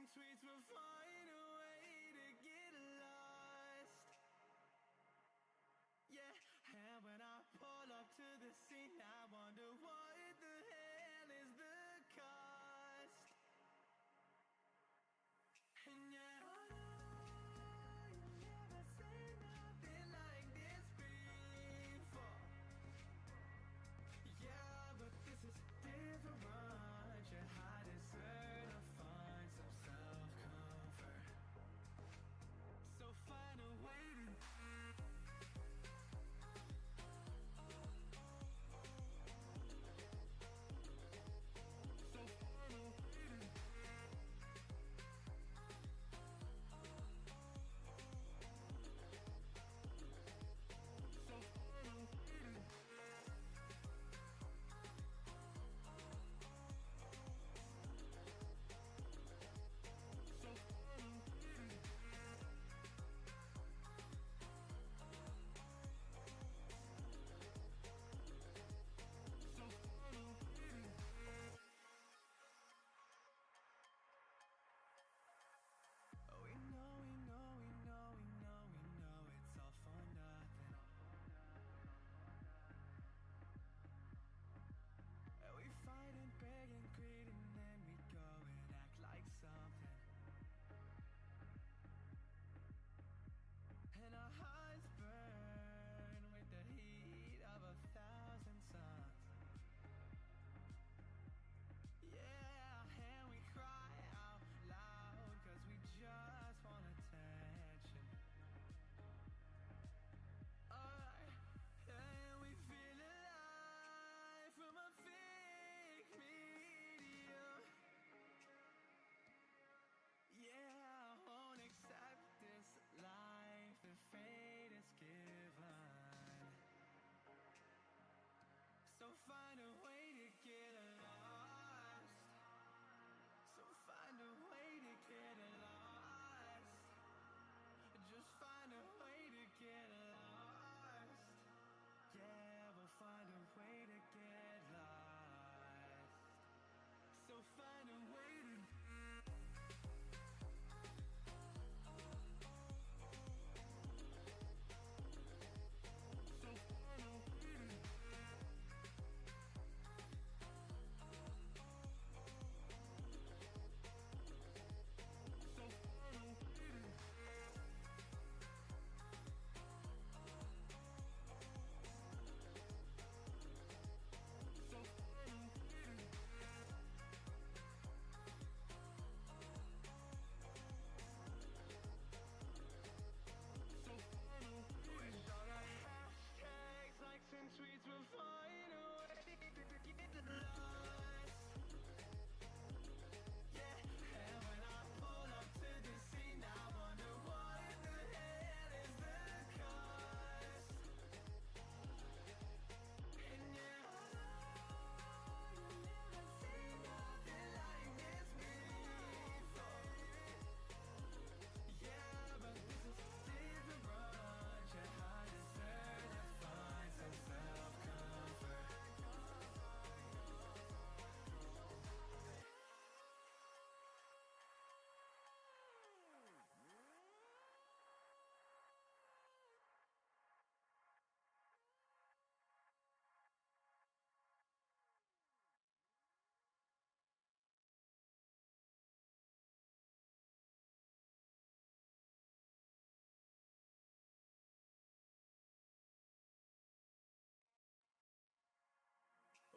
and tweets will find a way to get lost. Yeah, and when I pull up to the scene, I wonder what the hell is the cost. And yeah, oh no, you never seen nothing like this before. Yeah, but this is different. Yeah, I deserve to find some self-comfort. So find a way to it's all for nothing. We fight and beg and greed, and then we go and act like something. And our hearts burn with the heat of 1,000 suns. Yeah, and we cry out loud, cause we just want attention. And we feel alive from a fake medium. Yeah, I won't accept this life that fate is given. So find a way to get lost. So find a way to get lost. Just find a way to get lost. Yeah, we'll find a way to get lost. So find a way to and tweets will find a way to get lost. Yeah, and when I pull up to the scene, I wonder what the hell is the cost. And yeah, oh no, you never seen nothing like this before. Yeah, but this is different. Yeah, I deserve to find some self-comfort.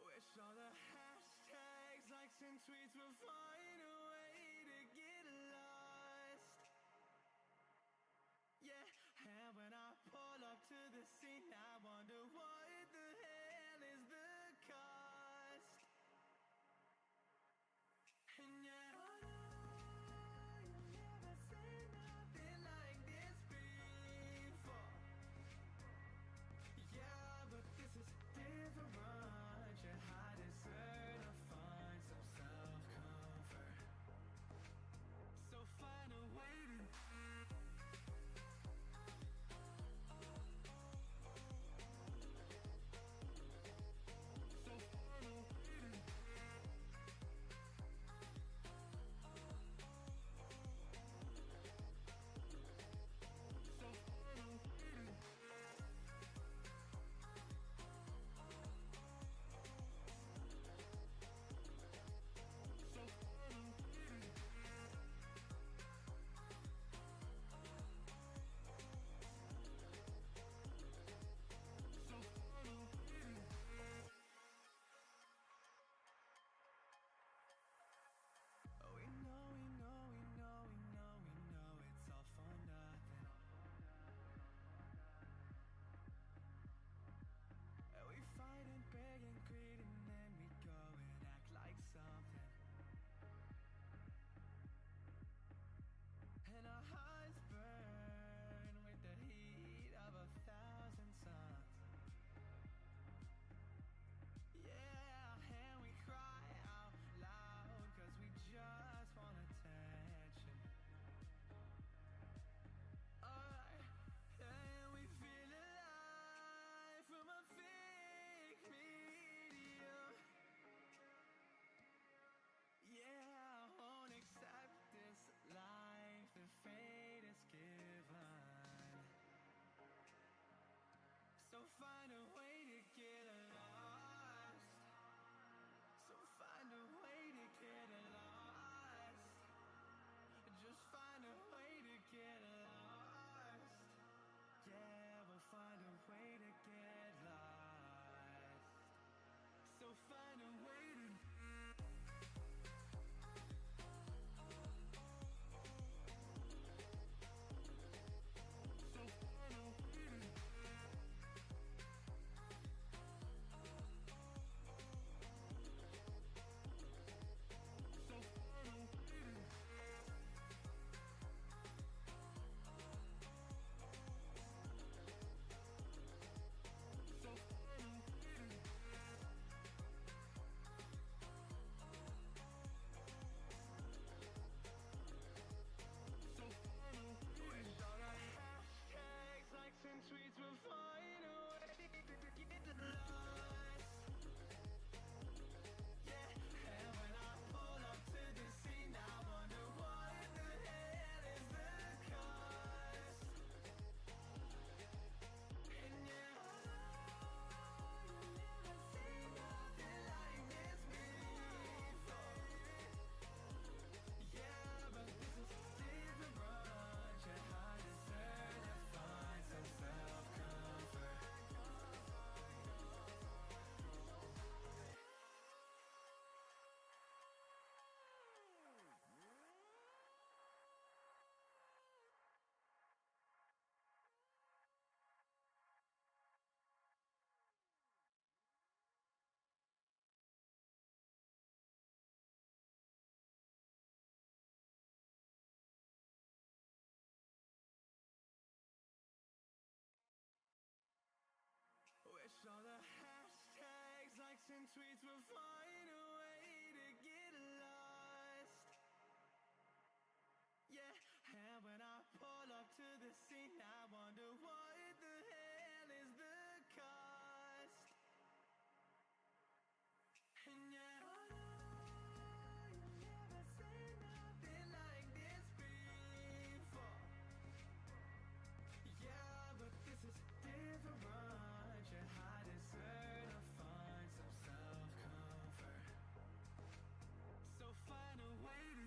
Wish all the hashtags, likes, and tweets will find a way to get lost. Yeah, and when I pull up to the scene, I wonder what the hell is the cost. And yeah, oh no, you never seen nothing like this before. Yeah, but this is different. Yeah, I deserve to find some self-comfort. So find a way to tweets will find a way to get lost. Yeah, and when I pull up to the scene, I wonder what the hell is the cost. And yet I know you never seen nothing like this before. Yeah, but this is different. You had to search to find some self-comfort. So find a way to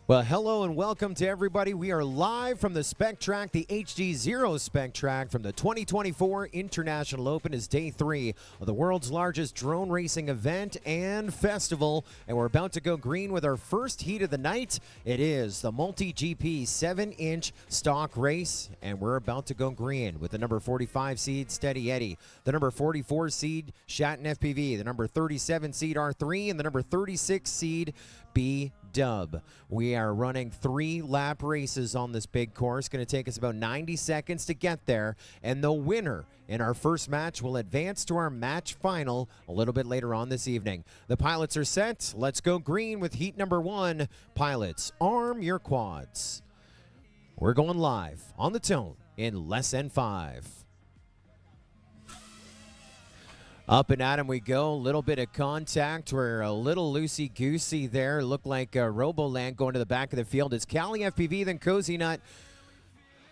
Well, hello and welcome to everybody. We are live from the spec track, the HDZero spec track from the 2024 International Open is day 3 of the world's largest drone racing event and festival. And we're about to go green with our first heat of the night. It is the MultiGP 7-inch stock race. And we're about to go green with the number 45 seed Steady Eddie, the number 44 seed Shatton FPV, the number 37 seed R3, and the number 36 seed B-Dub. We are running 3 lap races on this big course. Going to take us about 90 seconds to get there. And the winner in our first match will advance to our match final a little bit later on this evening. The pilots are set. Let's go green with heat number 1. Pilots, arm your quads. We're going live on the tone in less than 5. Up and at him we go. A little bit of contact. We're a little loosey-goosey there. Looked like Roboland going to the back of the field. It's Cali FPV, then Cozy Nut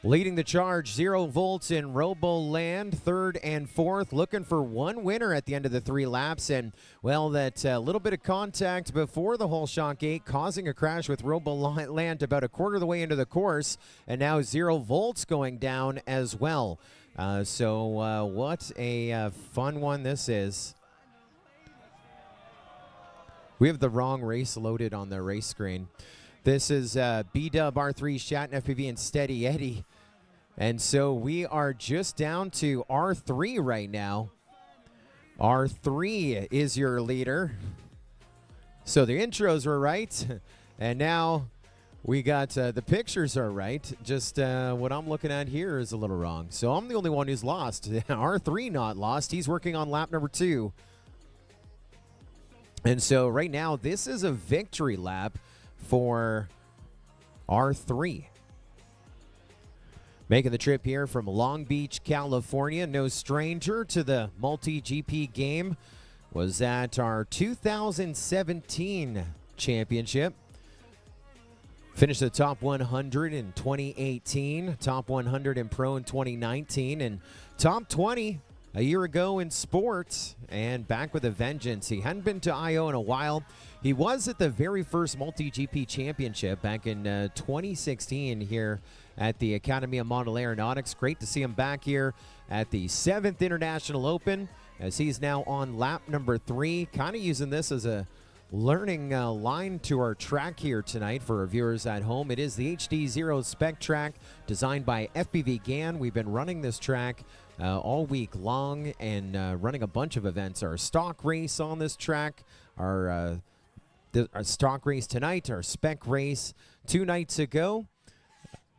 leading the charge. 0 volts in Roboland, 3rd and 4th. Looking for one winner at the end of the 3 laps. And, well, that little bit of contact before the whole shot gate causing a crash with Roboland about a quarter of the way into the course. And now 0 volts going down as well. What a fun one this is. We have the wrong race loaded on the race screen. This is B-Dub, R3, Shatton FPV, and Steady Eddie. And so we are just down to R3 right now. R3 is your leader. So the intros were right. And now we got the pictures are right. Just what I'm looking at here is a little wrong. So I'm the only one who's lost. R3 not lost. He's working on lap number 2. And so right now, this is a victory lap for R3. Making the trip here from Long Beach, California. No stranger to the MultiGP game. Was at our 2017 championship. Finished the top 100 in 2018, top 100 in pro in 2019, and top 20 a year ago in sports, and back with a vengeance. He hadn't been to I.O. in a while. He was at the very first MultiGP championship back in 2016 here at the Academy of Model Aeronautics. Great to see him back here at the 7th International Open, as he's now on lap number 3, kind of using this as a learning line to our track here tonight for our viewers at home. It is the HDZero spec track designed by FPV GAN. We've been running this track all week long and running a bunch of events. Our stock race on this track, our stock race tonight, our spec race 2 nights ago,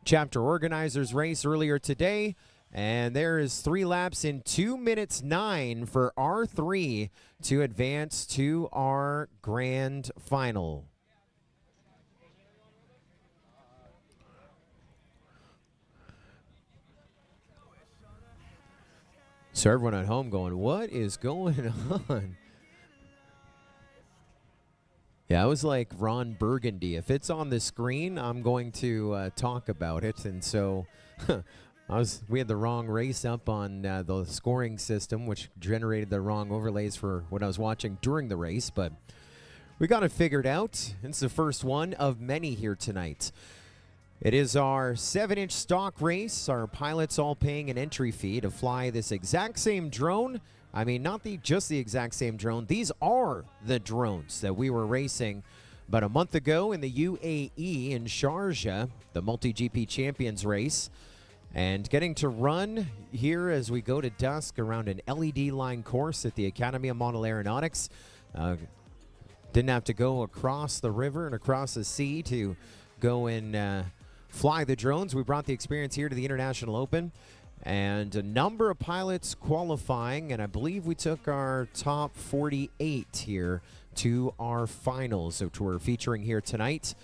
chapter organizers race earlier today. And there is 3 laps in 2 minutes 9 for R3 to advance to our grand final. So everyone at home going, what is going on? Yeah, I was like Ron Burgundy. If it's on the screen, I'm going to talk about it. And so we had the wrong race up on the scoring system, which generated the wrong overlays for what I was watching during the race, but we got it figured out. It's the first one of many here tonight. It is our 7-inch stock race. Our pilots all paying an entry fee to fly this exact same drone. I mean, not just the exact same drone. These are the drones that we were racing about a month ago in the UAE in Sharjah, the MultiGP Champions race. And getting to run here as we go to dusk around an LED line course at the Academy of Model Aeronautics. Didn't have to go across the river and across the sea to go and fly the drones. We brought the experience here to the International Open, and a number of pilots qualifying, and I believe we took our top 48 here to our finals, which we're featuring here tonight.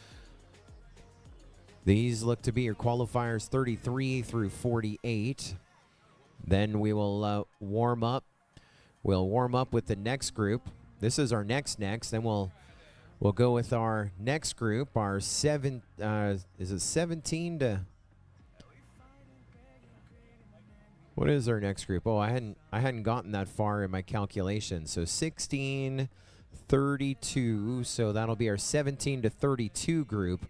These look to be your qualifiers 33 through 48. Then we will warm up. We'll warm up with the next group. This is our next. Then we'll go with our next group. Our is it 17 to? What is our next group? Oh, I hadn't gotten that far in my calculation. So 16, 32. So that'll be our 17 to 32 group.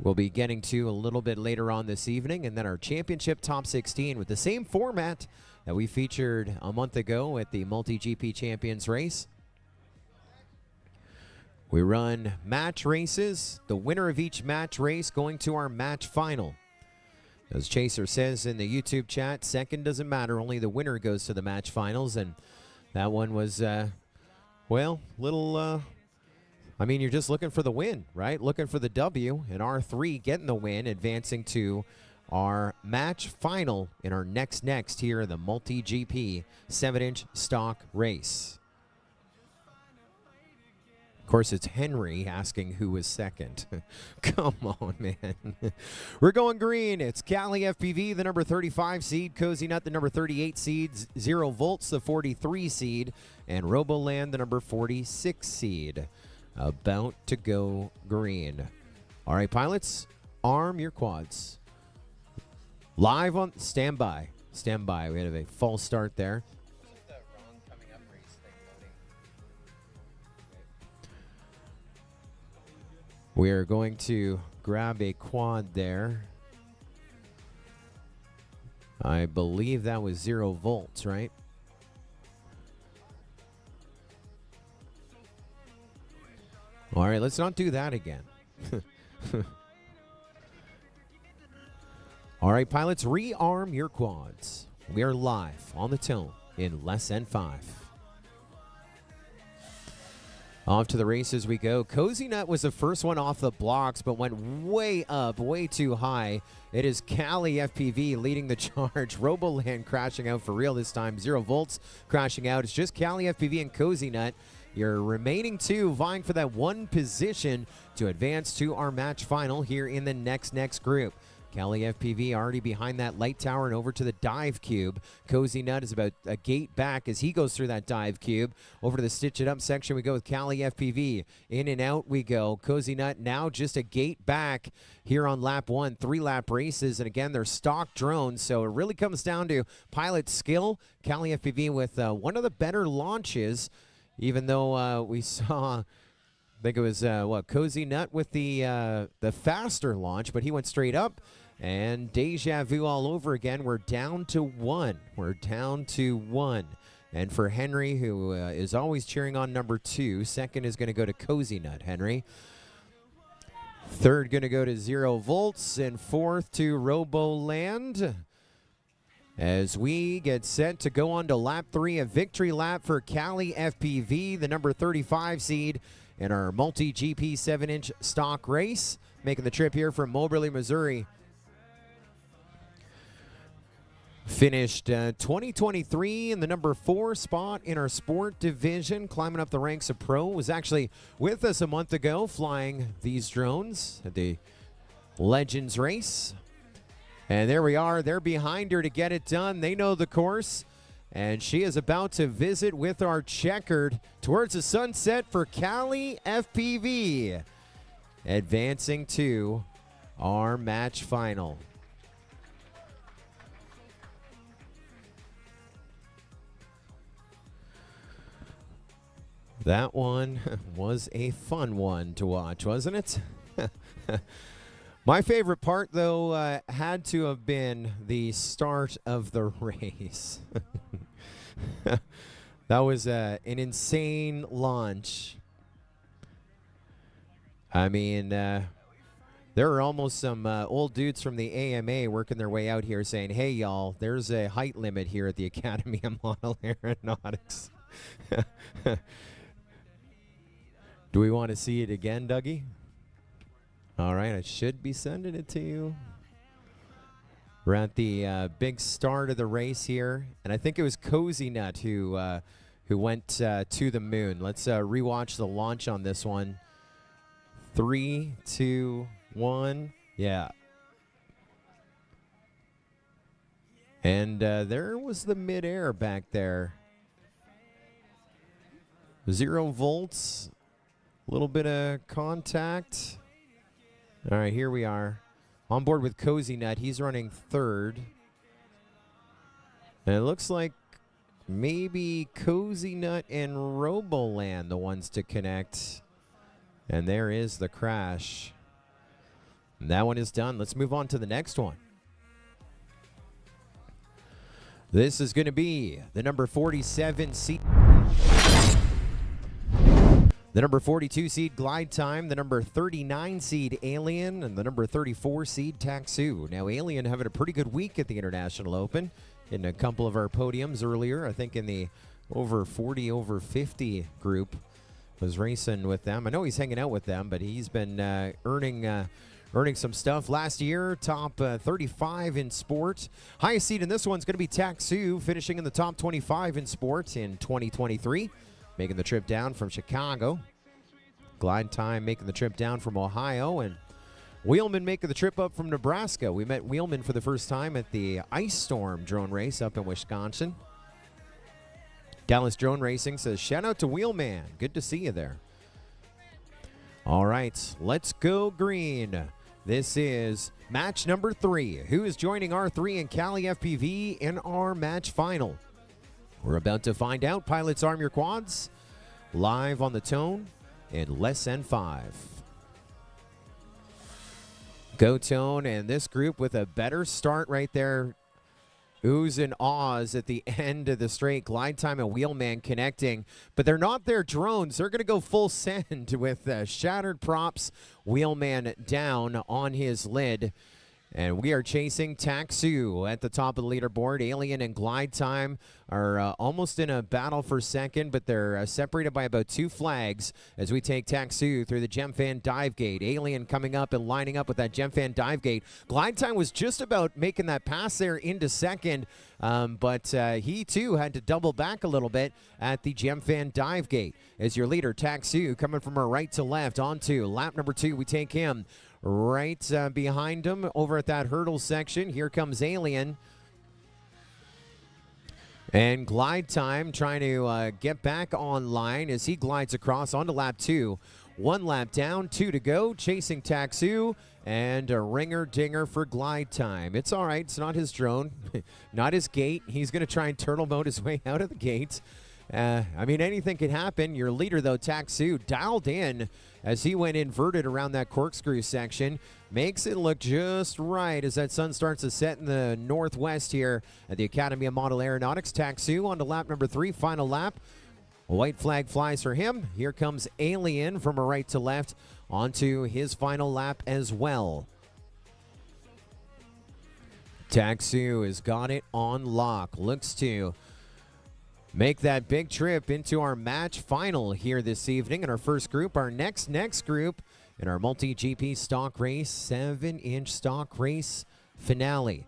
We'll be getting to a little bit later on this evening, and then our championship top 16 with the same format that we featured a month ago at the MultiGP Champions race. We run match races, the winner of each match race going to our match final. As Chaser says in the YouTube chat, second doesn't matter, only the winner goes to the match finals, and that one was, well, little... I mean, you're just looking for the win, right? Looking for the W, and R3 getting the win, advancing to our match final in our next here in the MultiGP 7-inch stock race. Of course, it's Henry asking who was second. Come on, man. We're going green. It's Cali FPV, the number 35 seed, Cozy Nut, the number 38 seed, Zero Volts, the 43 seed, and Roboland, the number 46 seed. About to go green. All right, pilots, arm your quads. Live on standby. Standby. We had a false start there. We are going to grab a quad there. I believe that was 0 volts, right? All right, let's not do that again. All right, pilots, rearm your quads. We are live on the tone in less than 5. Off to the races we go. Cozy Nut was the first one off the blocks, but went way up, way too high. It is Cali FPV leading the charge. Roboland crashing out for real this time. 0 volts crashing out. It's just Cali FPV and Cozy Nut. Your remaining two vying for that one position to advance to our match final here in the next group. Cali FPV already behind that light tower and over to the dive cube. Cozy Nut is about a gate back as he goes through that dive cube. Over to the stitch it up section we go with Cali FPV. In and out we go. Cozy Nut now just a gate back here on lap 1. 3-lap races, and again, they're stock drones, so it really comes down to pilot skill. Cali FPV with one of the better launches, even though we saw, I think it was, Cozy Nut with the faster launch, but he went straight up. And deja vu all over again. We're down to 1. We're down to 1. And for Henry, who is always cheering on number 2, second is going to go to Cozy Nut, Henry. Third going to go to 0 volts, and fourth to Roboland. As we get set to go on to lap 3, a victory lap for Cali FPV, the number 35 seed in our MultiGP 7-inch stock race. Making the trip here from Moberly, Missouri. Finished 2023 in the number 4 spot in our sport division, climbing up the ranks of pro. Was actually with us a month ago flying these drones at the Legends race. And there we are. They're behind her to get it done. They know the course. And she is about to visit with our checkered towards the sunset for Cali FPV. Advancing to our match final. That one was a fun one to watch, wasn't it? My favorite part, though, had to have been the start of the race. That was an insane launch. I mean, there There are almost some old dudes from the AMA working their way out here saying, hey, y'all, there's a height limit here at the Academy of Model Aeronautics. Do we want to see it again, Dougie? All right, I should be sending it to you. We're at the big start of the race here, and I think it was Cozy Nut who went to the moon. Let's rewatch the launch on this one. 3, 2, 1, yeah. And there was the midair back there. 0 volts, a little bit of contact. All right, here we are. On board with Cozy Nut, he's running 3rd. And it looks like maybe Cozy Nut and Roboland the ones to connect. And there is the crash. And that one is done. Let's move on to the next one. This is going to be the number 47 seed. The number 42 seed Glide Time, the number 39 seed Alien, and the number 34 seed Taxu. Now, Alien having a pretty good week at the International Open. In a couple of our podiums earlier, I think in the over 40, over 50 group, was racing with them. I know he's hanging out with them, but he's been earning some stuff. Last year, top 35 in sport. Highest seed in this one's going to be Taxu, finishing in the top 25 in sport in 2023. Making the trip down from Chicago. Glide Time making the trip down from Ohio. And Wheelman making the trip up from Nebraska. We met Wheelman for the first time at the Ice Storm drone race up in Wisconsin. Dallas Drone Racing says, shout out to Wheelman. Good to see you there. All right, let's go green. This is match number 3. Who is joining R3 and Cali FPV in our match final? We're about to find out. Pilots, arm your quads. Live on the tone in less than 5. Go tone, and this group with a better start right there. Oohs and ahs at the end of the straight. Glide Time and Wheelman connecting, but they're not their drones. They're going to go full send with shattered props. Wheelman down on his lid. And we are chasing Taxu at the top of the leaderboard. Alien and Glide Time are almost in a battle for second, but they're separated by about 2 flags as we take Taxu through the Gemfan dive gate. Alien coming up and lining up with that Gemfan dive gate. Glide Time was just about making that pass there into second, but he too had to double back a little bit at the Gemfan dive gate. As your leader, Taxu, coming from our right to left onto lap number 2, we take him. Right behind him over at that hurdle section. Here comes Alien. And Glide Time trying to get back online as he glides across onto lap 2. 1 lap down, 2 to go. Chasing Taxu. And a ringer dinger for Glide Time. It's all right. It's not his drone. Not his gate. He's going to try and turtle mode his way out of the gate. I mean, anything could happen. Your leader, though, Taxu, dialed in as he went inverted around that corkscrew section. Makes it look just right as that sun starts to set in the northwest here at the Academy of Model Aeronautics. Taxu on to lap number 3, final lap. A white flag flies for him. Here comes Alien from a right to left onto his final lap as well. Taxu has got it on lock. Looks to make that big trip into our match final here this evening in our first group. Our next group in our MultiGP stock race, 7-inch stock race finale.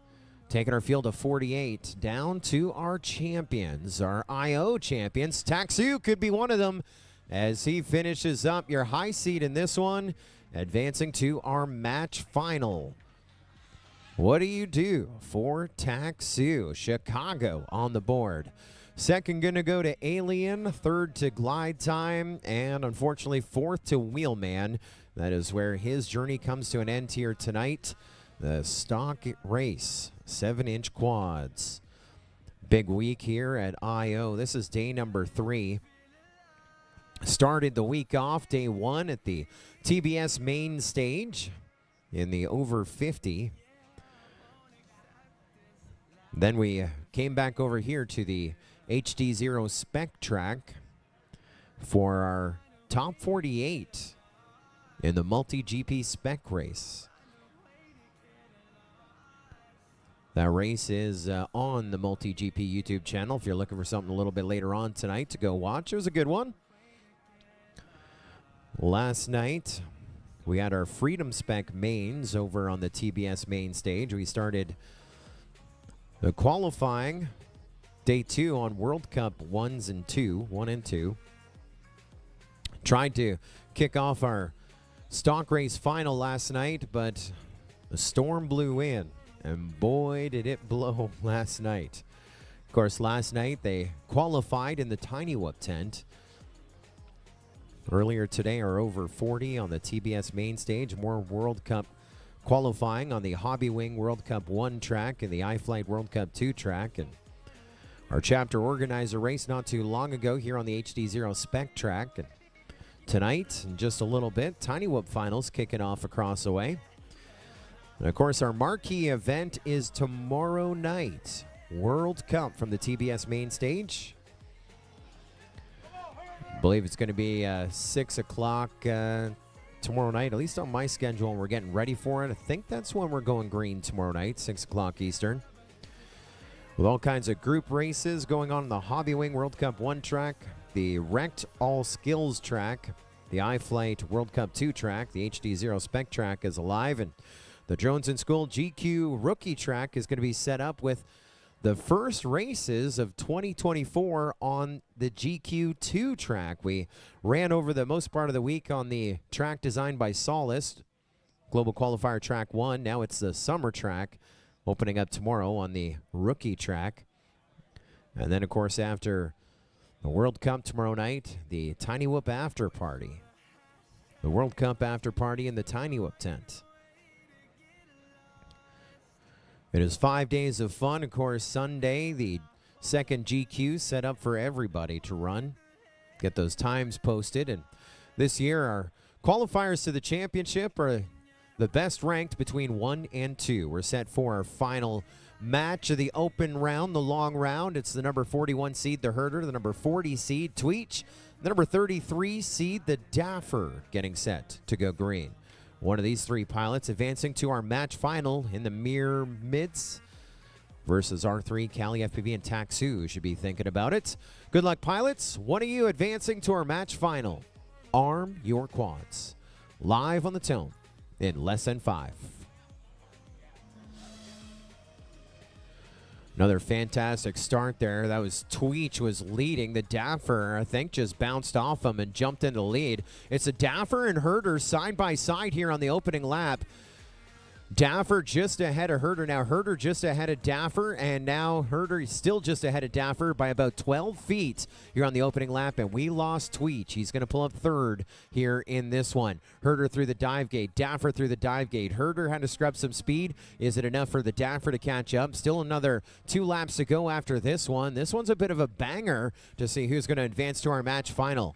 Taking our field of 48 down to our champions, our IO champions. Taxu could be one of them as he finishes up your high seed in this one, advancing to our match final. What do you do for Taxu? Chicago on the board. Second going to go to Alien, 3rd to Glide Time, and unfortunately 4th to Wheelman. That is where his journey comes to an end here tonight. The stock race, 7-inch quads. Big week here at I.O. This is day number 3. Started the week off, day 1 at the TBS main stage in the over 50. Then we came back over here to the HDZero spec track for our top 48 in the MultiGP spec race. That race is on the MultiGP YouTube channel if you're looking for something a little bit later on tonight to go watch. It was a good one. Last night, we had our Freedom Spec mains over on the TBS main stage. We started the qualifying day 2 on World Cup 1 and 2. Tried to kick off our stock race final last night, but the storm blew in, and boy did it blow last night. Of course, last night they qualified in the Tiny Whoop tent. Earlier today are over 40 on the TBS main stage. More World Cup qualifying on the Hobby Wing World Cup 1 track and the iFlight World Cup 2 track. And our chapter organizer race not too long ago here on the HDZero spec track. And tonight, in just a little bit, Tiny Whoop finals kicking off across the way. And of course, our marquee event is tomorrow night. World Cup from the TBS main stage. I believe it's going to be 6 o'clock tomorrow night, at least on my schedule, and we're getting ready for it. I think that's when we're going green tomorrow night, 6 o'clock Eastern. With all kinds of group races going on in the Hobby Wing World Cup 1 track, the Wrecked All Skills track, the iFlight World Cup 2 track, the HDZero spec track is alive, and the Drones in School GQ rookie track is going to be set up with the first races of 2024 on the GQ2 track. We ran over the most part of the week on the track designed by Solace, Global Qualifier Track 1. Now it's the summer track, opening up tomorrow on the rookie track. And then, of course, after the World Cup tomorrow night, the Tiny Whoop after party. The World Cup after party in the Tiny Whoop tent. It is 5 days of fun. Of course, Sunday, the second GQ set up for everybody to run. Get those times posted. And this year, our qualifiers to the championship are the best ranked between 1 and 2. We're set for our final match of the open round, the long round. It's the number 41 seed, the Herder, the number 40 seed, Tweech, the number 33 seed, the Daffer, getting set to go green. One of these 3 pilots advancing to our match final in the Mirror Mids versus R3, Cali FPV, and Taxu. Should be thinking about it. Good luck, pilots. One of you advancing to our match final. Arm your quads. Live on the tone in less than 5. Another fantastic start there. That was Tweech was leading. The Daffer, I think, just bounced off him and jumped into the lead. It's a Daffer and Herder side by side here on the opening lap. Daffer just ahead of Herder. Now Herder just ahead of Daffer, and now Herder still just ahead of Daffer by about 12 feet here on the opening lap, and we lost Tweech. He's going to pull up third here in this one. Herder through the dive gate, Daffer through the dive gate. Herder had to scrub some speed. Is it enough for the Daffer to catch up? Still another 2 laps to go after this one. This one's a bit of a banger to see who's going to advance to our match final.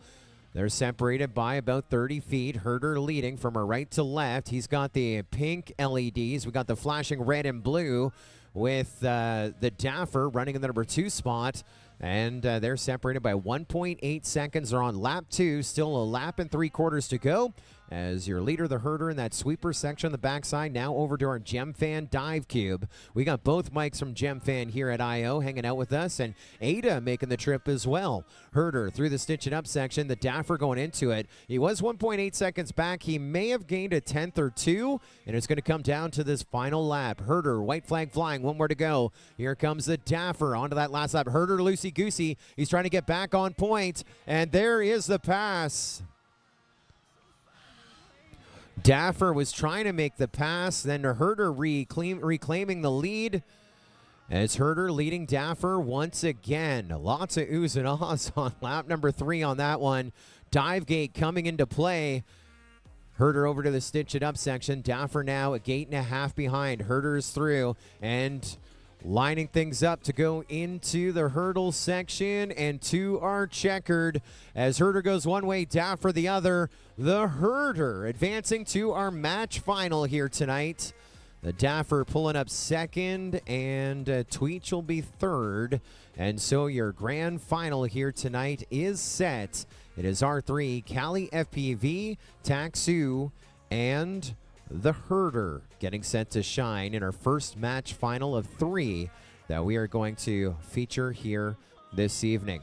They're separated by about 30 feet. Herder leading from our right to left. He's got the pink LEDs. We got the flashing red and blue with the Daffer running in the number 2 spot. And they're separated by 1.8 seconds. They're on lap 2. Still a lap and 3/4 to go. As your leader, the Herder, in that sweeper section on the backside. Now over to our GemFan Dive Cube. We got both mics from GemFan here at I.O. hanging out with us, and Ada making the trip as well. Herder through the stitch it up section, the Daffer going into it. He was 1.8 seconds back. He may have gained a 10th or 2, and it's going to come down to this final lap. Herder, white flag flying, 1 more to go. Here comes the Daffer onto that last lap. Herder loosey-goosey. He's trying to get back on point, and there is the pass. Daffer was trying to make the pass, then Herder reclaiming the lead. As Herder leading Daffer once again. Lots of oohs and ahs on lap number 3 on that one. Dive gate coming into play. Herder over to the stitch it up section. Daffer now a gate and a half behind. Herder's through and lining things up to go into the hurdle section and to our checkered. As Herder goes one way, Daffer the other. The Herder advancing to our match final here tonight. The Daffer pulling up second, and Tweech will be third. And so your grand final here tonight is set. It is R3, Cali FPV, Taxu, and the Herder, getting set to shine in our first match final of 3 that we are going to feature here this evening.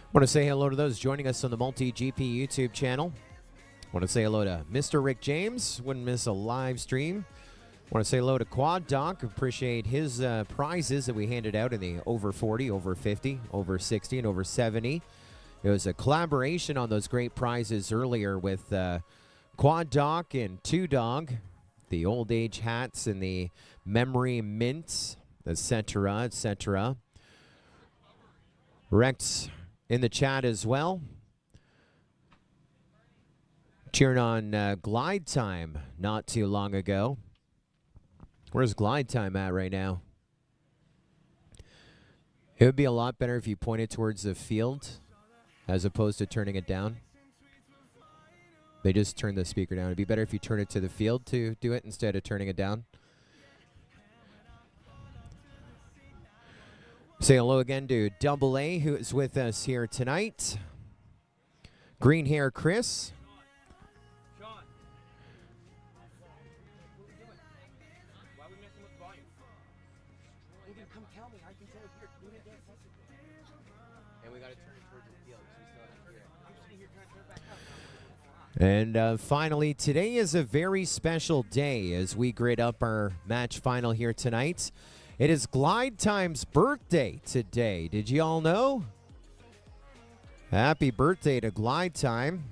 I want to say hello to those joining us on the MultiGP YouTube channel. I want to say hello to Mr. Rick James. Wouldn't miss a live stream. I want to say hello to Quad Doc. Appreciate his prizes that we handed out in the over 40, over 50, over 60, and over 70. It was a collaboration on those great prizes earlier with Quad Doc and Two Dog, the old age hats and the memory mints, etc., etc. Rex in the chat as well. Cheering on Glide Time not too long ago. Where's Glide Time at right now? It would be a lot better if you pointed towards the field as opposed to turning it down. They just turned the speaker down. It'd be better if you turn it to the field to do it instead of turning it down. Say hello again to Double A, who is with us here tonight. Green hair Chris. Sean. What are we doing? Why are we messing with the volume? Well, then come tell me. I can tell it here. Do it again. And we got to turn it towards the field, so we still have to hear it. I'm sitting here trying to turn it back up. And finally, today is a very special day as we grade up our match final here tonight. It is Glide Time's birthday today. Did you all know? Happy birthday to Glide Time.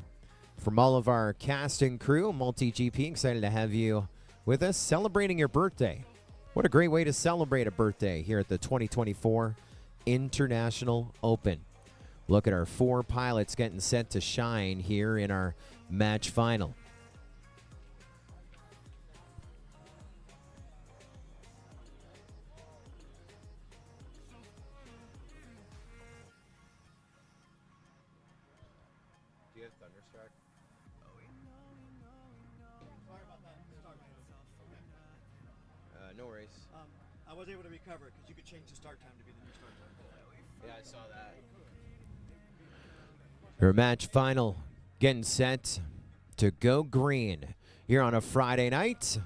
From all of our cast and crew, MultiGP, excited to have you with us celebrating your birthday. What a great way to celebrate a birthday here at the 2024 International Open. Look at our 4 pilots getting set to shine here in our match final. No worries. I was able to recover it because you could change the start time to be the new start time. Yeah, I saw that. Your match final getting set to go green here on a Friday night.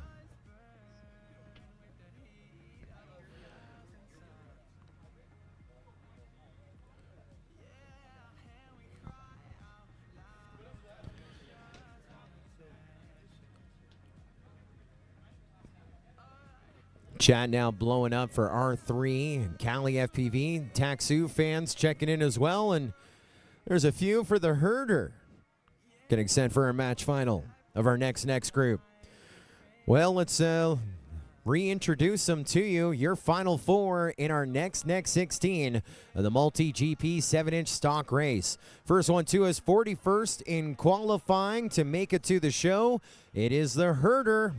Chat now blowing up for R3 and Cali FPV. Taxu fans checking in as well. And there's a few for the Herder getting set for our match final of our next group. Well, let's reintroduce them to you. Your final 4 in our next 16 of the MultiGP 7-inch stock race. First one to us, 41st in qualifying to make it to the show. It is the Herder.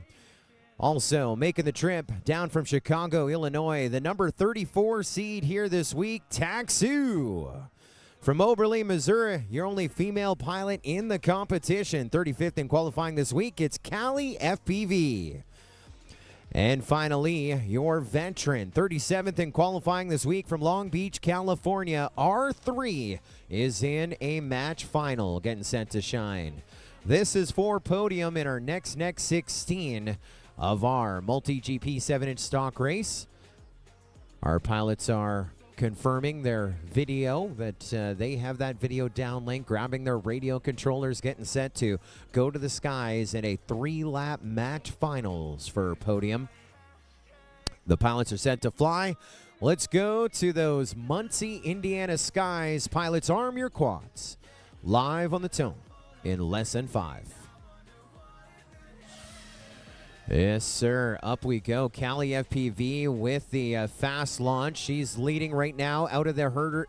Also making the trip down from Chicago, Illinois, the number 34 seed here this week, Taxu. From Oberlin, Missouri, your only female pilot in the competition. 35th in qualifying this week, it's Cali FPV. And finally, your veteran, 37th in qualifying this week from Long Beach, California, R3 is in a match final, getting set to shine. This is for podium in our next 16 of our MultiGP 7-inch stock race. Our pilots are confirming their video that they have that video downlink, grabbing their radio controllers, getting set to go to the skies in a 3-lap match finals for podium. The pilots are set to fly. Let's go to those Muncie, Indiana skies. Pilots, arm your quads. Live on the tone in less than 5. Yes, sir. Up we go. Cali FPV with the fast launch. She's leading right now out of the Herder,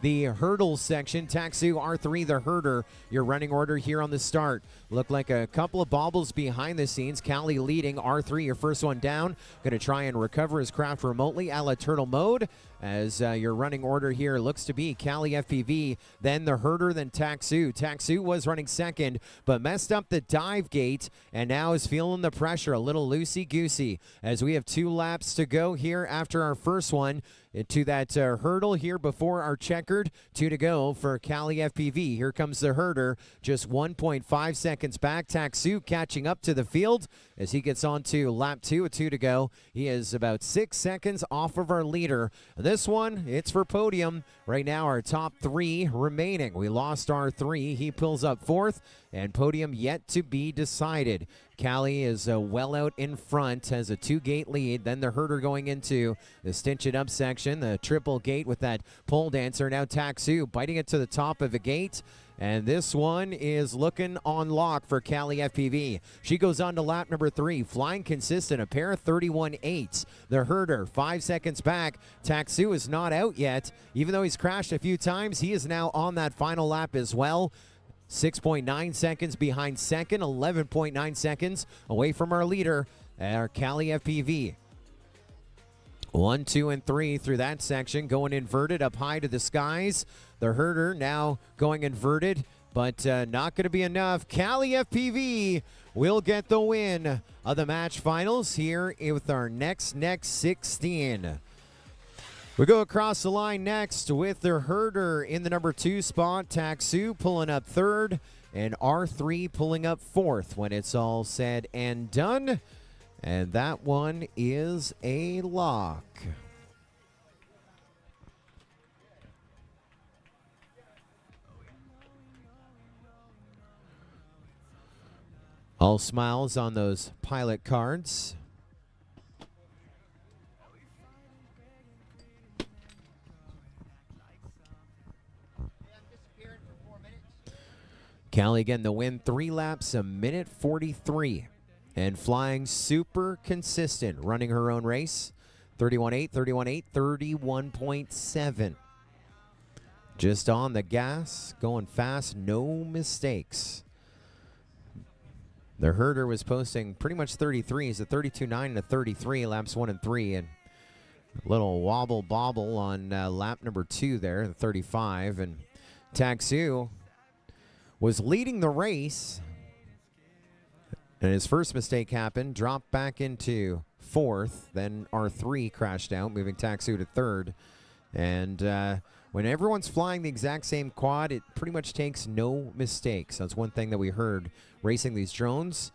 the hurdle section. Taxu R3, the herder, your running order here on the start. Look like a couple of bobbles behind the scenes. Callie leading R3, your first one down. Going to try and recover his craft remotely a la turtle mode, as your running order here looks to be Callie FPV, then the herder, then Taxu. Taxu was running second, but messed up the dive gate, and now is feeling the pressure, a little loosey-goosey, as we have 2 laps to go here after our first one into that hurdle here before our checkered. 2 to go for Callie FPV. Here comes the herder, just 1.5 seconds back. Taxu catching up to the field as he gets on to lap 2 with 2 to go. He is about 6 seconds off of our leader. This one, it's for podium. Right now, our top 3 remaining. We lost our 3. He pulls up 4th, and podium yet to be decided. Callie is well out in front, has a 2-gate lead. Then the herder going into the Stitch It Up section, the triple gate with that pole dancer. Now Taxu biting it to the top of the gate. And this one is looking on lock for Callie FPV. She goes on to lap number 3, flying consistent, a pair of 31.8s. The herder, 5 seconds back. Taxu is not out yet. Even though he's crashed a few times, he is now on that final lap as well. 6.9 seconds behind second, 11.9 seconds away from our leader, our Callie FPV. 1, 2, and 3 through that section, going inverted up high to the skies. The herder now going inverted, but not going to be enough. Callie FPV will get the win of the match finals here with our next 16. We go across the line next with the herder in the number 2 spot. Taxu pulling up 3rd, and R3 pulling up 4th when it's all said and done. And that one is a lock. All smiles on those pilot cards. Callie again the win, 3 laps, a minute 43. And flying super consistent, running her own race. 31.8, 31.8, 31.7. Just on the gas, going fast, no mistakes. The herder was posting pretty much 33s, a 32.9 and a 33, laps 1 and 3. And a little wobble bobble on lap number 2 there, the 35. And Taxu was leading the race. And his first mistake happened, dropped back into 4th, then R3 crashed out, moving Taxu to 3rd. And when everyone's flying the exact same quad, it pretty much takes no mistakes. That's one thing that we heard racing these drones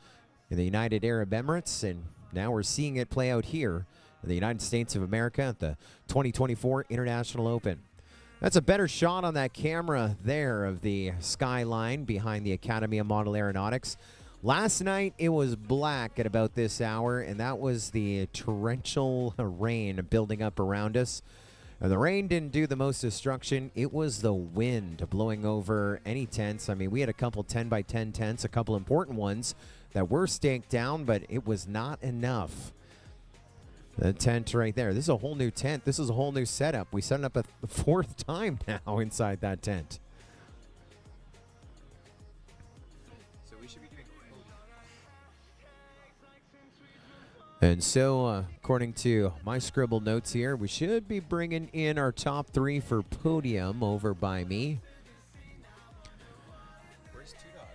in the United Arab Emirates, and now we're seeing it play out here in the United States of America at the 2024 International Open. That's a better shot on that camera there of the skyline behind the Academy of Model Aeronautics. Last night, it was black at about this hour, and that was the torrential rain building up around us. And the rain didn't do the most destruction. It was the wind blowing over any tents. I mean, we had a couple 10 by 10 tents, a couple important ones that were staked down, but it was not enough. The tent right there. This is a whole new tent. This is a whole new setup. We set it up a 4th time now inside that tent. And so, according to my scribbled notes here, we should be bringing in our top 3 for podium over by me. Where's Two-Dog?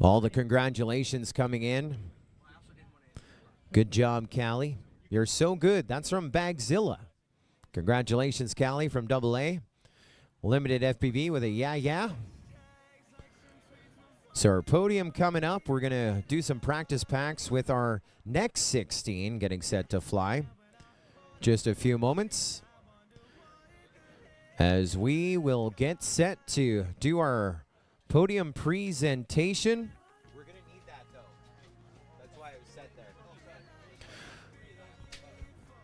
All the congratulations coming in. Good job, Callie. You're so good. That's from Bagzilla. Congratulations, Callie from AA. Limited FPV with a yeah. So our podium coming up, we're going to do some practice packs with our next 16 getting set to fly. Just a few moments as we will get set to do our podium presentation. We're going to need that, though. That's why it was set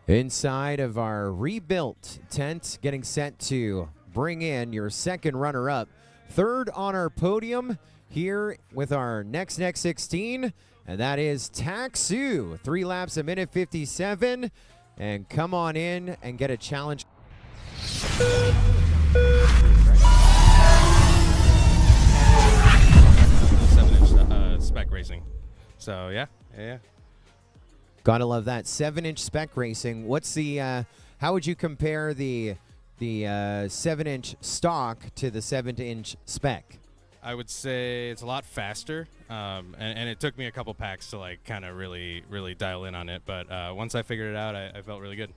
there. Inside of our rebuilt tent, getting set to bring in your second runner-up. Third on our podium here with our next 16, and that is Taxu. 3 laps a minute 57, and come on in and get a challenge. 7-inch spec racing. So yeah. Gotta love that 7-inch spec racing. What's the? How would you compare the 7-inch stock to the 7-inch spec? I would say it's a lot faster, and it took me a couple packs to like kind of really dial in on it. But once I figured it out, I felt really good.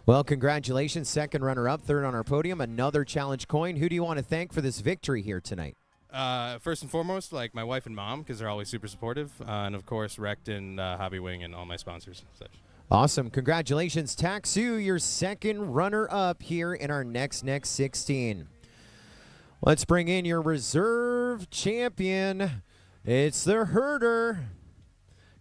Well, congratulations, second runner-up, third on our podium, another challenge coin. Who do you want to thank for this victory here tonight? First and foremost, like my wife and mom, because they're always super supportive, and of course, Rect and Hobby Wing and all my sponsors and such. Awesome. Congratulations, Taxu, your second runner-up here in our next 16. Let's bring in your reserve champion. It's the Herder.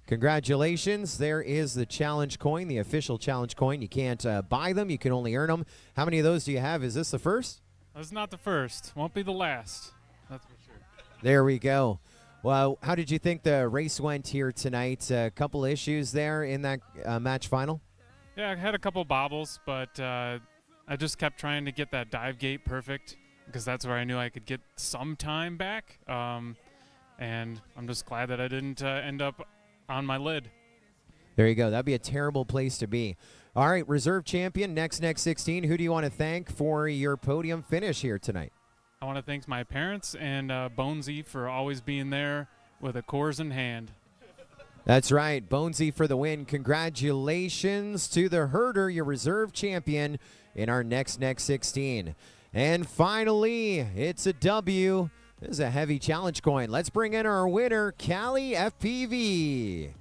Congratulations. There is the challenge coin, the official challenge coin. You can't buy them. You can only earn them. How many of those do you have? Is this the first? That's not the first. Won't be the last. That's for sure. There we go. Well, how did you think the race went here tonight? A couple issues there in that match final? Yeah, I had a couple bobbles, but I just kept trying to get that dive gate perfect because that's where I knew I could get some time back. And I'm just glad that I didn't end up on my lid. There you go. That'd be a terrible place to be. All right, reserve champion, next 16. Who do you want to thank for your podium finish here tonight? I want to thank my parents and Bonesy for always being there with a Coors in hand. That's right. Bonesy for the win. Congratulations to the Herder, your reserve champion in our next 16. And finally, it's a W. This is a heavy challenge coin. Let's bring in our winner, Callie FPV.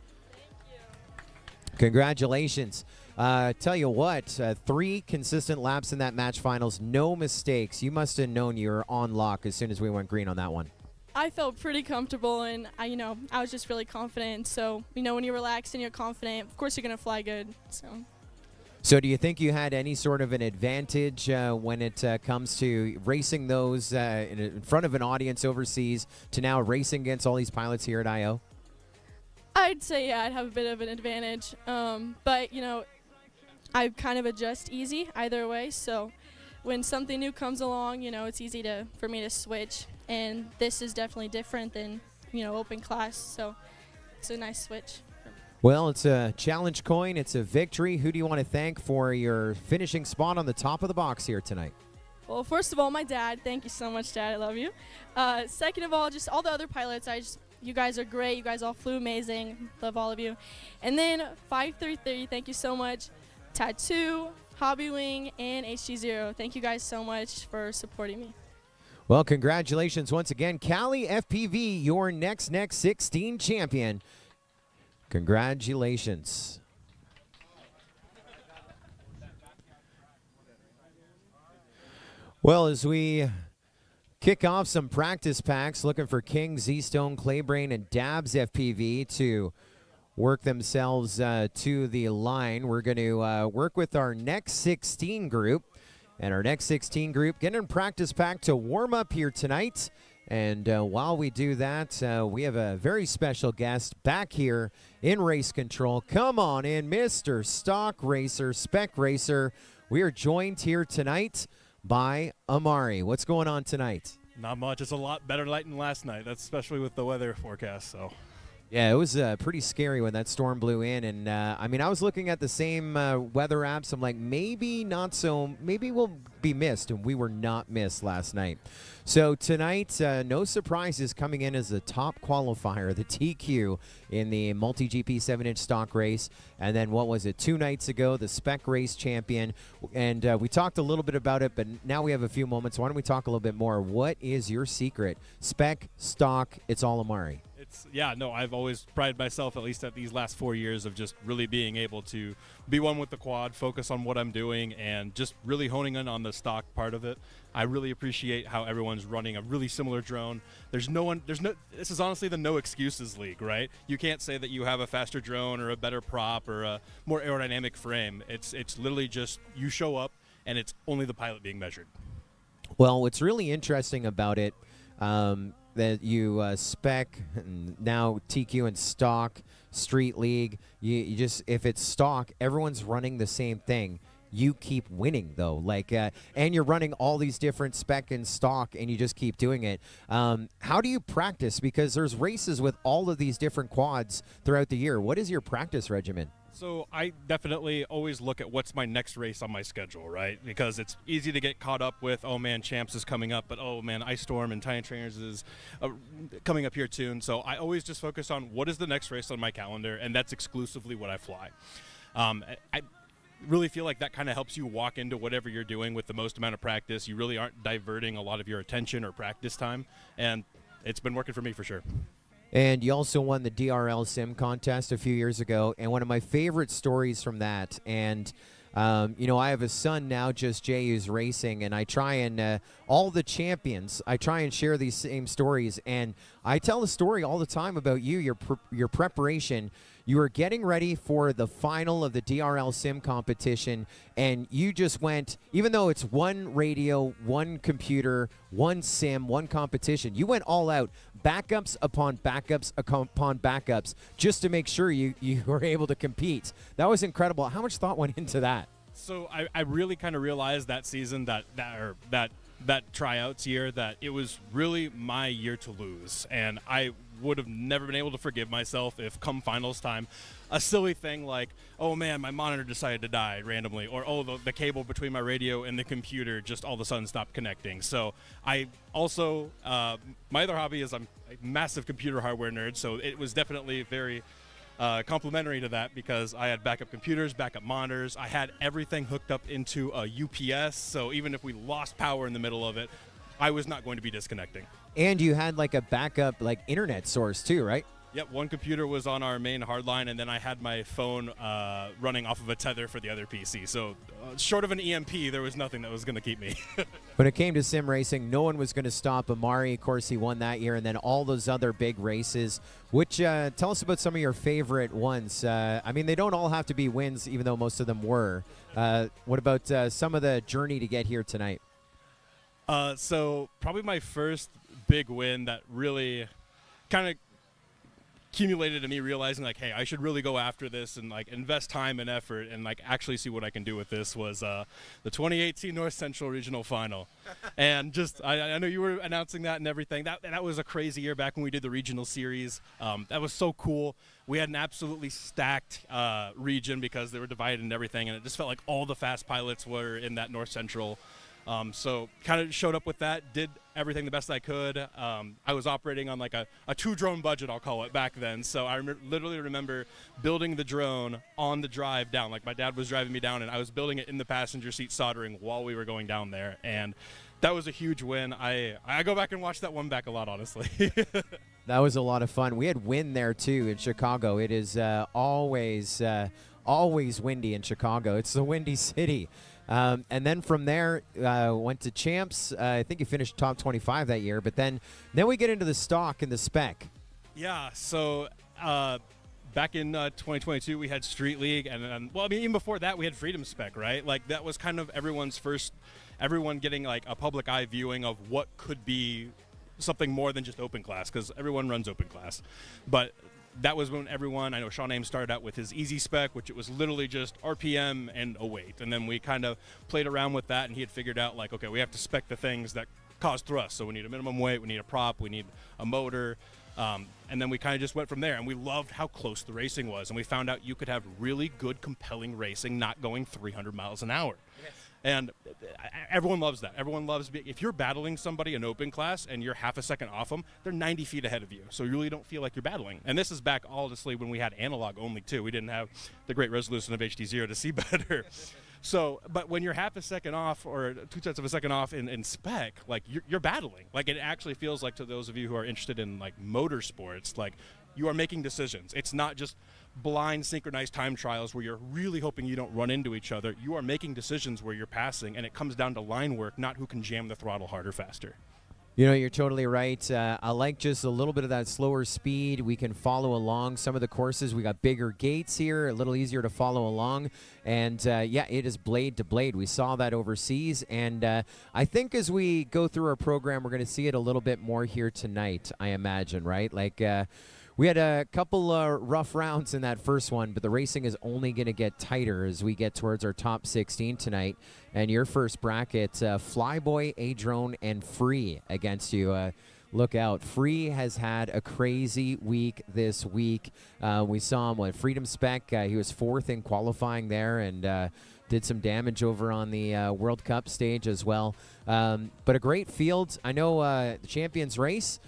Congratulations. Tell you what, 3 consistent laps in that match finals, no mistakes. You must have known you were on lock as soon as we went green on that one. I felt pretty comfortable, and I was just really confident. So, when you're relaxed and you're confident, of course you're going to fly good. So do you think you had any sort of an advantage when it comes to racing those in front of an audience overseas to now racing against all these pilots here at I.O.? I'd say, yeah, I'd have a bit of an advantage. But, I kind of adjust easy either way. So when something new comes along, it's easy for me to switch. And this is definitely different than, open class. So it's a nice switch. Well, it's a challenge coin. It's a victory. Who do you want to thank for your finishing spot on the top of the box here tonight? Well, first of all, my dad. Thank you so much, Dad. I love you. Second of all, just all the other pilots. You guys are great. You guys all flew amazing. Love all of you. And then 533, thank you so much. Tattoo, Hobby Wing, and HDZero. Thank you guys so much for supporting me. Well, congratulations once again. Callie FPV, your next 16 champion. Congratulations. Well, as we kick off some practice packs, looking for King, Z-Stone, Claybrain, and Dabs FPV to work themselves to the line. We're going to work with our next 16 group. And our next 16 group getting a practice pack to warm up here tonight. And while we do that, we have a very special guest back here in race control. Come on in, Mr. Stock Racer, Spec Racer. We are joined here tonight by Amari. What's going on tonight? Not much. It's a lot better light than last night. That's especially with the weather forecast. So, Yeah, it was pretty scary when that storm blew in, and I mean, I was looking at the same weather apps. I'm like, maybe not so. Maybe we'll be missed, and we were not missed last night. So tonight, no surprises coming in as the top qualifier, the TQ in the MultiGP 7-inch stock race, and then what was it? 2 nights ago, the spec race champion, and we talked a little bit about it, but now we have a few moments. Why don't we talk a little bit more? What is your secret? Spec, stock, it's all Amari. Yeah, no, I've always prided myself, at least at these last 4 years, of just really being able to be one with the quad, focus on what I'm doing, and just really honing in on the stock part of it. I really appreciate how everyone's running a really similar drone. This is honestly the no excuses league, right? You can't say that you have a faster drone or a better prop or a more aerodynamic frame. It's literally just you show up, and it's only the pilot being measured. Well, what's really interesting about it, that you spec, and now TQ and stock, street league, you just, if it's stock, everyone's running the same thing. You keep winning, though. Like, and you're running all these different spec and stock, and you just keep doing it. How do you practice? Because there's races with all of these different quads throughout the year. What is your practice regimen? So I definitely always look at what's my next race on my schedule, right? Because it's easy to get caught up with, oh man, Champs is coming up, but oh man, Ice Storm and Tiny Trainers is coming up here too. And so I always just focus on what is the next race on my calendar, and that's exclusively what I fly. I really feel like that kind of helps you walk into whatever you're doing with the most amount of practice. You really aren't diverting a lot of your attention or practice time, and it's been working for me for sure. And you also won the DRL Sim contest a few years ago, and one of my favorite stories from that, and you know, I have a son now, Just Jay, who's racing, and I try and all the champions, I try and share these same stories, and I tell a story all the time about you, your preparation. You were getting ready for the final of the DRL Sim competition, and you just went, even though it's one radio, one computer, one sim, one competition, you went all out, backups upon backups upon backups, just to make sure you were able to compete. That was incredible. How much thought went into that? So I really kind of realized that season, that tryouts year, that it was really my year to lose, and I would have never been able to forgive myself if come finals time a silly thing like, oh man, my monitor decided to die randomly, or oh, the cable between my radio and the computer just all of a sudden stopped connecting. So I also my other hobby is I'm a massive computer hardware nerd, so it was definitely very complementary to that, because I had backup computers, backup monitors. I had everything hooked up into a UPS, so even if we lost power in the middle of it, I was not going to be disconnecting. And you had like a backup like internet source too, right? Yep, one computer was on our main hardline, and then I had my phone running off of a tether for the other PC. So short of an EMP, there was nothing that was going to keep me. When it came to sim racing, no one was going to stop Amari. Of course, he won that year, and then all those other big races. Which tell us about some of your favorite ones. I mean, they don't all have to be wins, even though most of them were. What about some of the journey to get here tonight? So probably my first big win that really kind of accumulated to me realizing like, hey, I should really go after this and like invest time and effort and like actually see what I can do with this was the 2018 North Central Regional Final. And just I know you were announcing that and everything. That was a crazy year back when we did the regional series. That was so cool. We had an absolutely stacked region because they were divided and everything, and it just felt like all the fast pilots were in that North Central. So kind of showed up with that, did everything the best I could. I was operating on like a 2-drone budget, I'll call it, back then. So I literally remember building the drone on the drive down. Like my dad was driving me down, and I was building it in the passenger seat soldering while we were going down there. And that was a huge win. I go back and watch that one back a lot, honestly. That was a lot of fun. We had wind there, too, in Chicago. It is always windy in Chicago. It's the Windy City. And then from there, went to Champs. I think you finished top 25 that year. But then we get into the stock and the spec. Yeah, so back in 2022, we had Street League. And well, I mean, even before that, we had Freedom Spec, right? Like, that was kind of everyone getting, like, a public eye viewing of what could be something more than just open class, because everyone runs open class. But that was when everyone, I know Sean Ames started out with his easy spec, which it was literally just RPM and a weight. And then we kind of played around with that, and he had figured out, like, okay, we have to spec the things that cause thrust. So we need a minimum weight, we need a prop, we need a motor. And then we kind of just went from there, and we loved how close the racing was, and we found out you could have really good, compelling racing not going 300 miles an hour. Yes. And everyone loves that. Everyone loves if you're battling somebody in open class and you're half a second off them, they're 90 feet ahead of you, so you really don't feel like you're battling. And this is back, honestly, when we had analog only, too. We didn't have the great resolution of HDZero to see better. So, but when you're half a second off or 2/10 of a second off in spec, like you're battling. Like it actually feels like, to those of you who are interested in like motorsports, like you are making decisions. It's not just blind synchronized time trials where you're really hoping you don't run into each other. You are making decisions where you're passing, and it comes down to line work, not who can jam the throttle harder faster. You know, you're totally right. I like just a little bit of that slower speed. We can follow along some of the courses. We got bigger gates here, a little easier to follow along. And, yeah, it is blade to blade. We saw that overseas. And I think as we go through our program, we're going to see it a little bit more here tonight, I imagine, right? Like, we had a couple rough rounds in that first one, but the racing is only going to get tighter as we get towards our top 16 tonight. And your first bracket, Flyboy, A-Drone, and Free against you. Look out. Free has had a crazy week this week. We saw him with Freedom Spec. He was 4th in qualifying there and did some damage over on the World Cup stage as well. But a great field. I know the Champions Race,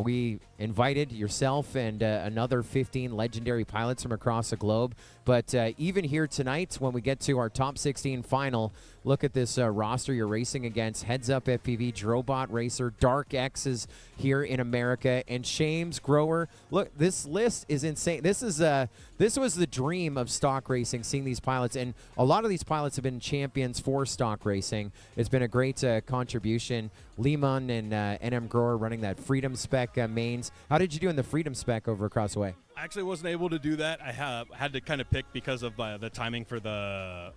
we invited yourself and another 15 legendary pilots from across the globe. But even here tonight, when we get to our top 16 final, look at this roster you're racing against. Heads Up FPV, Drobot Racer, Dark X is here in America, and Shames Grower. Look, this list is insane. This was the dream of stock racing, seeing these pilots. And a lot of these pilots have been champions for stock racing. It's been a great contribution. Lehman and NM Grower running that Freedom Spec mains. How did you do in the Freedom Spec over across the way? I actually wasn't able to do that. I had to kind of pick because of the timing for the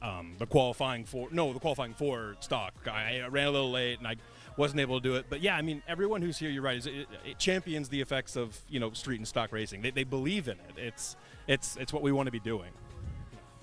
qualifying for stock. I ran a little late and I wasn't able to do it. But yeah, I mean, everyone who's here, you're right, it champions the effects of street and stock racing. They believe in it. It's what we want to be doing.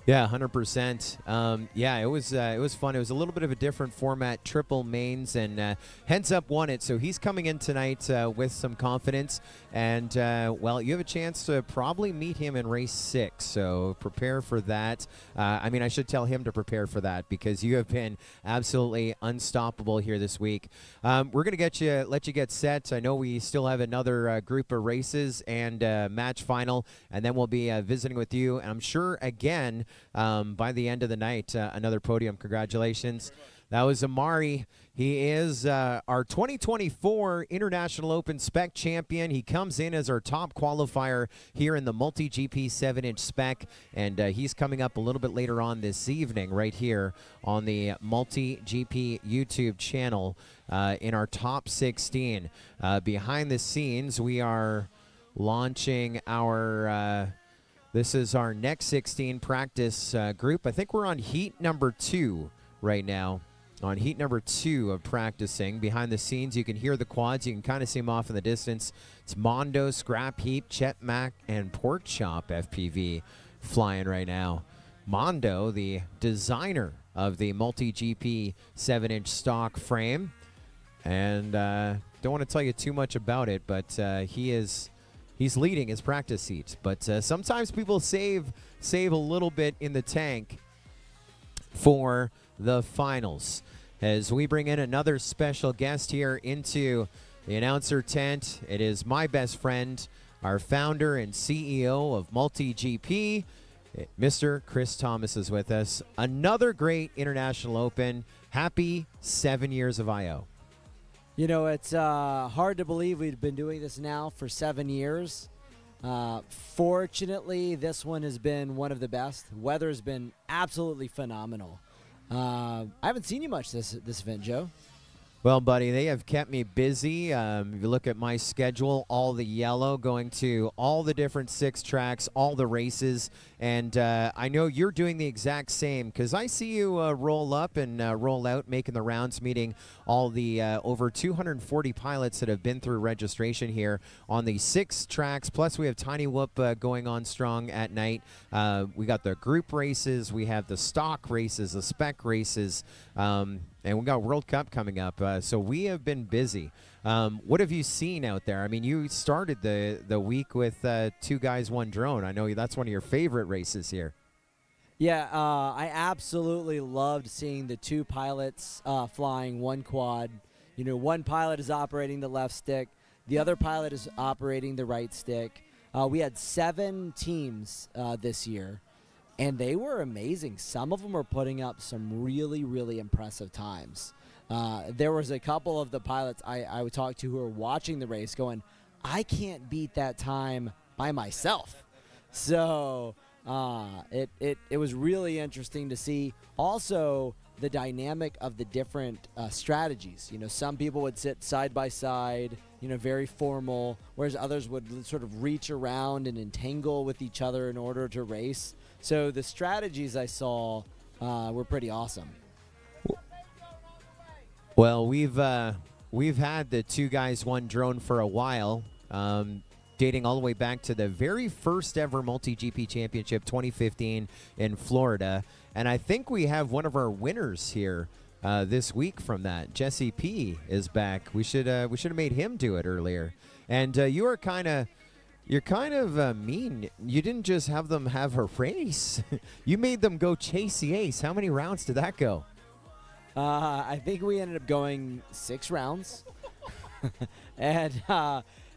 Yeah, 100%. Yeah, it was fun. It was a little bit of a different format, triple mains, and Heads Up won it. So he's coming in tonight with some confidence. And, well, you have a chance to probably meet him in race 6. So prepare for that. I mean, I should tell him to prepare for that because you have been absolutely unstoppable here this week. We're going to let you get set. I know we still have another group of races and match final, and then we'll be visiting with you. And I'm sure, again, by the end of the night, another podium. Congratulations. That was Amari. He is our 2024 International Open Spec champion. He comes in as our top qualifier here in the MultiGP 7-inch spec, and he's coming up a little bit later on this evening right here on the MultiGP YouTube channel in our top 16. Behind the scenes, we are launching our... this is our next 16 practice group. I think we're on heat number 2 right now. On heat number 2 of practicing. Behind the scenes, you can hear the quads. You can kind of see them off in the distance. It's Mondo, Scrap Heap, Chet Mac, and Pork Chop FPV flying right now. Mondo, the designer of the MultiGP 7-inch stock frame. And don't want to tell you too much about it, but he's leading his practice heat. But sometimes people save a little bit in the tank for the finals. As we bring in another special guest here into the announcer tent, it is my best friend, our founder and CEO of MultiGP, Mr. Chris Thomas is with us. Another great International Open. Happy 7 years of I.O. You know, it's hard to believe we've been doing this now for 7 years. Fortunately, this one has been one of the best. Weather's been absolutely phenomenal. I haven't seen you much this event, Joe. Well, buddy, they have kept me busy. If you look at my schedule, all the yellow, going to all the different 6 tracks, all the races. And I know you're doing the exact same because I see you roll up and roll out, making the rounds, meeting all the over 240 pilots that have been through registration here on the 6 tracks. Plus, we have Tiny Whoop going on strong at night. We got the group races. We have the stock races, the spec races. and we got World Cup coming up. So we have been busy. What have you seen out there? I mean, you started the week with 2 guys, 1 drone. I know that's one of your favorite races here. Yeah, I absolutely loved seeing the 2 pilots flying 1 quad. You know, 1 pilot is operating the left stick. The other pilot is operating the right stick. We had 7 teams this year, and they were amazing. Some of them were putting up some really, really impressive times. There was a couple of the pilots I would talk to who were watching the race going, I can't beat that time by myself. So it was really interesting to see. Also, the dynamic of the different strategies. You know, some people would sit side by side, you know, very formal, whereas others would sort of reach around and entangle with each other in order to race. So the strategies I saw were pretty awesome. Well, we've had the 2 guys, 1 drone for a while, dating all the way back to the very first ever MultiGP Championship 2015 in Florida. And I think we have one of our winners here this week from that. Jesse P is back. We should have made him do it earlier. And you're kind of mean. You didn't just have them have a race. You made them go chase the ace. How many rounds did that go? I think we ended up going 6 rounds. And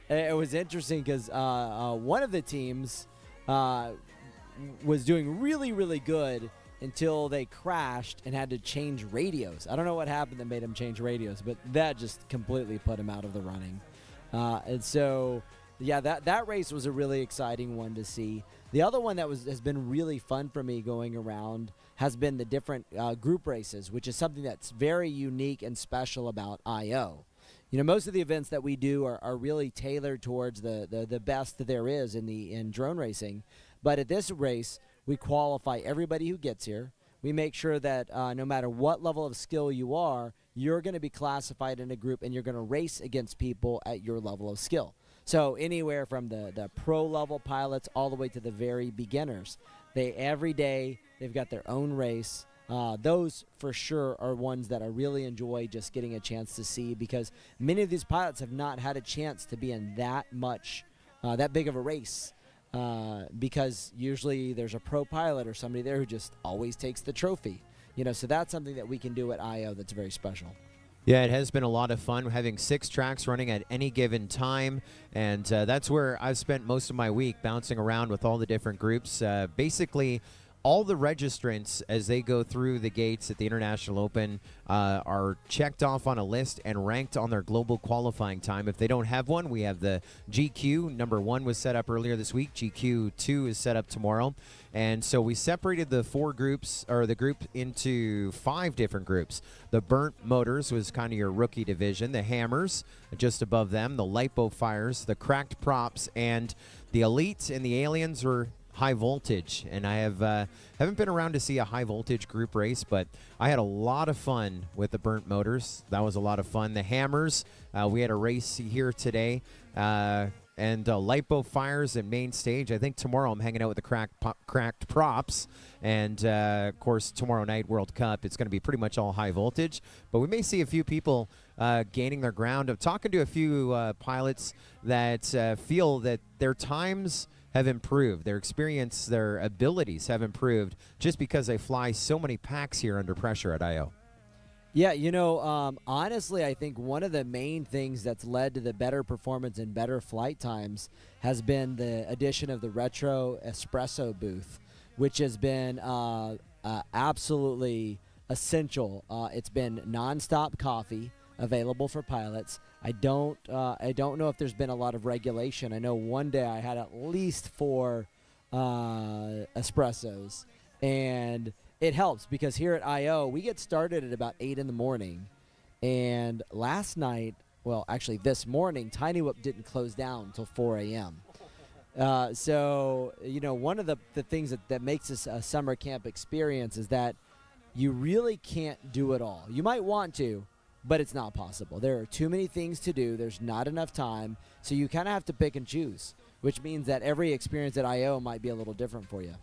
it was interesting because one of the teams was doing really, really good until they crashed and had to change radios. I don't know what happened that made them change radios, but that just completely put them out of the running. And so, yeah, that race was a really exciting one to see. The other one that has been really fun for me going around has been the different group races, which is something that's very unique and special about I.O. You know, most of the events that we do are really tailored towards the best there is in drone racing. But at this race, we qualify everybody who gets here. We make sure that no matter what level of skill you are, you're going to be classified in a group and you're going to race against people at your level of skill. So anywhere from the pro-level pilots all the way to the very beginners. Every day, they've got their own race. Those, for sure, are ones that I really enjoy just getting a chance to see because many of these pilots have not had a chance to be in that big of a race. Because usually there's a pro pilot or somebody there who just always takes the trophy. You know, so that's something that we can do at I.O. that's very special. Yeah, it has been a lot of fun having 6 tracks running at any given time, and that's where I've spent most of my week bouncing around with all the different groups. Basically, all the registrants, as they go through the gates at the International Open, are checked off on a list and ranked on their global qualifying time. If they don't have one, we have the GQ. Number 1 was set up earlier this week. GQ 2 is set up tomorrow. And so we separated the 4 groups, or the group, into 5 different groups. The Burnt Motors was kind of your rookie division. The Hammers, just above them. The Lipo Fires, the Cracked Props, and the Elite and the Aliens were high voltage, and I haven't been around to see a high voltage group race, but I had a lot of fun with the Burnt Motors. That was a lot of fun. The Hammers, we had a race here today, and Lipo Fires and main stage. I think tomorrow I'm hanging out with the Cracked Props, and of course tomorrow night World Cup. It's going to be pretty much all high voltage, but we may see a few people gaining their ground. I'm talking to a few pilots that feel that their times have improved. Their experience, their abilities have improved just because they fly so many packs here under pressure at I.O. Yeah, you know, honestly, I think one of the main things that's led to the better performance and better flight times has been the addition of the retro espresso booth, which has been absolutely essential. It's been nonstop coffee available for pilots. I don't know if there's been a lot of regulation. I know one day I had at least 4 espressos, and it helps because here at I.O. we get started at about 8 in the morning, and last night, well, actually this morning, Tiny Whip didn't close down until 4 a.m. So, you know, one of the things that makes this a summer camp experience is that you really can't do it all. You might want to, but it's not possible. There are too many things to do. There's not enough time. So you kind of have to pick and choose, which means that every experience at I.O. might be a little different for you.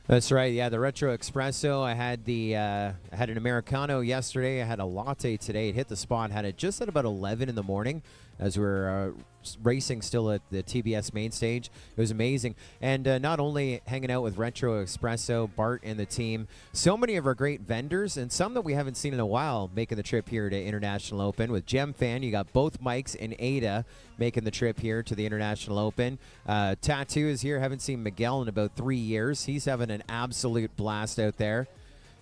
That's right. Yeah, the Retro Espresso. I had an Americano yesterday. I had a latte today. It hit the spot. Had it just at about 11 in the morning as we were racing still at the TBS main stage. It was amazing. And not only hanging out with Retro Espresso, Bart and the team, so many of our great vendors and some that we haven't seen in a while making the trip here to International Open. With Gem Fan, you got both Mikes and Ada making the trip here to the International Open. Tattoo is here. Haven't seen Miguel in about 3 years. He's having an absolute blast out there.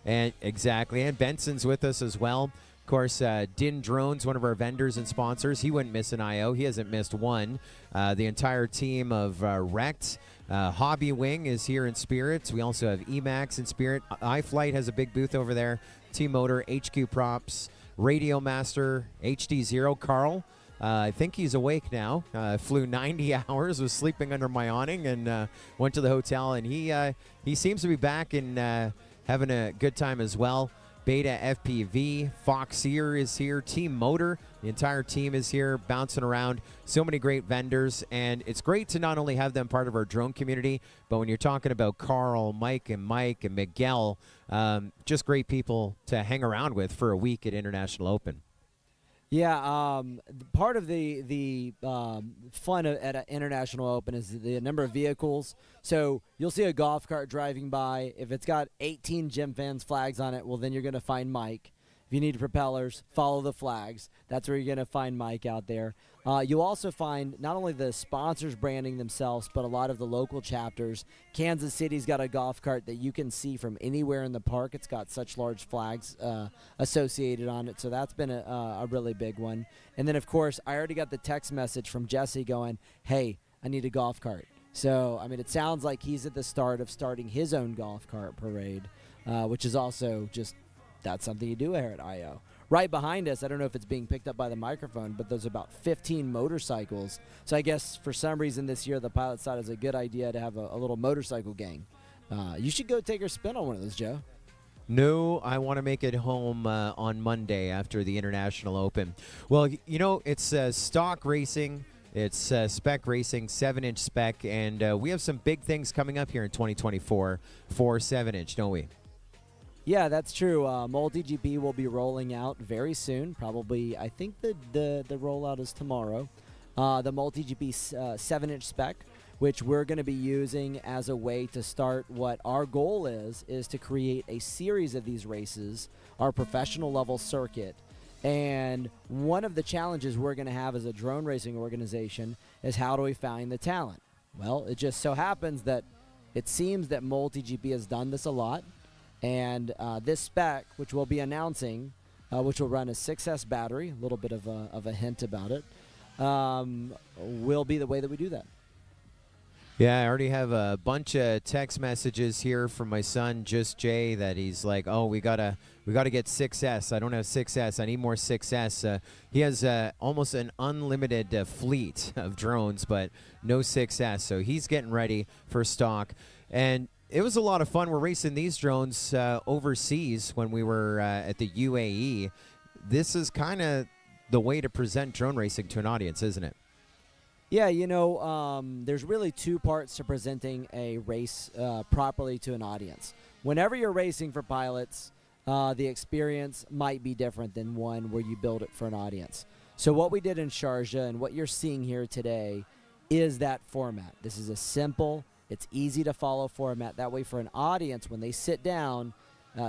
And exactly. And Benson's with us as well. Of course, Din Drones, one of our vendors and sponsors, he wouldn't miss an IO. He hasn't missed one. The entire team of Rect, Hobby Wing is here in spirit. We also have Emax in spirit. iFlight has a big booth over there. T-Motor, HQ Props, Radio Master, HDZero, Carl. I think he's awake now. Flew 90 hours, was sleeping under my awning, and went to the hotel. And he seems to be back and having a good time as well. Beta FPV, Foxier is here, Team Motor, the entire team is here bouncing around. So many great vendors, and it's great to not only have them part of our drone community, but when you're talking about Carl, Mike and Miguel, just great people to hang around with for a week at International Open. Yeah, part of the fun at an International Open is the number of vehicles. So you'll see a golf cart driving by. If it's got 18 Gem Fans flags on it, well, then you're going to find Mike. If you need propellers, follow the flags. That's where you're going to find Mike out there. You'll also find not only the sponsors branding themselves, but a lot of the local chapters. Kansas City's got a golf cart that you can see from anywhere in the park. It's got such large flags associated on it, so that's been a really big one. And then, of course, I already got the text message from Jesse going, hey, I need a golf cart. So, I mean, it sounds like he's at the start of starting his own golf cart parade, which is also just, that's something you do here at I.O. Right behind us, I don't know if it's being picked up by the microphone, but there's about 15 motorcycles. So I guess for some reason this year the pilot side is a good idea to have a little motorcycle gang. You should go take a spin on one of those, Joe. No, I want to make it home on Monday after the International Open. Well, you know, it's stock racing. It's spec racing, 7-inch spec, and we have some big things coming up here in 2024 for 7-inch, don't we? Yeah, that's true. MultiGP will be rolling out very soon. Probably, I think the rollout is tomorrow. The MultiGP 7-inch spec, which we're going to be using as a way to start what our goal is to create a series of these races, our professional level circuit. And one of the challenges we're going to have as a drone racing organization is how do we find the talent? Well, it just so happens that it seems that MultiGP has done this a lot. And this spec, which we'll be announcing, which will run a 6S battery, a little bit of a hint about it, will be the way that we do that. Yeah, I already have a bunch of text messages here from my son, Just Jay, that he's like, oh, we gotta get 6S. I don't have 6S. I need more 6S. He has almost an unlimited fleet of drones, but no 6S. So he's getting ready for stock. And it was a lot of fun. We're racing these drones overseas when we were at the UAE. This is kind of the way to present drone racing to an audience, isn't it? Yeah, you know, there's really two parts to presenting a race properly to an audience. Whenever you're racing for pilots, the experience might be different than one where you build it for an audience. So what we did in Sharjah and what you're seeing here today is that format. This is a simple, it's easy to follow format. That way for an audience, when they sit down,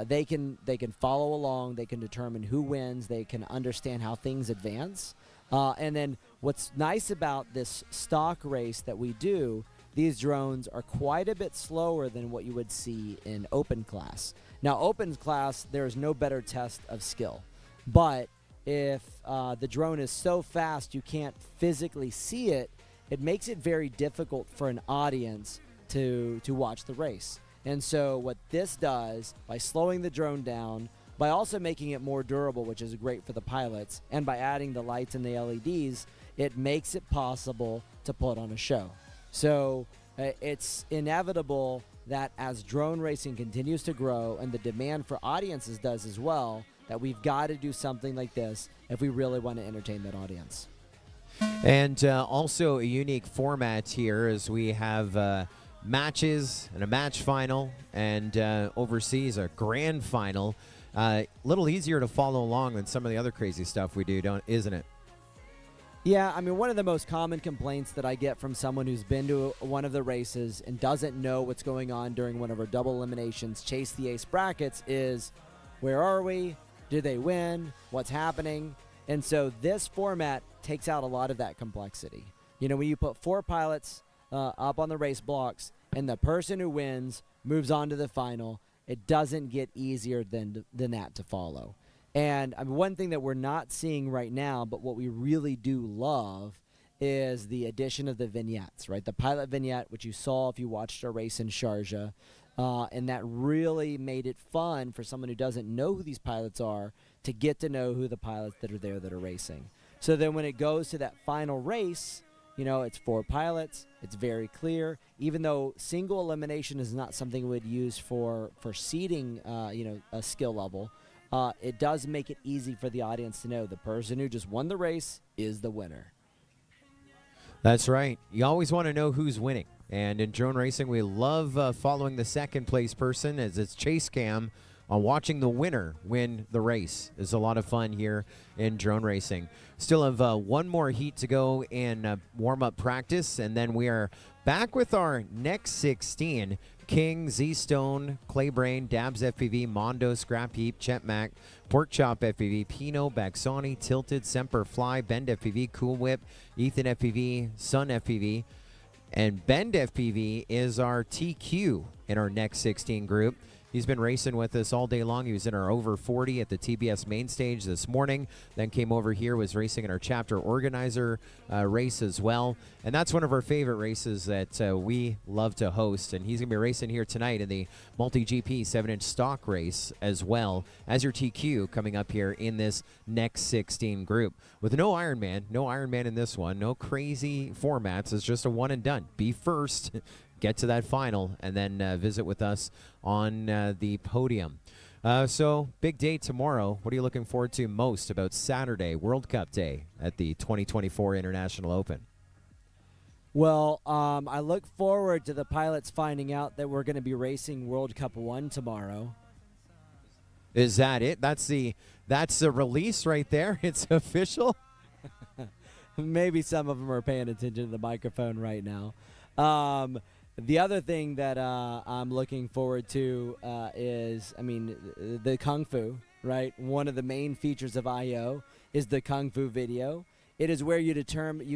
they can follow along, they can determine who wins, they can understand how things advance. And then what's nice about this stock race that we do, these drones are quite a bit slower than what you would see in open class. Now, open class, there is no better test of skill. But if the drone is so fast you can't physically see it, it makes it very difficult for an audience to watch the race. And so what this does, by slowing the drone down, by also making it more durable, which is great for the pilots, and by adding the lights and the LEDs, it makes it possible to put on a show. So it's inevitable that as drone racing continues to grow and the demand for audiences does as well, that we've got to do something like this if we really want to entertain that audience. And also a unique format here is we have matches and a match final, and overseas a grand final. A little easier to follow along than some of the other crazy stuff we do, isn't it? Yeah, I mean, one of the most common complaints that I get from someone who's been to one of the races and doesn't know what's going on during one of our double eliminations, Chase the Ace brackets, is where are we? Did they win? What's happening? And so this format takes out a lot of that complexity. You know, when you put 4 pilots up on the race blocks and the person who wins moves on to the final, it doesn't get easier than that to follow. And I mean, one thing that we're not seeing right now, but what we really do love, is the addition of the vignettes, right? The pilot vignette, which you saw if you watched our race in Sharjah, and that really made it fun for someone who doesn't know who these pilots are to get to know who the pilots that are there that are racing. So then when it goes to that final race, you know, it's 4 pilots. It's very clear. Even though single elimination is not something we'd use for seeding, you know, a skill level, it does make it easy for the audience to know the person who just won the race is the winner. That's right. You always want to know who's winning. And in drone racing, we love following the second place person as it's chase cam on watching the winner win the race. It's a lot of fun here in drone racing. Still have one more heat to go in warm-up practice, and then we are back with our next 16. King, Z-Stone, Claybrain, Dabs FPV, Mondo, Scrap Heap, Chet Mac, Pork Chop FPV, Pino, Baxani, Tilted, Semper Fly, Bend FPV, Cool Whip, Ethan FPV, Sun FPV, and Bend FPV is our TQ in our next 16 group. He's been racing with us all day long. He was in our over 40 at the TBS main stage this morning, then came over here, was racing in our chapter organizer race as well. And that's one of our favorite races that we love to host. And he's going to be racing here tonight in the MultiGP 7-inch stock race as well as your TQ coming up here in this next 16 group. With no Ironman in this one, no crazy formats. It's just a one and done. Be first. Get to that final, and then visit with us on the podium. So, big day tomorrow. What are you looking forward to most about Saturday, World Cup Day at the 2024 International Open? Well, I look forward to the pilots finding out that we're going to be racing World Cup 1 tomorrow. Is that it? That's the release right there? It's official? Maybe some of them are paying attention to the microphone right now. The other thing that I'm looking forward to is, I mean, the Kung Fu, right? One of the main features of I.O. is the Kung Fu video. It is where you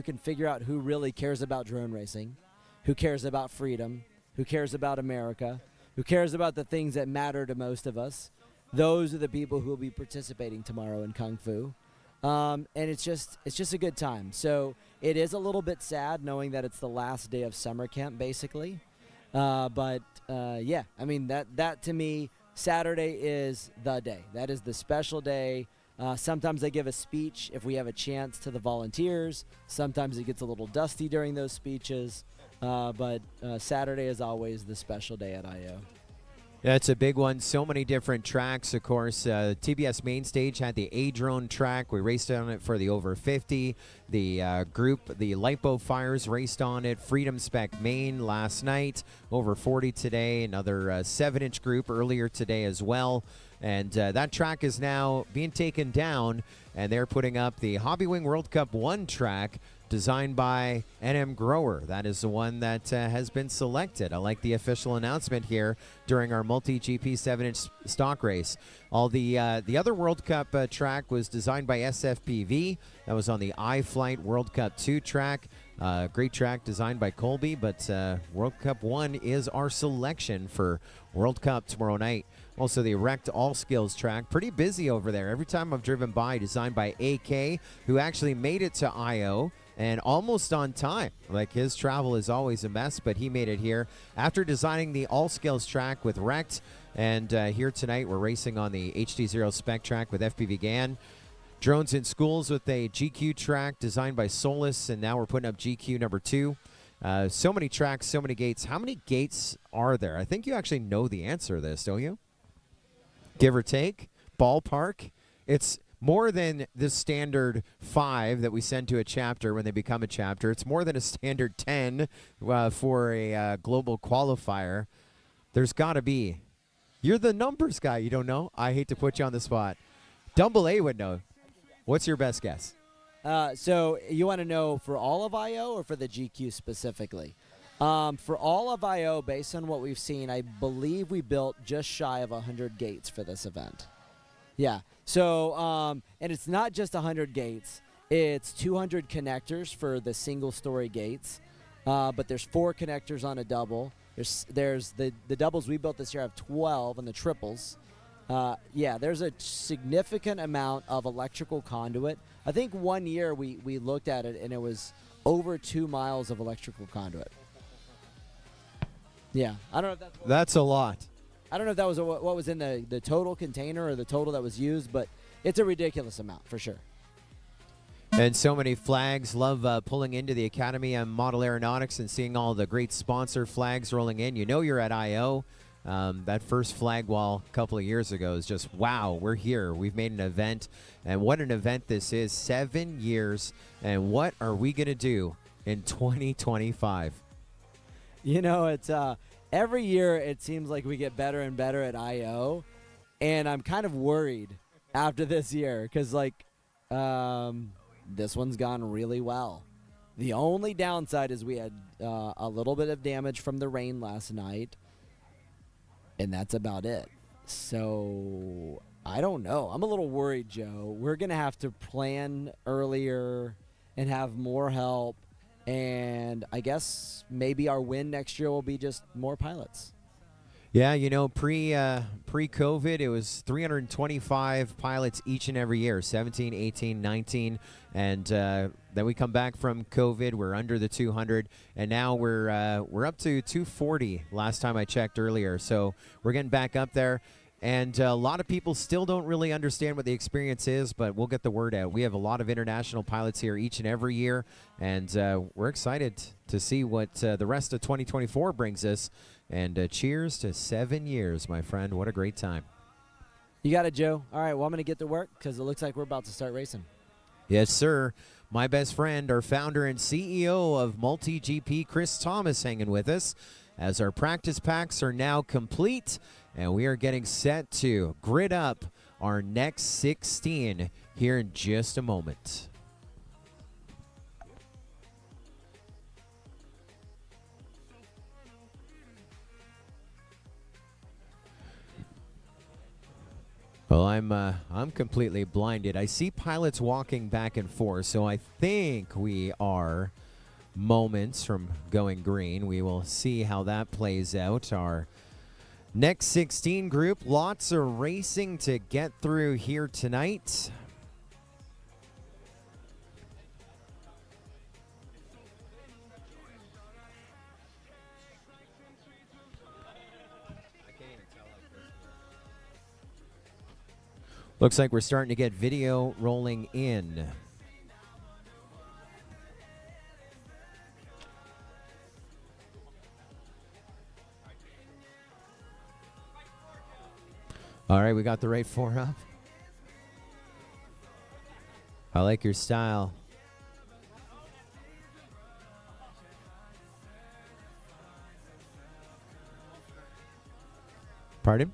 can figure out who really cares about drone racing, who cares about freedom, who cares about America, who cares about the things that matter to most of us. Those are the people who will be participating tomorrow in Kung Fu. And it's just a good time. So it is a little bit sad knowing that it's the last day of summer camp, basically. But yeah, I mean, that to me, Saturday is the day. That is the special day. Sometimes I give a speech if we have a chance to the volunteers. Sometimes it gets a little dusty during those speeches. But Saturday is always the special day at I.O. That's a big one. So many different tracks, of course. TBS main stage had the A-Drone track. We raced on it for the over 50. The group, the Lipo Fires, raced on it. Freedom Spec Main last night. Over 40 today. Another 7-inch group earlier today as well. And that track is now being taken down, and they're putting up the Hobbywing World Cup 1 track designed by NM Grower. That is the one that has been selected. I like the official announcement here during our MultiGP 7-inch stock race. All the other World Cup track was designed by SFPV. That was on the iFlight World Cup 2 track. Great track designed by Colby, but World Cup 1 is our selection for World Cup tomorrow night. Also, the Erect All Skills track, pretty busy over there. Every time I've driven by, designed by AK, who actually made it to I.O., and almost on time. Like, his travel is always a mess, but he made it here. After designing the All Skills track with Rect, and here tonight we're racing on the HDZero spec track with FPV GAN. Drones in Schools with a GQ track designed by Solus, and now we're putting up GQ number 2. So many tracks, so many gates. How many gates are there? I think you actually know the answer to this, don't you? Give or take? Ballpark? It's more than the standard 5 that we send to a chapter when they become a chapter. It's more than a standard 10 for a global qualifier. There's got to be. You're the numbers guy. You don't know? I hate to put you on the spot. Dumble A would know. What's your best guess? So you want to know for all of IO or for the GQ specifically? For all of IO, based on what we've seen, I believe we built just shy of 100 gates for this event. Yeah. So, and it's not just 100 gates. It's 200 connectors for the single-story gates. But there's 4 connectors on a double. There's the doubles we built this year have 12, and the triples. Yeah, there's a significant amount of electrical conduit. I think one year we looked at it, and it was over 2 miles of electrical conduit. Yeah, I don't know if that's a lot. I don't know if that was what was in the total container or the total that was used, but it's a ridiculous amount for sure. And so many flags. Love pulling into the Academy on Model Aeronautics and seeing all the great sponsor flags rolling in. You know you're at I.O. That first flag wall a couple of years ago is just, wow, we're here. We've made an event. And what an event this is. 7 years. And what are we going to do in 2025? You know, it's every year it seems like we get better and better at I.O. And I'm kind of worried after this year because, like, this one's gone really well. The only downside is we had a little bit of damage from the rain last night, and that's about it. So I don't know. I'm a little worried, Joe. We're going to have to plan earlier and have more help, and I guess maybe our win next year will be just more pilots. Yeah, you know, pre-COVID, it was 325 pilots each and every year, 17, 18, 19, and then we come back from COVID, we're under the 200, and now we're up to 240 last time I checked earlier, so we're getting back up there, and a lot of people still don't really understand what the experience is, but we'll get the word out. We have a lot of international pilots here each and every year, and we're excited to see what the rest of 2024 brings us. And cheers to 7 years, my friend. What a great time. You got it, Joe. All right, well, I'm going to get to work because it looks like we're about to start racing. Yes, sir. My best friend, our founder and CEO of MultiGP, Chris Thomas, hanging with us as our practice packs are now complete, and we are getting set to grid up our next 16 here in just a moment. Well, I'm completely blinded. I see pilots walking back and forth, so I think we are moments from going green. We will see how that plays out. Our next 16 group, lots of racing to get through here tonight. Looks like we're starting to get video rolling in. All right, we got the right 4 up. I like your style. Pardon?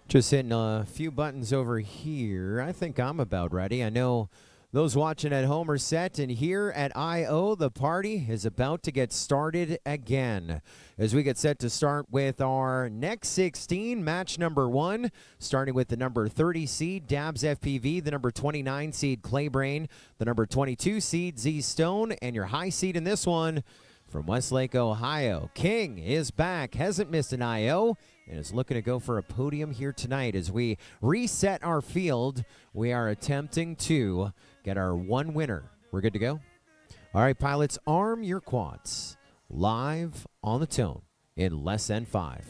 Just hitting a few buttons over here. I think I'm about ready. I know those watching at home are set, and here at I.O., the party is about to get started again. As we get set to start with our next 16, match number 1, starting with the number 30 seed, Dabs FPV, the number 29 seed, Claybrain, the number 22 seed, Z Stone, and your high seed in this one, from Westlake, Ohio, King is back, hasn't missed an I.O., and is looking to go for a podium here tonight. As we reset our field, we are attempting to get our 1 winner. We're good to go? All right, pilots, arm your quads. Live on the tone in less than 5.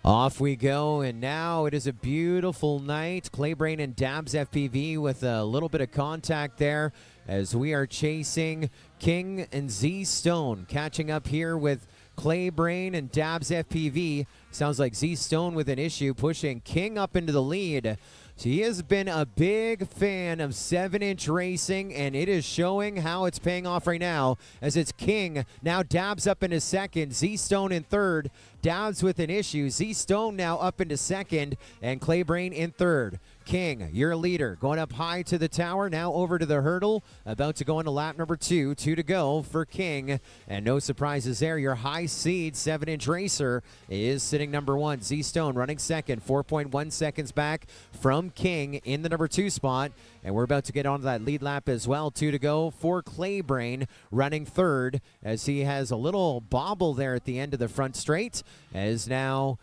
Off we go, and now it is a beautiful night. Claybrain and Dabs FPV with a little bit of contact there as we are chasing King and Z Stone, catching up here with Clay Brain and Dabs FPV. Sounds like Z Stone with an issue, pushing King up into the lead. So he has been a big fan of 7-inch racing, and it is showing how it's paying off right now, as it's King. Now Dabs up into second, Z Stone in third. Dabs with an issue. Z Stone now up into second, and Clay Brain in third. King, your leader, going up high to the tower, now over to the hurdle, about to go into lap number 2. 2 to go for King, and no surprises there. Your high seed 7-inch racer is sitting number 1. Z Stone running second, 4.1 seconds back from King in the number 2 spot, and we're about to get onto that lead lap as well. 2 to go for Clay Brain, running third, as he has a little bobble there at the end of the front straight, as now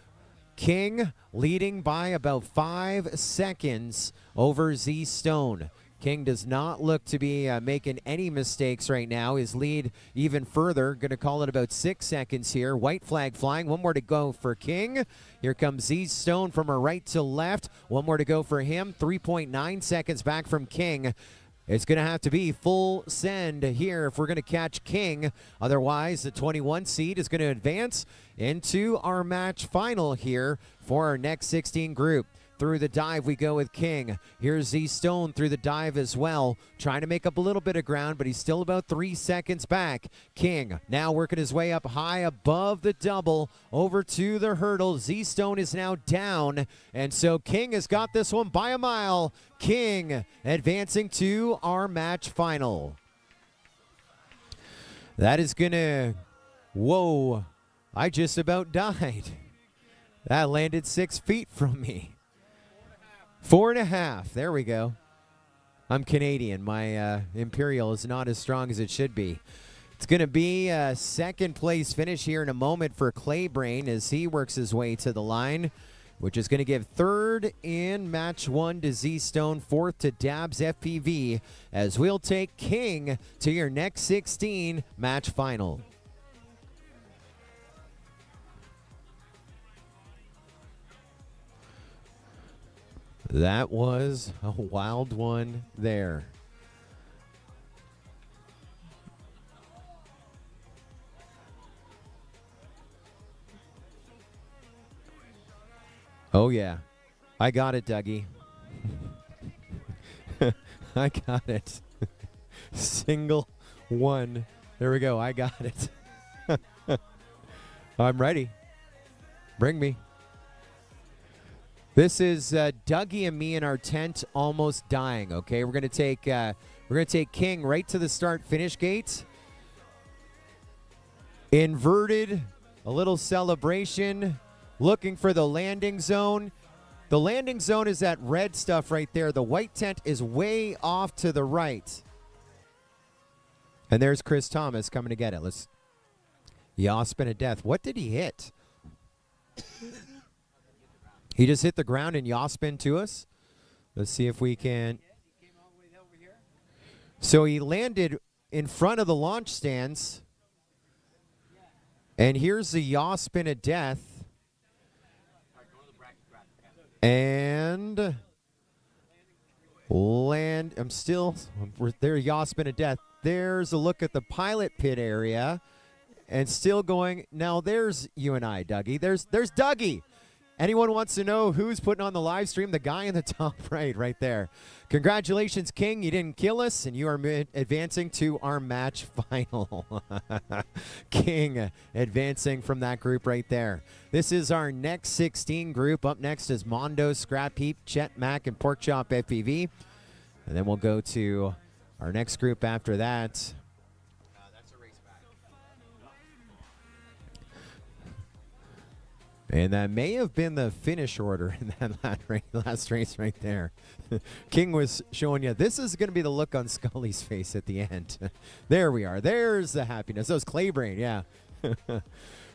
King leading by about 5 seconds over Z Stone. King does not look to be making any mistakes right now. His lead even further, going to call it about 6 seconds here. White flag flying, 1 more to go for King. Here comes Z Stone from a right to left, 1 more to go for him. 3.9 seconds back from King. It's going to have to be full send here if we're going to catch King. Otherwise, the 21 seed is going to advance into our match final here for our next 16 group. Through the dive we go with King. Here's Z Stone through the dive as well, trying to make up a little bit of ground, but he's still about 3 seconds back. King now working his way up high above the double over to the hurdle. Z Stone is now down, and so King has got this one by a mile. King advancing to our match final. That is gonna, whoa, I just about died. That landed 6 feet from me. 4.5. There we go. I'm Canadian. My Imperial is not as strong as it should be. It's going to be a second place finish here in a moment for Clay Brain as he works his way to the line, which is going to give third in match 1 to Z Stone, fourth to Dabs FPV, as we'll take King to your next 16 match final. That was a wild one there. Oh, yeah. I got it, Dougie. I got it. Single one. There we go. I got it. I'm ready. Bring me. This is Dougie and me in our tent almost dying, okay? We're going to take King right to the start-finish gate. Inverted, a little celebration, looking for the landing zone. The landing zone is that red stuff right there. The white tent is way off to the right. And there's Chris Thomas coming to get it. Let's Yospin of Death. What did he hit? He just hit the ground and Yospin to us. Let's see if we can. So he landed in front of the launch stands. And here's the Yospin of Death. And land. We're there, Yospin of Death. There's a look at the pilot pit area. And still going. Now there's you and I, Dougie. There's Dougie. Anyone wants to know who's putting on the live stream? The guy in the top right there. Congratulations, King. You didn't kill us, and you are advancing to our match final. King advancing from that group right there. This is our next 16 group. Up next is Mondo, Scrap Heap, Chet Mac, and Pork Chop FPV. And then we'll go to our next group after that. And that may have been the finish order in that last race right there. King was showing you, this is going to be the look on Scully's face at the end. There we are. There's the happiness. That was Claybrain, yeah.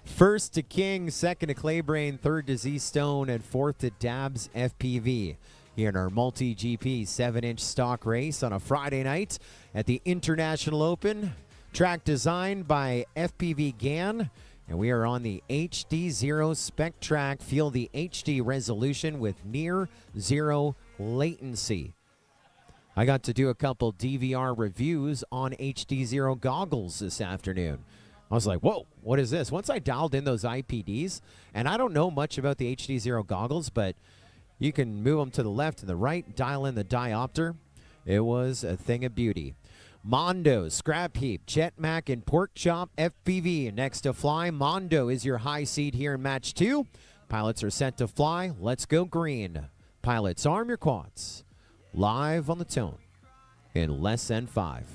First to King, second to Claybrain, third to Z Stone, and fourth to Dabs FPV. Here in our MultiGP 7-inch stock race on a Friday night at the International Open. Track designed by FPV GAN. And we are on the HDZero spec track. Feel the HD resolution with near zero latency. I got to do a couple DVR reviews on HDZero goggles this afternoon. I was like, whoa, what is this? Once I dialed in those IPDs, and I don't know much about the HDZero goggles, but you can move them to the left and the right, dial in the diopter. It was a thing of beauty. Mondo, Scrap Heap, Jetmac, and Pork Chop FPV next to fly. Mondo is your high seed here in match 2. Pilots are set to fly. Let's go green. Pilots, arm your quads. Live on the tone in less than 5.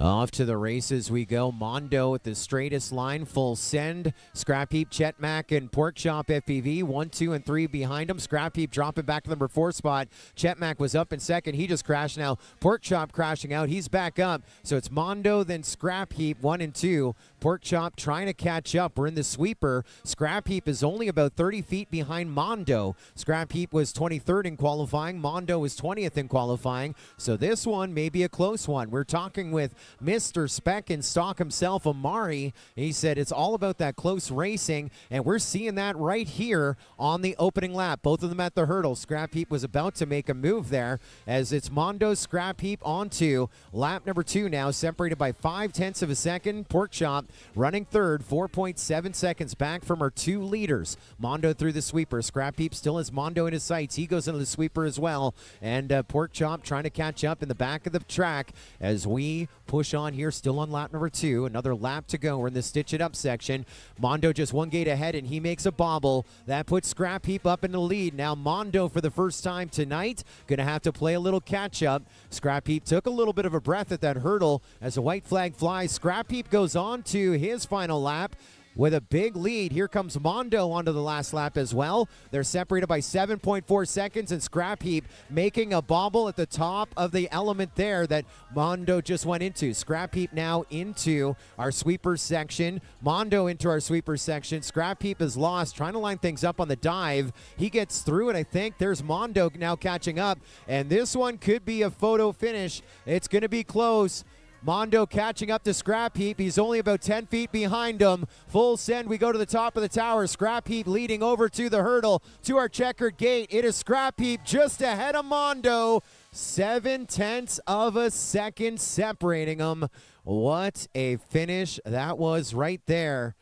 Off to the races we go. Mondo at the straightest line, full send. Scrap Heap, Chetmac, and Pork Chop FPV. 1, 2, and 3 behind him. Scrap Heap dropping back to number 4 spot. Chetmac was up in second. He just crashed now. Pork Chop crashing out. He's back up. So it's Mondo, then Scrap Heap, 1 and 2. Pork Chop trying to catch up. We're in the sweeper. Scrap Heap is only about 30 feet behind Mondo. Scrap Heap was 23rd in qualifying. Mondo was 20th in qualifying. So this one may be a close one. We're talking with Mr. Spec and Stock himself, Amari. He said it's all about that close racing, and we're seeing that right here on the opening lap. Both of them at the hurdle. Scrap Heap was about to make a move there as it's Mondo, Scrap Heap onto lap number 2 now, separated by 0.5 of a second. Pork Chop running third, 4.7 seconds back from our 2 leaders. Mondo through the sweeper. Scrap Heap still has Mondo in his sights. He goes into the sweeper as well, and Pork Chop trying to catch up in the back of the track as we push on here, still on lap number 2. Another lap to go. We're in the stitch it up section. Mondo just 1 gate ahead, and he makes a bobble. That puts Scrap Heap up in the lead. Now Mondo, for the first time tonight, going to have to play a little catch up. Scrap Heap took a little bit of a breath at that hurdle as a white flag flies. Scrap Heap goes on to his final lap with a big lead. Here comes Mondo onto the last lap as well. They're separated by 7.4 seconds, and Scrap Heap making a bobble at the top of the element there that Mondo just went into. Scrap Heap now into our sweeper section. Mondo into our sweeper section. Scrap Heap is lost, trying to line things up on the dive. He gets through it, I think. There's Mondo now catching up, and this one could be a photo finish. It's going to be close. Mondo catching up to Scrap Heap. He's only about 10 feet behind him. Full send. We go to the top of the tower. Scrap Heap leading over to the hurdle to our checkered gate. It is Scrap Heap just ahead of Mondo. 0.7 of a second separating them. What a finish that was right there.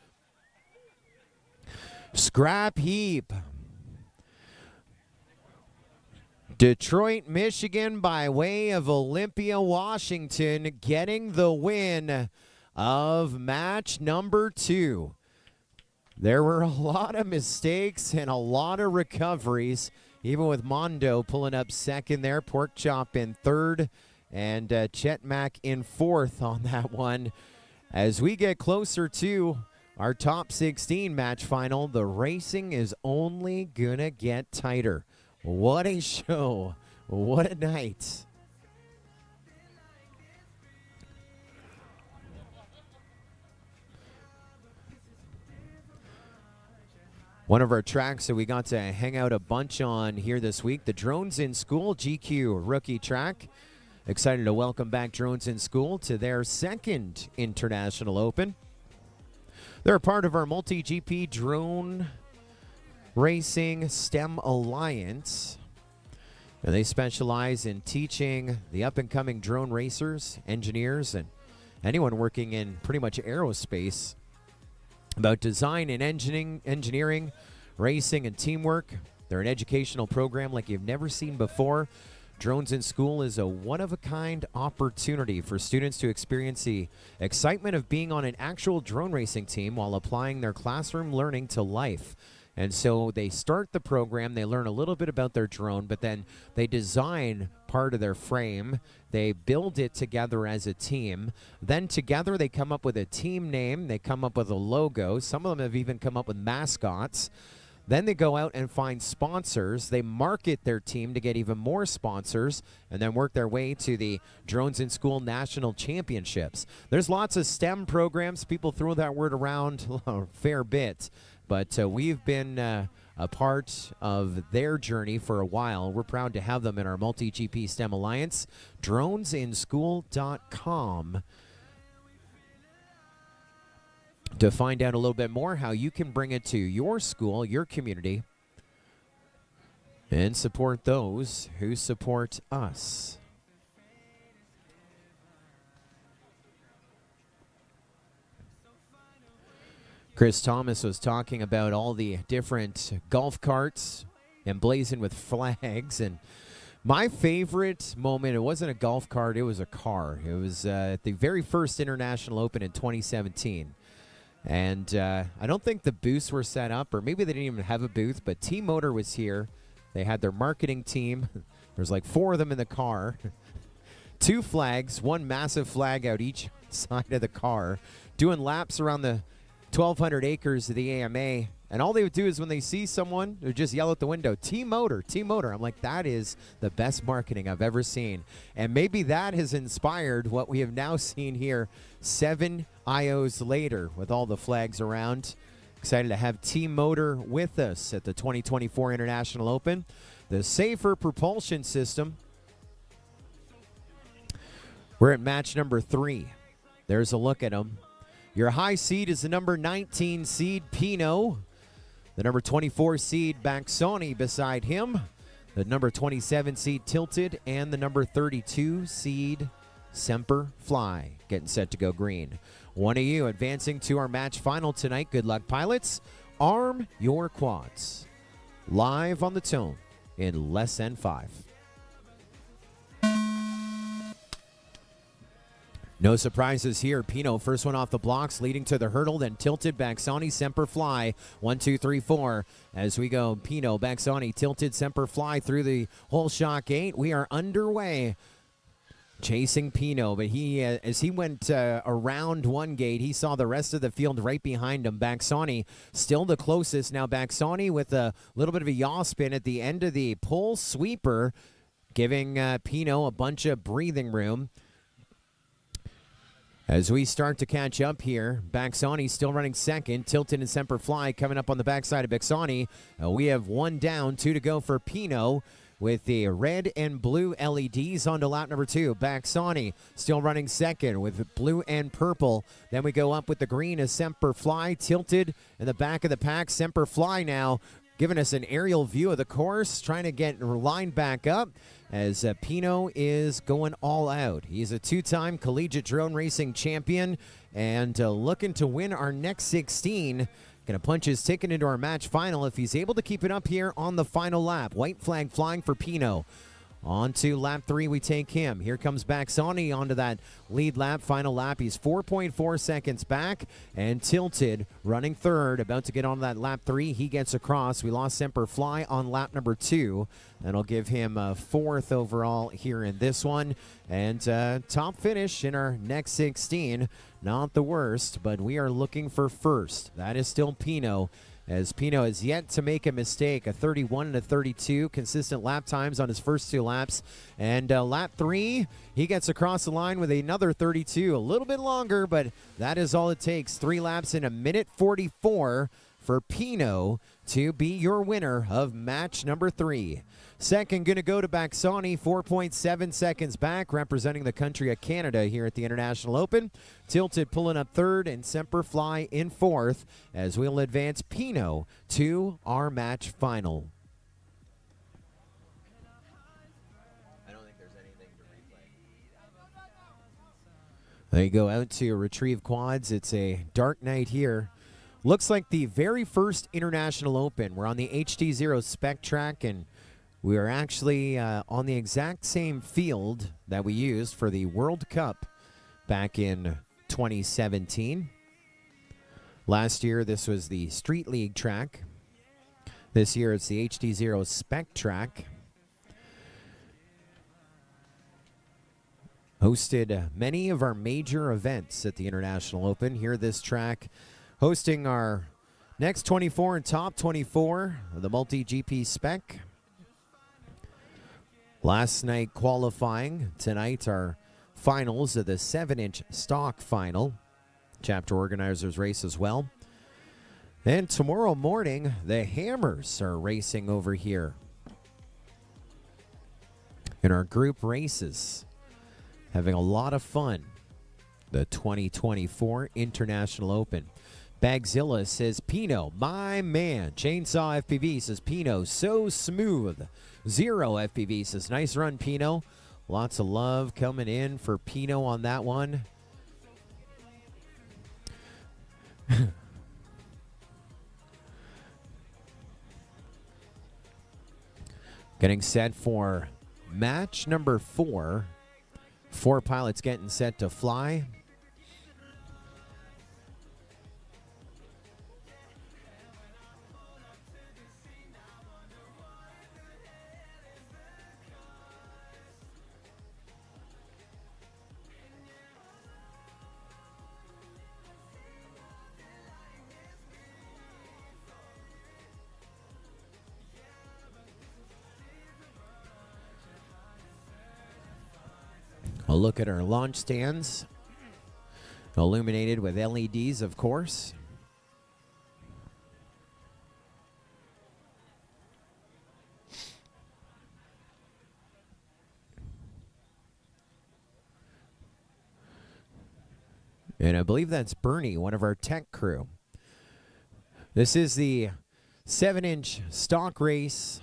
Scrap Heap. Detroit, Michigan, by way of Olympia, Washington, getting the win of match number 2. There were a lot of mistakes and a lot of recoveries, even with Mondo pulling up second there, Pork Chop in third, and Chetmac in fourth on that one. As we get closer to our top 16 match final, the racing is only going to get tighter. What a show. What a night. One of our tracks that we got to hang out a bunch on here this week, the Drones in School GQ rookie track. Excited to welcome back Drones in School to their second International Open. They're a part of our MultiGP Drone Racing STEM Alliance. And they specialize in teaching the up-and-coming drone racers, engineers, and anyone working in pretty much aerospace about design and engineering, racing, and teamwork. They're an educational program like you've never seen before. Drones in School is a one-of-a-kind opportunity for students to experience the excitement of being on an actual drone racing team while applying their classroom learning to life. And so they start the program, they learn a little bit about their drone, but then they design part of their frame. They build it together as a team. Then together they come up with a team name. They come up with a logo. Some of them have even come up with mascots. Then they go out and find sponsors. They market their team to get even more sponsors and then work their way to the Drones in School National Championships. There's lots of STEM programs. People throw that word around a fair bit. But we've been a part of their journey for a while. We're proud to have them in our MultiGP STEM Alliance. DronesInSchool.com to find out a little bit more how you can bring it to your school, your community, and support those who support us. Chris Thomas was talking about all the different golf carts emblazoned with flags, and my favorite moment, it wasn't a golf cart, it was a car. It was at the very first International Open in 2017. And I don't think the booths were set up, or maybe they didn't even have a booth, but T-Motor was here. They had their marketing team. There's like 4 of them in the car. 2 flags, 1 massive flag out each side of the car, doing laps around the 1,200 acres of the AMA. And all they would do is when they see someone, they would just yell out the window, T-Motor, T-Motor. I'm like, that is the best marketing I've ever seen. And maybe that has inspired what we have now seen here 7 IOs later with all the flags around. Excited to have T-Motor with us at the 2024 International Open. The safer propulsion system. We're at match number 3. There's a look at them. Your high seed is the number 19 seed, Pino. The number 24 seed, Baxoni, beside him. The number 27 seed, Tilted. And the number 32 seed, Semper Fly, getting set to go green. One of you advancing to our match final tonight. Good luck, pilots. Arm your quads. Live on the Tone in less than 5. No surprises here. Pino, first one off the blocks, leading to the hurdle, then Tilted, Baxani, Semper Fly. 1, 2, 3, 4. As we go, Pino, Baxani, Tilted, Semper Fly through the hole shot gate. We are underway. Chasing Pino, but he, as he went around one gate, he saw the rest of the field right behind him. Baxani still the closest. Now Baxani with a little bit of a yaw spin at the end of the pull sweeper, giving Pino a bunch of breathing room. As we start to catch up here, Baxani still running second. Tilted and Semper Fly coming up on the backside of Baxani. We have 1 down, 2 to go for Pino with the red and blue LEDs on to lap number 2. Baxani still running second with blue and purple. Then we go up with the green as Semper Fly. Tilted in the back of the pack. Semper Fly now giving us an aerial view of the course, trying to get lined back up as Pino is going all out. He's a 2-time collegiate drone racing champion and looking to win our next 16. Going to punch his ticket into our match final if he's able to keep it up here on the final lap. White flag flying for Pino. On to lap 3, we take him. Here comes Baxani onto that lead lap, final lap. He's 4.4 seconds back, and Tilted running third, about to get on that lap 3. He gets across. We lost Semper Fly on lap number 2. That'll give him a 4th overall here in this one. And top finish in our next 16. Not the worst, but we are looking for first. That is still Pino, as Pino has yet to make a mistake. A 31 and a 32, consistent lap times on his first 2 laps. And lap 3, he gets across the line with another 32. A little bit longer, but that is all it takes. 3 laps in a minute 44 for Pino to be your winner of match number 3. Second going to go to Baxani, 4.7 seconds back, representing the country of Canada here at the International Open. Tilted pulling up third, and Semper Fly in 4th, as we'll advance Pino to our match final. I don't think there's anything to replay. They go out to retrieve quads. It's a dark night here. Looks like the very first International Open. We're on the HDZero spec track, and we are actually on the exact same field that we used for the World Cup back in 2017. Last year, this was the Street League track. This year, it's the HDZero spec track. Hosted many of our major events at the International Open. Here, this track hosting our next 24 and top 24 of the MultiGP spec. Last night qualifying. Tonight our finals of the 7-inch stock final. Chapter organizers race as well. And tomorrow morning, the Hammers are racing over here in our group races. Having a lot of fun. The 2024 International Open. Bagzilla says, Pino, my man. Chainsaw FPV says, Pino, so smooth. Zero FPV says, nice run, Pino. Lots of love coming in for Pino on that one. Getting set for match number 4. 4 pilots getting set to fly. A look at our launch stands, illuminated with LEDs, of course. And I believe that's Bernie, one of our tech crew. This is the 7-inch stock race.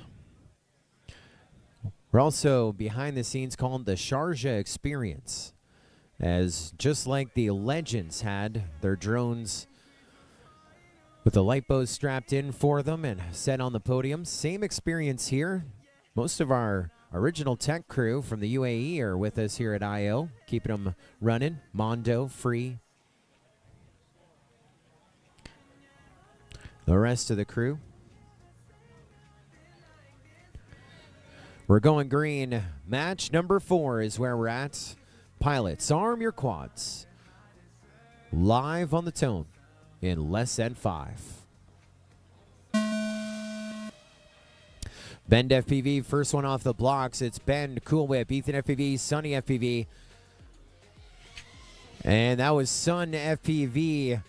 We're also behind the scenes called the Sharjah Experience, as just like the Legends had their drones with the light bows strapped in for them and set on the podium. Same experience here. Most of our original tech crew from the UAE are with us here at I.O., keeping them running. Mondo, Free. The rest of the crew. We're going green. Match number 4 is where we're at. Pilots, arm your quads. Live on the tone in less than 5. Bend FPV, first one off the blocks. It's Bend, Cool Whip, Ethan FPV, Sunny FPV. And that was Sun FPV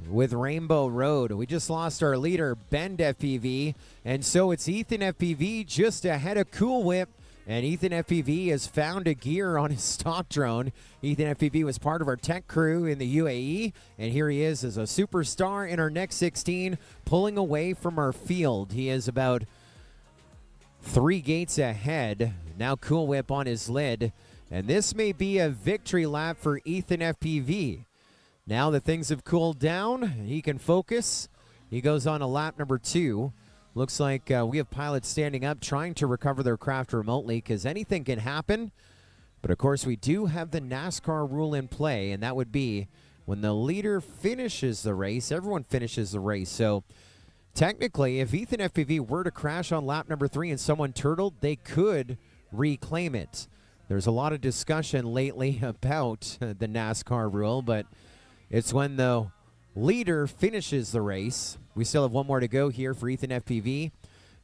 with Rainbow Road. We just lost our leader, Bend FPV, and so it's Ethan FPV just ahead of Cool Whip, and Ethan FPV has found a gear on his stock drone. Ethan FPV was part of our tech crew in the UAE, and here he is as a superstar in our next 16, pulling away from our field. He is about 3 gates ahead. Now Cool Whip on his lid, and this may be a victory lap for Ethan FPV. Now that things have cooled down, he can focus. He goes on a lap number 2. Looks like we have pilots standing up trying to recover their craft remotely because anything can happen. But of course, we do have the NASCAR rule in play, and that would be when the leader finishes the race, everyone finishes the race. So technically, if Ethan FPV were to crash on lap number 3 and someone turtled, they could reclaim it. There's a lot of discussion lately about the NASCAR rule, but it's when the leader finishes the race. We still have one more to go here for Ethan FPV.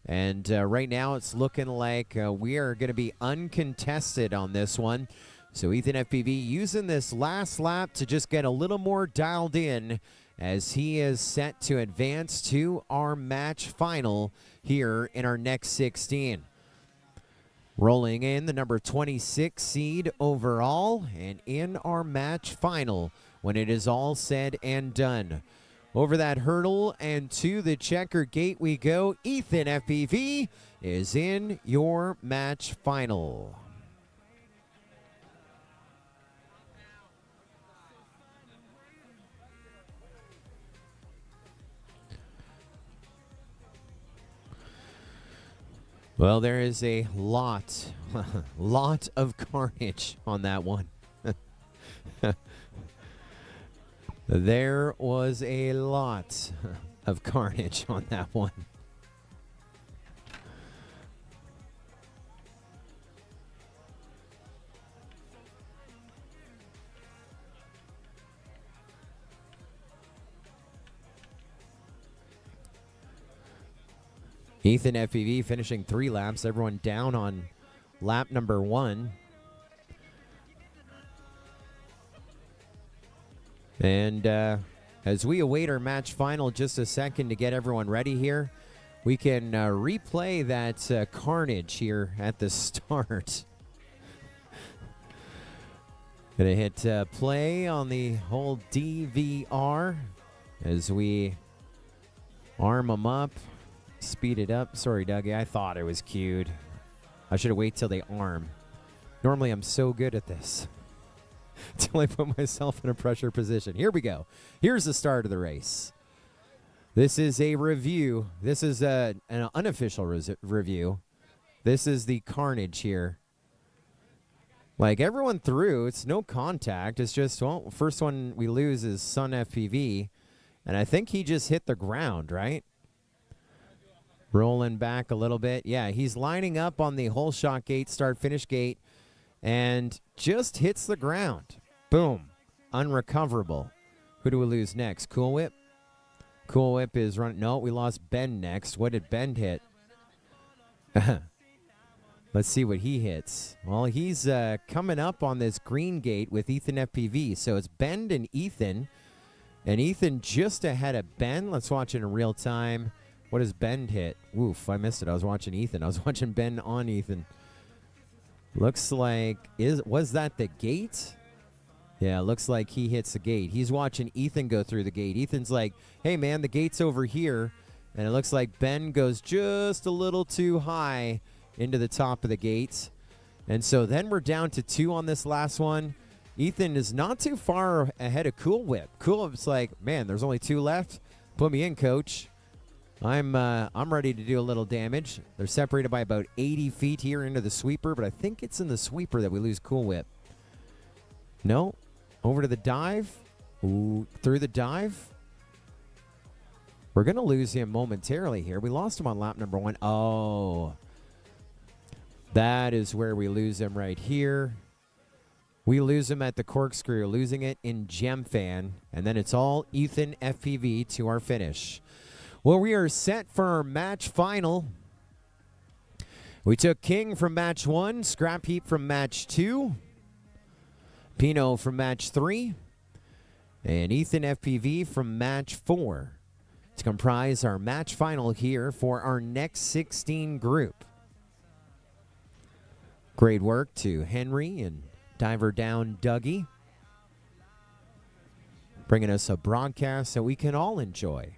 And right now it's looking like we are going to be uncontested on this one. So Ethan FPV using this last lap to just get a little more dialed in as he is set to advance to our match final here in our next 16. Rolling in the number 26 seed overall and in our match final when it is all said and done. Over that hurdle and to the checker gate we go. Ethan FPV is in your match final. Well, there is a lot of carnage on that one. There was a lot of carnage on that one. Ethan FPV finishing 3 laps. Everyone down on lap number 1. And as we await our match final, just a second to get everyone ready here, we can replay that carnage here at the start. Gonna hit play on the whole DVR as we arm them up, speed it up. Sorry, Dougie, I thought it was cued. I should have waited till they arm. Normally I'm so good at this. Till I put myself in a pressure position. Here we go. Here's the start of the race. This is a review. This is an unofficial review This is the carnage here. Like, everyone through. It's no contact. It's just, well, first one we lose is Sun FPV. And I think he just hit the ground, right? Rolling back a little bit. Yeah, he's lining up on the hole shot gate, start finish gate, and just hits the ground. Boom. Unrecoverable. Who do we lose next? Cool Whip? Cool Whip is running. No, we lost Ben next. What did Ben hit? Let's see what he hits. Well, he's coming up on this green gate with Ethan FPV. So it's Ben and Ethan. And Ethan just ahead of Ben. Let's watch it in real time. What does Ben hit? Oof, I missed it. I was watching Ethan. I was watching Ben on Ethan. Looks like, was that the gate? Yeah, looks like he hits the gate. He's watching Ethan go through the gate. Ethan's like, hey, man, the gate's over here. And it looks like Ben goes just a little too high into the top of the gate. And so then we're down to 2 on this last one. Ethan is not too far ahead of Cool Whip. Cool Whip's like, man, there's only 2 left. Put me in, coach. I'm ready to do a little damage. They're separated by about 80 feet here into the sweeper, but I think it's in the sweeper that we lose Cool Whip. No. Over to the dive. Ooh, through the dive. We're going to lose him momentarily here. We lost him on lap number 1. Oh. That is where we lose him right here. We lose him at the corkscrew, losing it in Gem Fan, and then it's all Ethan FPV to our finish. Well, we are set for our match final. We took King from match 1, Scrap Heap from match 2, Pino from match 3, and Ethan FPV from match 4 to comprise our match final here for our next 16 group. Great work to Henry and Diver Down Dougie, bringing us a broadcast that we can all enjoy.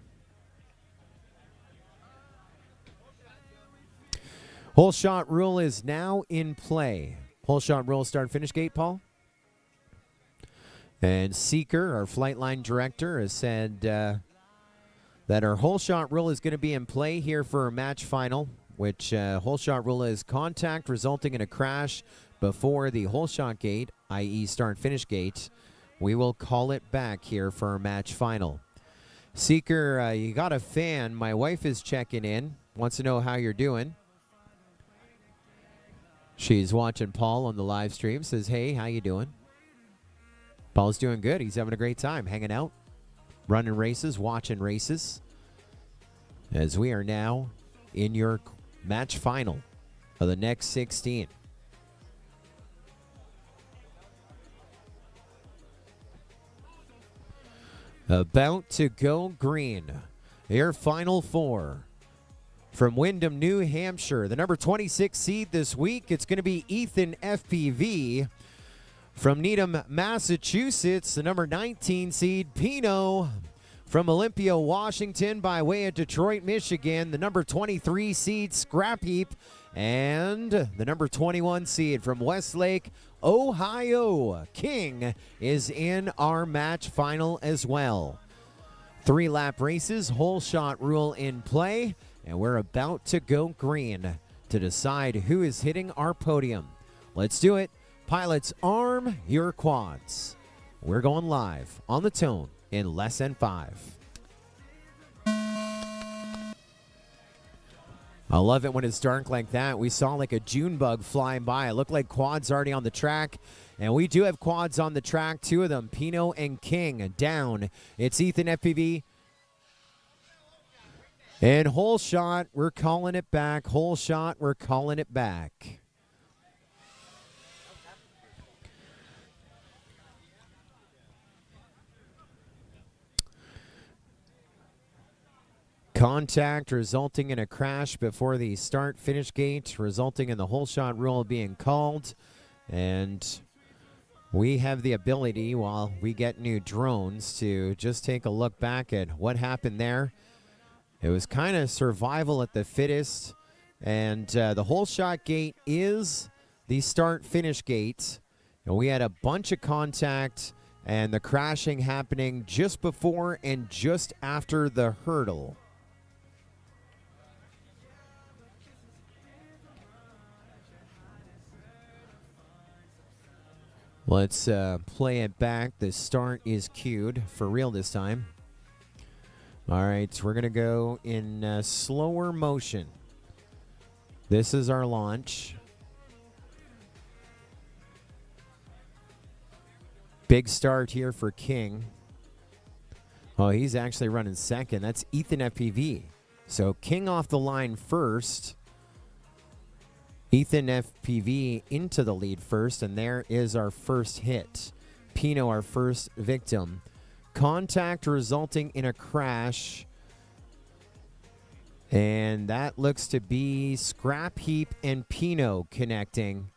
Hole shot rule is now in play. Hole shot rule start finish gate, Paul. And Seeker, our flight line director, has said that our hole shot rule is going to be in play here for our match final, which hole shot rule is contact resulting in a crash before the hole shot gate, i.e. start finish gate. We will call it back here for our match final. Seeker, you got a fan. My wife is checking in, wants to know how you're doing. She's watching Paul on the live stream, says, hey, how you doing? Paul's doing good. He's having a great time hanging out, running races, watching races, as we are now in your match final of the next 16. About to go green. Your final 4. From Windham, New Hampshire, the number 26 seed this week, it's going to be Ethan FPV. From Needham, Massachusetts, the number 19 seed, Pino. From Olympia, Washington, by way of Detroit, Michigan, the number 23 seed, Scrap Heap. And the number 21 seed from Westlake, Ohio, King, is in our match final as well. 3-lap races, hole shot rule in play. And we're about to go green to decide who is hitting our podium. Let's do it. Pilots, arm your quads. We're going live on the tone in less than 5. I love it when it's dark like that. We saw like a June bug flying by. It looked like quads already on the track. And we do have quads on the track, 2 of them, Pino and King, down. It's Ethan FPV. And hole shot, we're calling it back. Hole shot, we're calling it back. Contact resulting in a crash before the start-finish gate, resulting in the hole shot rule being called. And we have the ability, while we get new drones, to just take a look back at what happened there. It was kind of survival at the fittest, and the hole shot gate is the start-finish gate. And we had a bunch of contact and the crashing happening just before and just after the hurdle. Let's play it back. The start is cued for real this time. All right, we're going to go in slower motion. This is our launch. Big start here for King. Oh, he's actually running second. That's Ethan FPV. So King off the line first. Ethan FPV into the lead first, and there is our first hit. Pino, our first victim. Contact resulting in a crash. And that looks to be Scrap Heap and Pino connecting.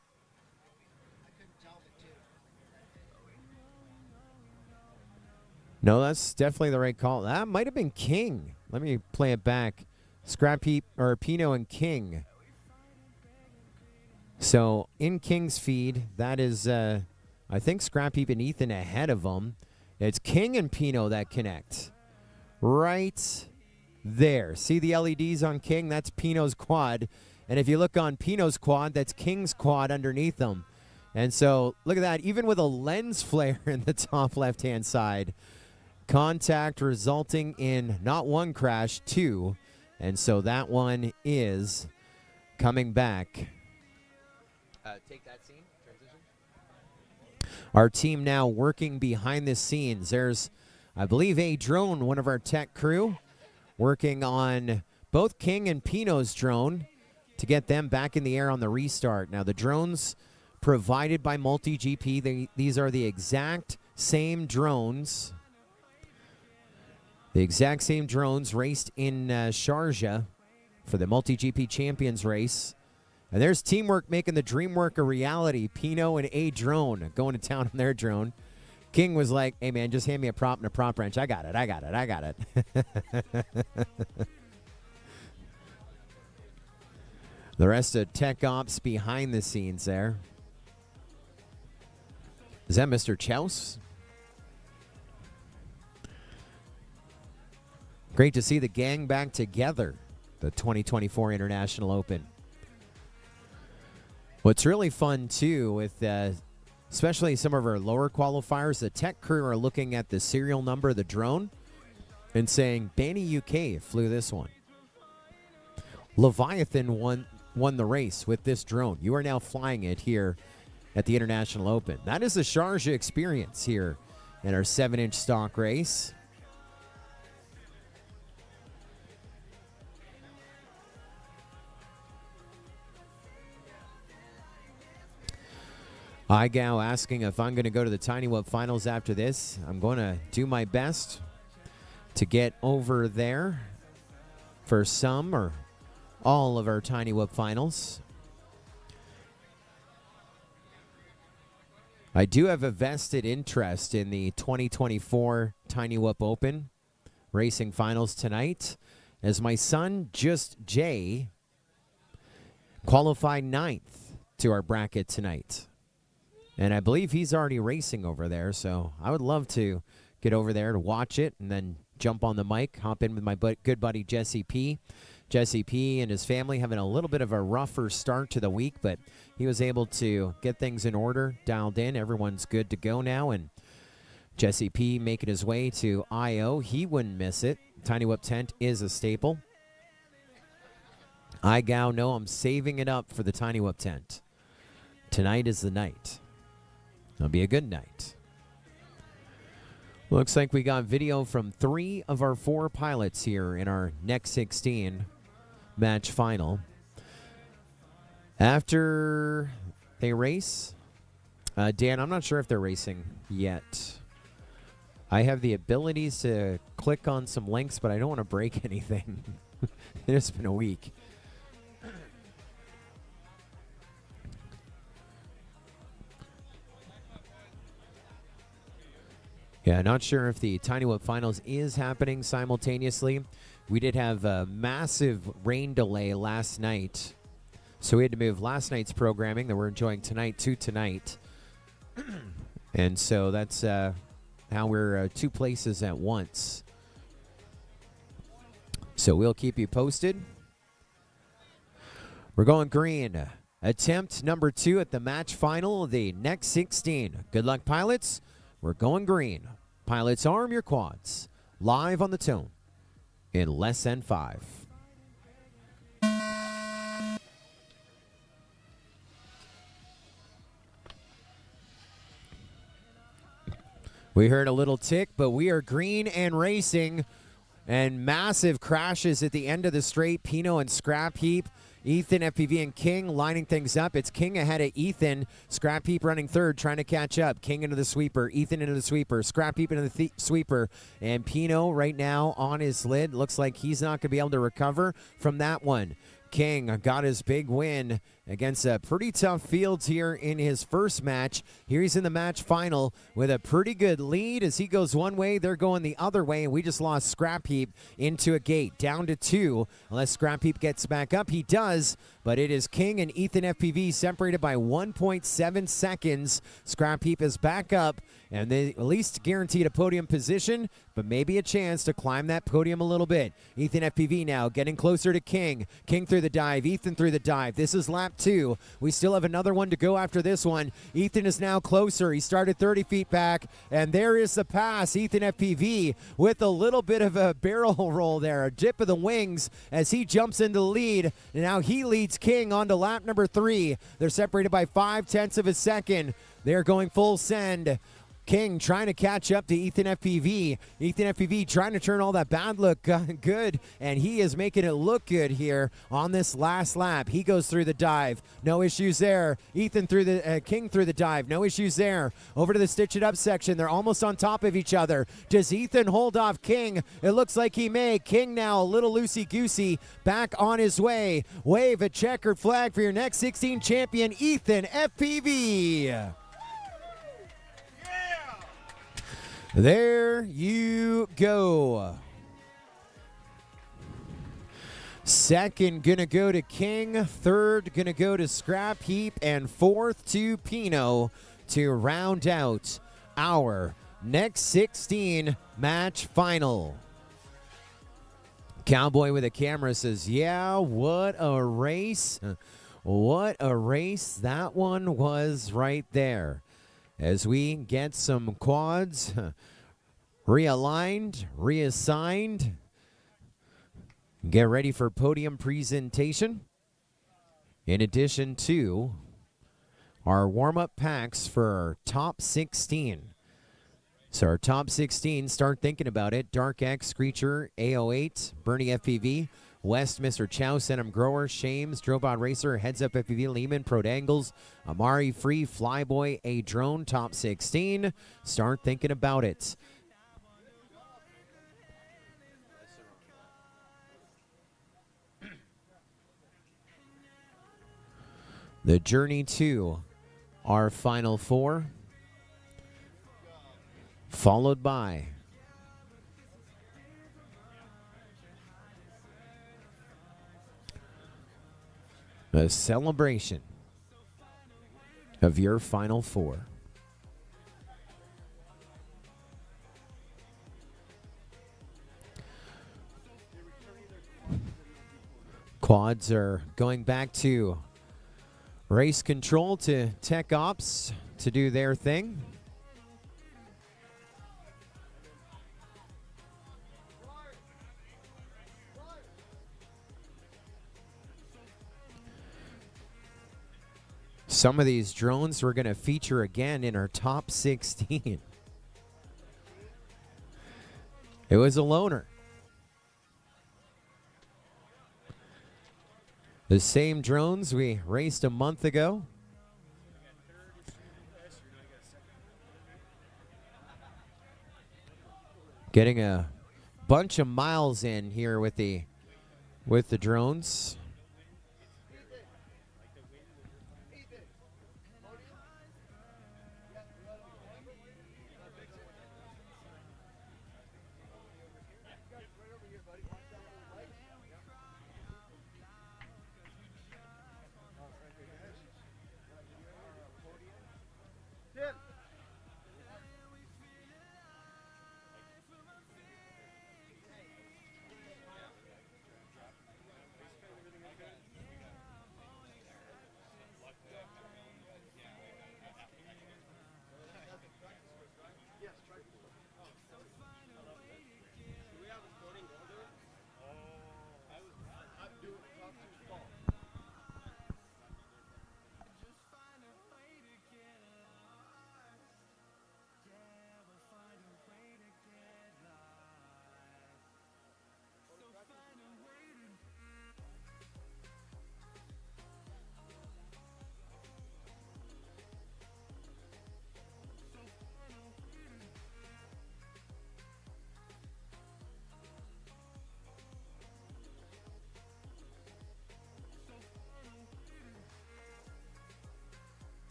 No, that's definitely the right call. That might have been King. Let me play it back. Scrap Heap, or Pino and King. So in King's feed, that is, I think Scrap Heap and Ethan ahead of them. It's King and Pino that connect. Right there. See the LEDs on King? That's Pino's quad. And if you look on Pino's quad, that's King's quad underneath them. And so look at that. Even with a lens flare in the top left-hand side. Contact resulting in not one crash, two. And so that one is coming back. Take that scene, transition. Our team now working behind the scenes. There's, I believe, a drone, one of our tech crew, working on both King and Pino's drone to get them back in the air on the restart. Now, the drones provided by MultiGP, these are the exact same drones. The exact same drones raced in Sharjah for the MultiGP Champions race. And there's teamwork making the dream work a reality. Pino and a drone going to town on their drone. King was like, hey, man, just hand me a prop and a prop wrench. I got it. The rest of Tech Ops behind the scenes there. Is that Mr. Chouse? Great to see the gang back together. The 2024 International Open. What's really fun, too, with especially some of our lower qualifiers, the tech crew are looking at the serial number of the drone and saying, Banny UK flew this one. Leviathan won the race with this drone. You are now flying it here at the International Open. That is the Sharjah experience here in our 7-inch stock race. Igao asking if I'm going to go to the Tiny Whoop Finals after this. I'm going to do my best to get over there for some or all of our Tiny Whoop Finals. I do have a vested interest in the 2024 Tiny Whoop Open Racing Finals tonight, as my son, Just Jay, qualified 9th to our bracket tonight. And I believe he's already racing over there, so I would love to get over there to watch it and then jump on the mic, hop in with my good buddy Jesse P. Jesse P and his family having a little bit of a rougher start to the week, but he was able to get things in order, dialed in. Everyone's good to go now, and Jesse P making his way to I.O. He wouldn't miss it. Tiny Whoop tent is a staple. Igao, no, I'm saving it up for the Tiny Whoop tent. Tonight is the night. It'll be a good night. Looks like we got video from 3 of our 4 pilots here in our next 16 match final. After they race, Dan, I'm not sure if they're racing yet. I have the abilities to click on some links, but I don't want to break anything. It's been a week. Yeah, not sure if the Tiny Whoop Finals is happening simultaneously. We did have a massive rain delay last night, so we had to move last night's programming that we're enjoying tonight to tonight. And so that's how we're 2 places at once. So we'll keep you posted. We're going green. attempt number 2 at the match final of the next 16. Good luck, pilots. We're going green. Pilots, arm your quads. Live on the tone in less than 5. We heard a little tick, but we are green and racing. And massive crashes at the end of the straight. Pino and Scrap Heap. Ethan, FPV, and King lining things up. It's King ahead of Ethan. Scrap Heap running third, trying to catch up. King into the sweeper. Ethan into the sweeper. Scrap Heap into the sweeper. And Pino right now on his lid. Looks like he's not going to be able to recover from that one. King got his big win against a pretty tough field here in his first match. Here he's in the match final with a pretty good lead. As he goes one way, they're going the other way, and we just lost Scrap Heap into a gate. Down to 2, unless Scrap Heap gets back up. He does, but it is King and Ethan FPV separated by 1.7 seconds. Scrap Heap is back up, and they at least guaranteed a podium position, but maybe a chance to climb that podium a little bit. Ethan FPV now getting closer to King. King through the dive, Ethan through the dive. This is lap 2. We still have another one to go after this one. Ethan is now closer. He started 30 feet back, and there is the pass. Ethan FPV with a little bit of a barrel roll there, a dip of the wings as he jumps into the lead. And now he leads King on to lap number 3. They're separated by 0.5 of a second. They're going full send. King trying to catch up to Ethan FPV. Ethan FPV trying to turn all that bad look good, and he is making it look good here on this last lap. He goes through the dive. No issues there. Ethan through the King through the dive. No issues there. Over to the stitch it up section. They're almost on top of each other. Does Ethan hold off King? It looks like he may. King now a little loosey-goosey back on his way. Wave a checkered flag for your next 16 champion, Ethan FPV. There you go. Second gonna go to King, third gonna go to Scrap Heap, and fourth to Pino to round out our next 16 match final. Cowboy with a camera says, yeah, what a race. What a race that one was right there. As we get some quads realigned, reassigned, get ready for podium presentation. In addition to our warm-up packs for our top 16. So our top 16, start thinking about it. Dark X, Screecher, AO8, Bernie FPV, West, Mr. Chow, Senum Grower, Shames, Drobot Racer, Heads Up FPV, Lehman, Prodangles, Amari Free, Flyboy, A Drone, top 16. Start thinking about it. The journey to our final 4, followed by a celebration of your final 4. Quads are going back to race control, to tech ops to do their thing. Some of these drones we're going to feature again in our top 16. It was a loner. The same drones we raced a month ago. Getting a bunch of miles in here with the drones.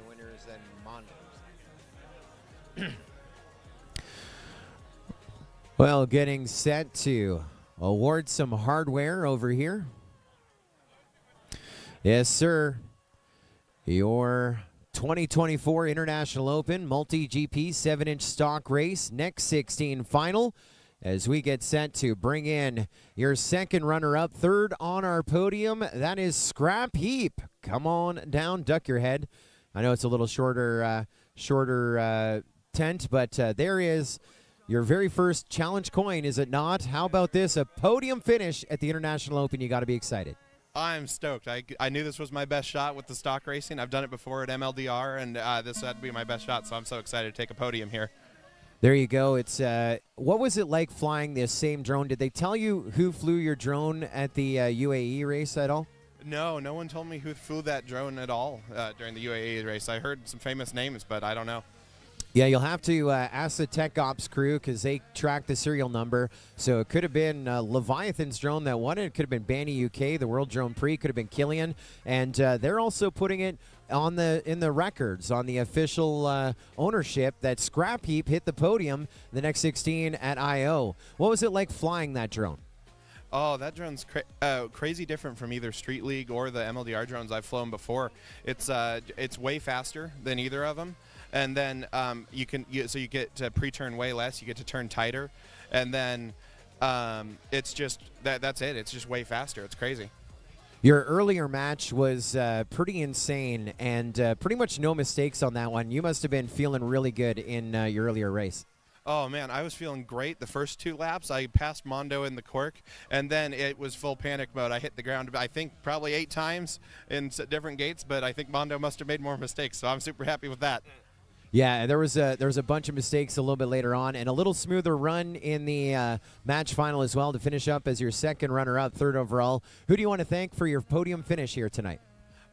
winners than Mondo's. Well, getting set to award some hardware over here. Yes, sir. Your 2024 International Open MultiGP 7-inch stock race, next 16 final, as we get set to bring in your second runner-up, third on our podium. That is Scrap Heap. Come on down, duck your head. I know it's a little shorter tent, but there is your very first challenge coin, is it not? How about this? A podium finish at the International Open. You got to be excited. I'm stoked. I knew this was my best shot with the stock racing. I've done it before at MLDR, and this had to be my best shot, so I'm so excited to take a podium here. There you go. It's what was it like flying this same drone? Did they tell you who flew your drone at the UAE race at all? No one told me who flew that drone at all during the UAE race. I heard some famous names, but I don't know. Yeah, you'll have to ask the Tech Ops crew because they track the serial number. So it could have been Leviathan's drone that won it. It could have been Banny UK, the World Drone Prix. Could have been Killian. And they're also putting it on in the records, on the official ownership, that Scrap Heap hit the podium the next 16 at I.O. What was it like flying that drone? Oh, that drone's crazy different from either Street League or the MLDR drones I've flown before. It's way faster than either of them. And then you get to pre-turn way less. You get to turn tighter, and then it's just that's it. It's just way faster. It's crazy. Your earlier match was pretty insane, and pretty much no mistakes on that one. You must have been feeling really good in your earlier race. Oh, man, I was feeling great. The first 2 laps, I passed Mondo in the cork, and then it was full panic mode. I hit the ground, I think, probably 8 times in different gates, but I think Mondo must have made more mistakes, so I'm super happy with that. Yeah, there was a bunch of mistakes a little bit later on, and a little smoother run in the match final as well to finish up as your second runner-up, third overall. Who do you want to thank for your podium finish here tonight?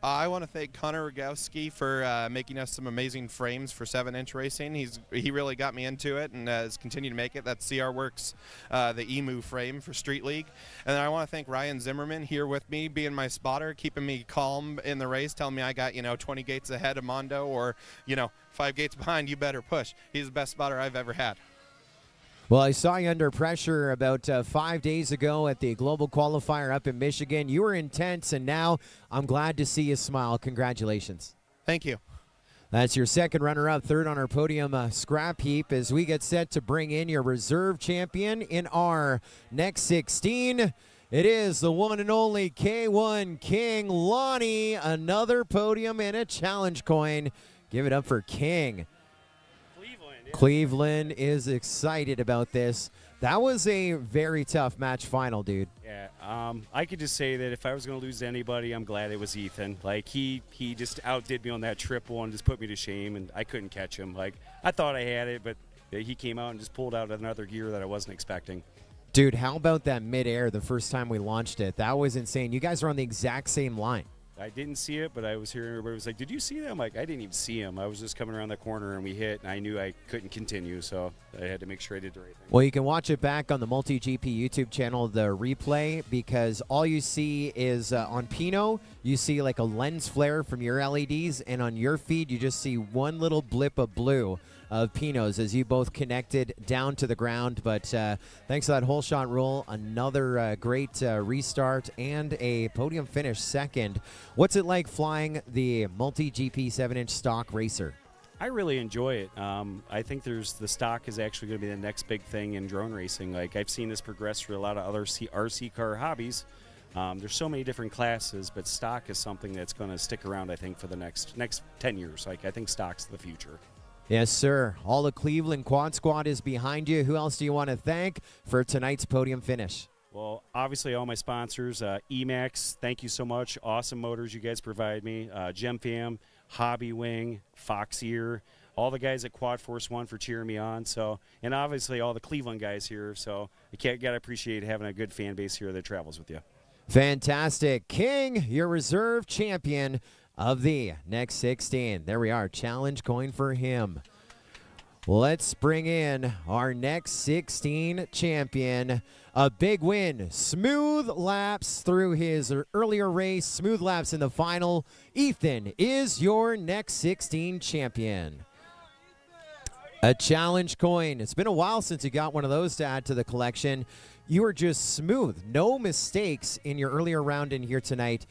I want to thank Connor Rogowski for making us some amazing frames for 7-inch racing. He really got me into it and has continued to make it. That's CR Works, the EMU frame for Street League. And then I want to thank Ryan Zimmerman here with me, being my spotter, keeping me calm in the race, telling me I got 20 gates ahead of Mondo, or 5 gates behind. You better push. He's the best spotter I've ever had. Well, I saw you under pressure about 5 days ago at the Global Qualifier up in Michigan. You were intense, and now I'm glad to see you smile. Congratulations. Thank you. That's your second runner-up, third on our podium, Scrap Heap, as we get set to bring in your reserve champion in our next 16. It is the one and only K1 King Lonnie. Another podium and a challenge coin. Give it up for King. Cleveland is excited about this. That was a very tough match final, dude. Yeah, I could just say that if I was going to lose to anybody, I'm glad it was Ethan. Like, he just outdid me on that triple and just put me to shame, and I couldn't catch him. Like, I thought I had it, but he came out and just pulled out another gear that I wasn't expecting. Dude, how about that midair the first time we launched it? That was insane. You guys are on the exact same line. I didn't see it, but I was hearing everybody was like, did you see that? I'm like, I didn't even see him. I was just coming around the corner, and we hit, and I knew I couldn't continue, so I had to make sure I did the right thing. Well, you can watch it back on the MultiGP YouTube channel, the replay, because all you see is on Pinot, you see like a lens flare from your LEDs, and on your feed, you just see one little blip of blue of Pinots as you both connected down to the ground. But thanks to that whole shot rule, another great restart and a podium finish second. What's it like flying the MultiGP 7-inch stock racer? I really enjoy it. I think the stock is actually going to be the next big thing in drone racing. Like, I've seen this progress through a lot of other RC car hobbies. There's so many different classes, but stock is something that's going to stick around, I think, for the next 10 years. Like, I think stock's the future. Yes, sir. All the Cleveland Quad Squad is behind you. Who else do you want to thank for tonight's podium finish? Well, obviously all my sponsors, Emax, thank you so much. Awesome motors you guys provide me. GemFam, Hobby Wing, Fox Ear, all the guys at Quad Force One for cheering me on. So, and obviously all the Cleveland guys here. So gotta appreciate having a good fan base here that travels with you. Fantastic. King, your reserve champion of the next 16. There we are. Challenge coin for him. Let's bring in our next 16 champion. A big win. Smooth laps through his earlier race. Smooth laps in the final. Ethan is your next 16 champion. A challenge coin. It's been a while since you got one of those to add to the collection. You were just smooth. No mistakes in your earlier round in here tonight.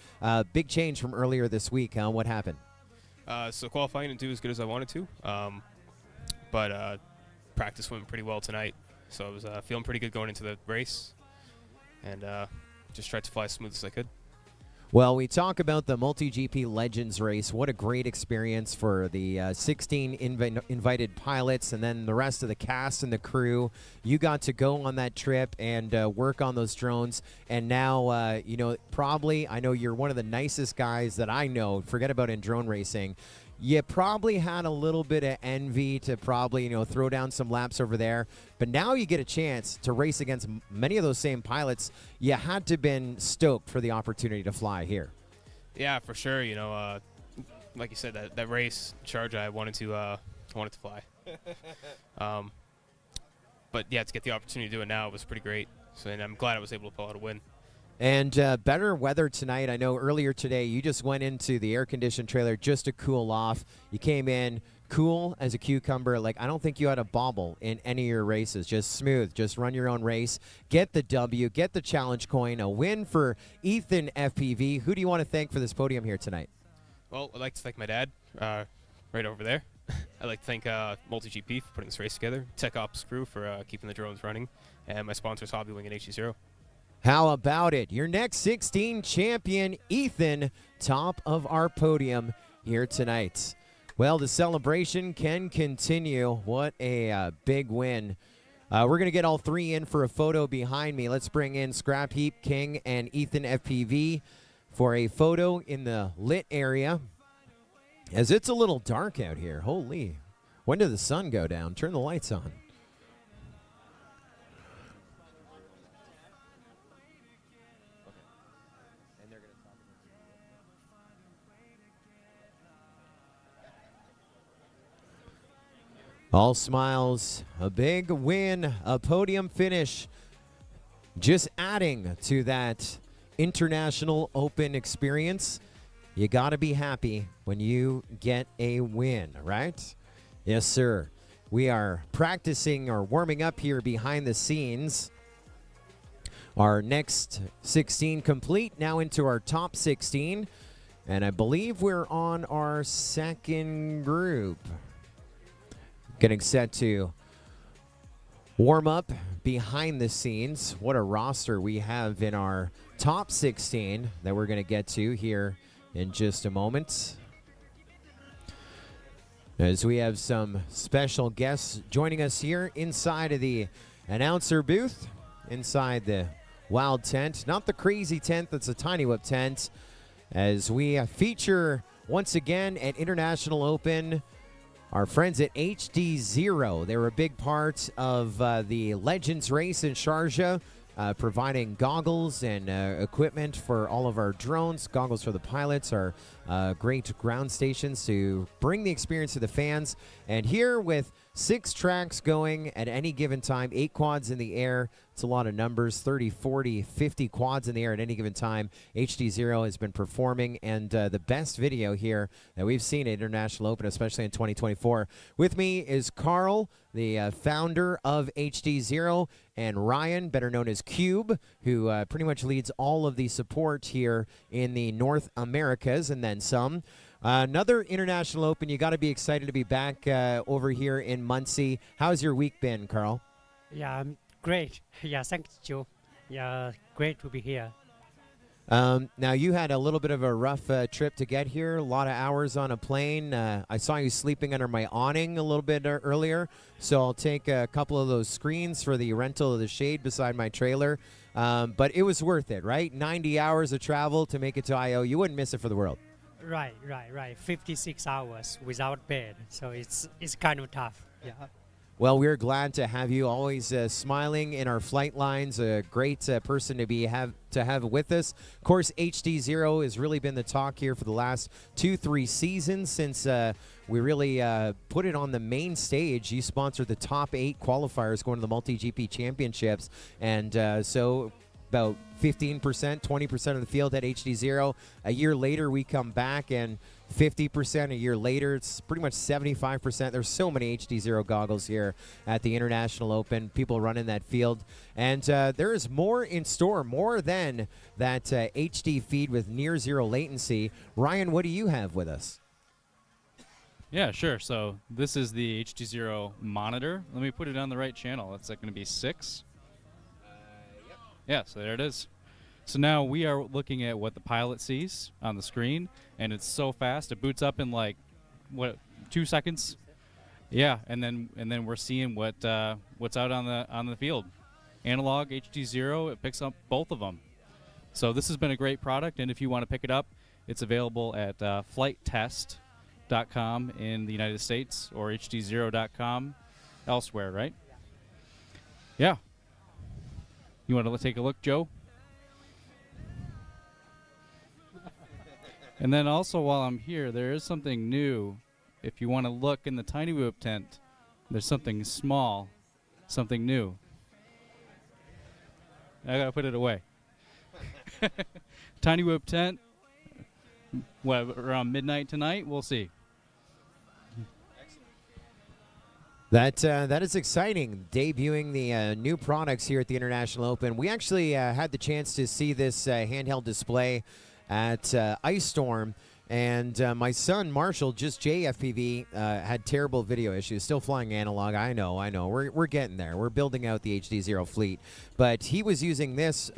Big change from earlier this week. What happened? So qualifying didn't do as good as I wanted to. But practice went pretty well tonight, so I was feeling pretty good going into the race, and just tried to fly as smooth as I could. Well, we talk about the MultiGP Legends race. What a great experience for the 16 invited pilots and then the rest of the cast and the crew. You got to go on that trip and work on those drones. And now, you know, probably, I know you're one of the nicest guys that I know. Forget about in drone racing. You probably had a little bit of envy to probably, you know, throw down some laps over there. But now you get a chance to race against many of those same pilots. You had to have been stoked for the opportunity to fly here. Yeah, for sure. You know, like you said, that race, Sharjah, I wanted to fly. But yeah, to get the opportunity to do it now was pretty great. So, and I'm glad I was able to pull out a win. And better weather tonight. I know earlier today you just went into the air-conditioned trailer just to cool off. You came in cool as a cucumber. Like, I don't think you had a bobble in any of your races. Just smooth. Just run your own race. Get the W. Get the challenge coin. A win for Ethan FPV. Who do you want to thank for this podium here tonight? Well, I'd like to thank my dad right over there. I'd like to thank MultiGP for putting this race together, Tech Ops crew for keeping the drones running, and my sponsors, Hobby Wing and HDZero. How about it? Your next 16 champion, Ethan, top of our podium here tonight. Well, the celebration can continue. What a big win. We're going to get all three in for a photo behind me. Let's bring in Scrap Heap, King, and Ethan FPV for a photo in the lit area. As it's a little dark out here. Holy. When did the sun go down? Turn the lights on. All smiles, a big win, a podium finish, just adding to that International Open experience. You got to be happy when you get a win, right? Yes, sir. We are practicing or warming up here behind the scenes. Our next 16 complete, now into our top 16. And I believe we're on our second group. Getting set to warm up behind the scenes. What a roster we have in our top 16 that we're going to get to here in just a moment. As we have some special guests joining us here inside of the announcer booth, inside the wild tent. Not the crazy tent, that's a Tiny Whip tent. As we feature once again at International Open, our friends at HDZero. They were a big part of the Legends race in Sharjah, providing goggles and equipment for all of our drones, goggles for the pilots, our great ground stations to bring the experience to the fans. And here with 6 tracks going at any given time, 8 quads in the air. It's a lot of numbers, 30, 40, 50 quads in the air at any given time. HDZero has been performing, and the best video here that we've seen at International Open, especially in 2024. With me is Carl, the founder of HDZero, and Ryan, better known as Cube, who pretty much leads all of the support here in the North Americas and then some. Another International Open. You got to be excited to be back over here in Muncie. How's your week been, Carl? Yeah, great. Yeah, thank you. Yeah, great to be here. Now, you had a little bit of a rough trip to get here, a lot of hours on a plane. I saw you sleeping under my awning a little bit earlier, so I'll take a couple of those screens for the rental of the shade beside my trailer. But it was worth it, right? 90 hours of travel to make it to I.O. You wouldn't miss it for the world. Right. 56 hours without bed, so it's kind of tough. Yeah. Well, we're glad to have you, always smiling in our flight lines. A great person to have with us. Of course, HDZero has really been the talk here for the last 2-3 seasons since we really put it on the main stage. You sponsored the top 8 qualifiers going to the MultiGP championships, and so about 15%, 20% of the field at HDZero. A year later, we come back and 50%. A year later, it's pretty much 75%. There's so many HDZero goggles here at the International Open. People running that field. And there is more in store, more than that HD feed with near zero latency. Ryan, what do you have with us? Yeah, sure. So this is the HDZero monitor. Let me put it on the right channel. It's going to be 6. Yep. Yeah, so there it is. So now we are looking at what the pilot sees on the screen, and it's so fast. It boots up in like, what, 2 seconds? Yeah, and then we're seeing what's out on the field. Analog, HDZero, it picks up both of them. So this has been a great product, and if you want to pick it up, it's available at flighttest.com in the United States or HDZero.com elsewhere, right? Yeah. You want to take a look, Joe? And then also while I'm here, there is something new. If you want to look in the Tiny Whoop tent, there's something small, something new. I gotta put it away. Tiny Whoop tent, what, around midnight tonight? We'll see. That is exciting, debuting the new products here at the International Open. We actually had the chance to see this handheld display at Ice Storm, and my son Marshall, just JFPV, had terrible video issues. Still flying analog. I know. We're getting there. We're building out the HDZero fleet, but he was using this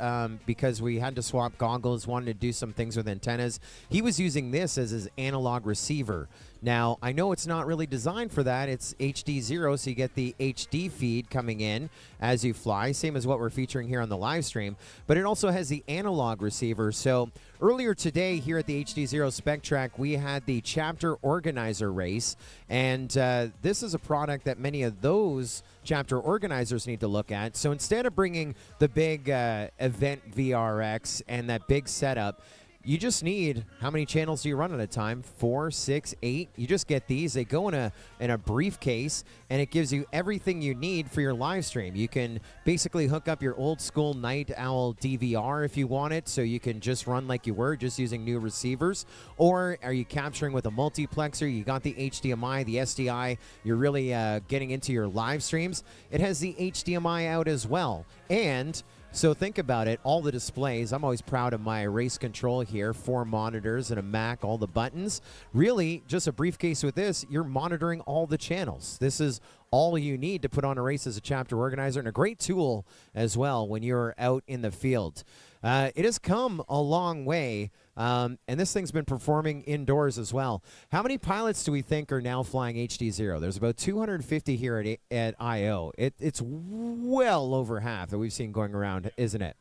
because we had to swap goggles. Wanted to do some things with antennas. He was using this as his analog receiver. Now, I know it's not really designed for that. It's HDZero, so you get the HD feed coming in as you fly, same as what we're featuring here on the live stream, but it also has the analog receiver. So earlier today here at the HDZero Spec Track, we had the chapter organizer race, and this is a product that many of those chapter organizers need to look at. So instead of bringing the big event VRX and that big setup, you just need, how many channels do you run at a time? 4, 6, 8. You just get these. They go in a briefcase, and it gives you everything you need for your live stream. You can basically hook up your old school Night Owl DVR if you want it, so you can just run like you were, just using new receivers. Or are you capturing with a multiplexer? You got the HDMI, the SDI. You're really getting into your live streams. It has the HDMI out as well. And so think about it, all the displays. I'm always proud of my race control here, 4 monitors and a Mac, all the buttons. Really, just a briefcase with this, you're monitoring all the channels. This is all you need to put on a race as a chapter organizer, and a great tool as well when you're out in the field. It has come a long way, and this thing's been performing indoors as well. How many pilots do we think are now flying HDZero? There's about 250 here at I.O. It's well over half that we've seen going around, isn't it?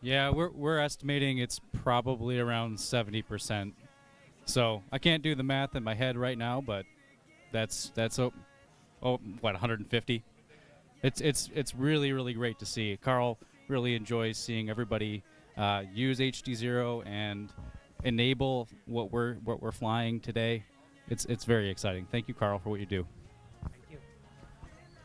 Yeah, we're estimating it's probably around 70%. So I can't do the math in my head right now, but that's what, 150? It's really, really great to see. Carl really enjoys seeing everybody use HDZero and enable what we're flying today. It's very exciting. Thank you, Carl, for what you do. Thank you.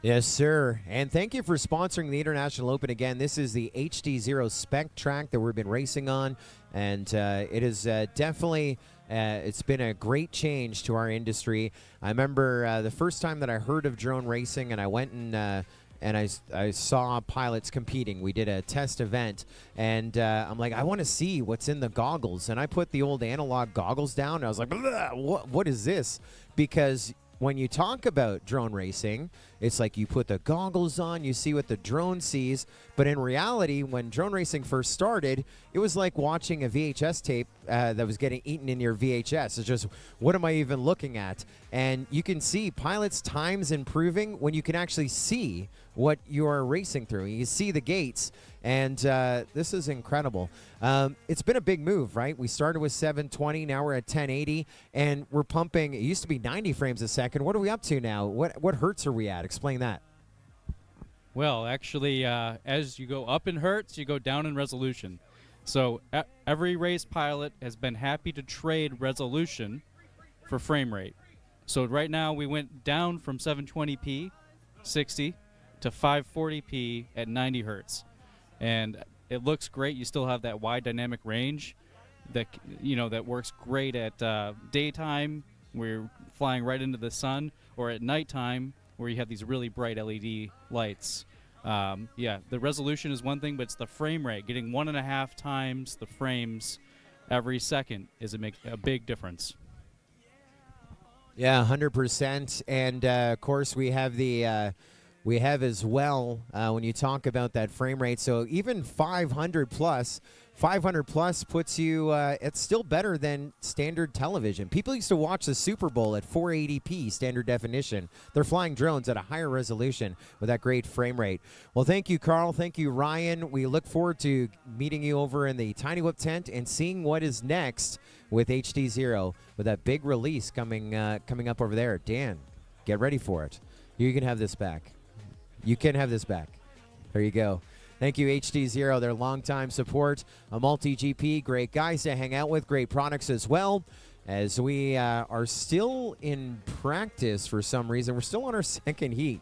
Yes, sir. And thank you for sponsoring the International Open again. This is the HDZero Spec Track that we've been racing on, and it is definitely it's been a great change to our industry. I remember the first time that I heard of drone racing, and I went and I saw pilots competing. We did a test event, and I'm like, I want to see what's in the goggles. And I put the old analog goggles down, and I was like, what is this? Because when you talk about drone racing, it's like you put the goggles on, you see what the drone sees. But in reality, when drone racing first started, it was like watching a VHS tape that was getting eaten in your VHS. It's just, what am I even looking at? And you can see pilots' times improving when you can actually see what you're racing through. You see the gates, And this is incredible. It's been a big move, right? We started with 720, now we're at 1080, and we're pumping. It used to be 90 frames a second. What are we up to now? What hertz are we at? Explain that. Well, actually, as you go up in hertz, you go down in resolution. So every race pilot has been happy to trade resolution for frame rate. So right now we went down from 720p, 60, to 540p at 90 hertz. And it looks great. You still have that wide dynamic range that that works great at daytime where you're flying right into the sun, or at nighttime where you have these really bright LED lights. Yeah, the resolution is one thing, but it's the frame rate. Getting 1.5 times the frames every second is a big difference. Yeah, 100%. And of course, we have we have as well when you talk about that frame rate. So even 500 plus puts you. It's still better than standard television. People used to watch the Super Bowl at 480p standard definition. They're flying drones at a higher resolution with that great frame rate. Well, thank you, Carl. Thank you, Ryan. We look forward to meeting you over in the Tiny Whip tent and seeing what is next with HDZero with that big release coming up over there. Dan, get ready for it. You can have this back. You can have this back. There you go. Thank you, HDZero, their longtime support. A MultiGP, great guys to hang out with, great products as well. As we are still in practice for some reason, we're still on our second heat.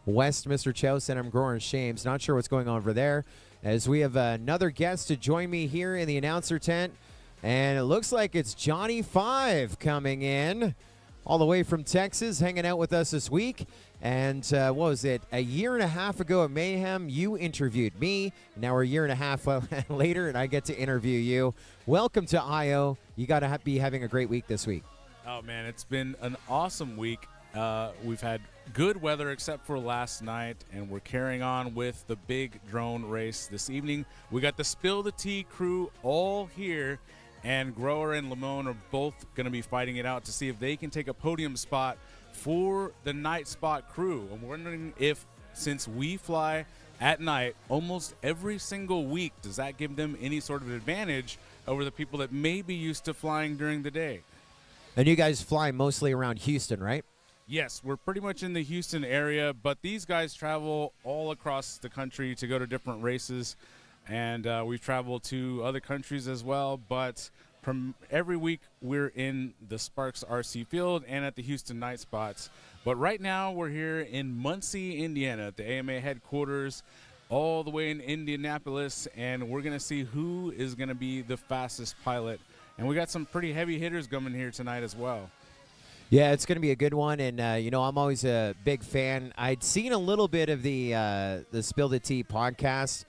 West, Mr. Chouse, and I'm Grower Shames. Not sure what's going on over there. As we have another guest to join me here in the announcer tent. And it looks like it's Johnny 5 coming in all the way from Texas, hanging out with us this week. And what was it? A year and a half ago at Mayhem, you interviewed me. Now we're a year and a half later, and I get to interview you. Welcome to I.O. You got to be having a great week this week. Oh, man, it's been an awesome week. We've had good weather except for last night, and we're carrying on with the big drone race this evening. We got the Spill the Tea crew all here, and Grower and Lamone are both going to be fighting it out to see if they can take a podium spot for the night spot crew. I'm wondering if, since we fly at night almost every single week, does that give them any sort of advantage over the people that may be used to flying during the day? And you guys fly mostly around Houston, right? Yes, we're pretty much in the Houston area, but these guys travel all across the country to go to different races, and we've traveled to other countries as well, but from every week, we're in the Sparks RC field and at the Houston night spots. But right now, we're here in Muncie, Indiana, at the AMA headquarters, all the way in Indianapolis, and we're going to see who is going to be the fastest pilot. And we got some pretty heavy hitters coming here tonight as well. Yeah, it's going to be a good one, and I'm always a big fan. I'd seen a little bit of the Spill the Tea podcast.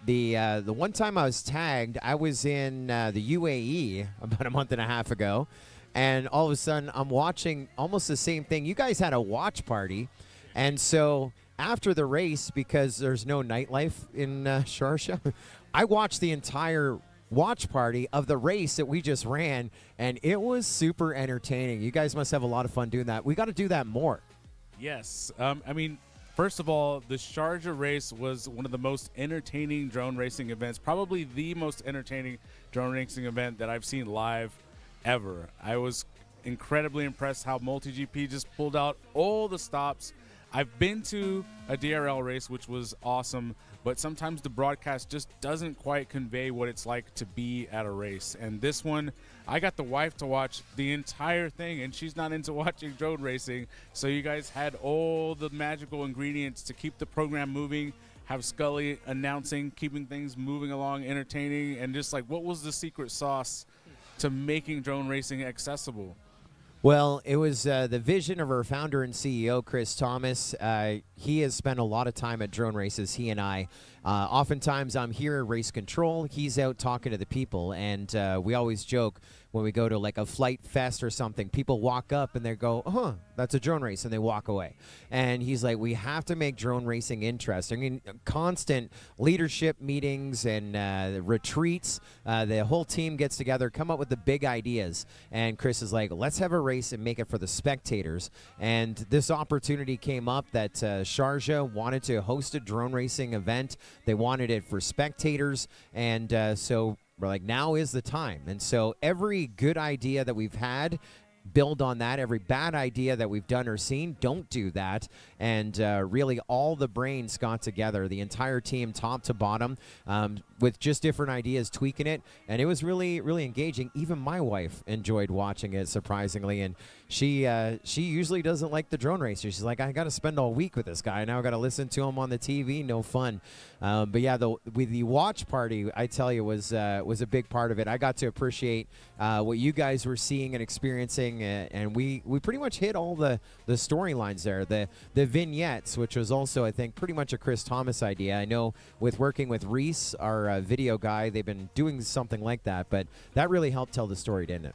The one time I was tagged, I was in the UAE about a month and a half ago, and all of a sudden I'm watching almost the same thing. You guys had a watch party, and so after the race, because there's no nightlife in Sharjah, I watched the entire watch party of the race that we just ran, and it was super entertaining. You guys must have a lot of fun doing that. We got to do that more. Yes. First of all, the Sharjah race was one of the most entertaining drone racing events, probably the most entertaining drone racing event that I've seen live ever. I was incredibly impressed how MultiGP just pulled out all the stops. I've been to a DRL race, which was awesome, but sometimes the broadcast just doesn't quite convey what it's like to be at a race. And this one, I got the wife to watch the entire thing, and she's not into watching drone racing. So you guys had all the magical ingredients to keep the program moving, have Scully announcing, keeping things moving along, entertaining, and just like, what was the secret sauce to making drone racing accessible? Well, it was the vision of our founder and CEO, Chris Thomas. He has spent a lot of time at drone races, he and I. Oftentimes I'm here at race control. He's out talking to the people, and we always joke, when we go to like a flight fest or something, people walk up and they go, huh, that's a drone race, and they walk away. And he's like, we have to make drone racing interesting. I mean, constant leadership meetings and retreats. The whole team gets together, come up with the big ideas. And Chris is like, let's have a race and make it for the spectators. And this opportunity came up that Sharjah wanted to host a drone racing event. They wanted it for spectators. And so we're like, now is the time. And so every good idea that we've had, build on that. Every bad idea that we've done or seen, don't do that. And really all the brains got together, the entire team top to bottom, with just different ideas, tweaking it. And it was really, really engaging. Even my wife enjoyed watching it, surprisingly. And she usually doesn't like the drone racer. She's like, I got to spend all week with this guy. Now I got to listen to him on the TV. No fun. But yeah, with the watch party, I tell you, was a big part of it. I got to appreciate what you guys were seeing and experiencing, and we pretty much hit all the storylines there. The vignettes, which was also, I think, pretty much a Chris Thomas idea. I know with working with Reese, our video guy, they've been doing something like that, but that really helped tell the story, didn't it?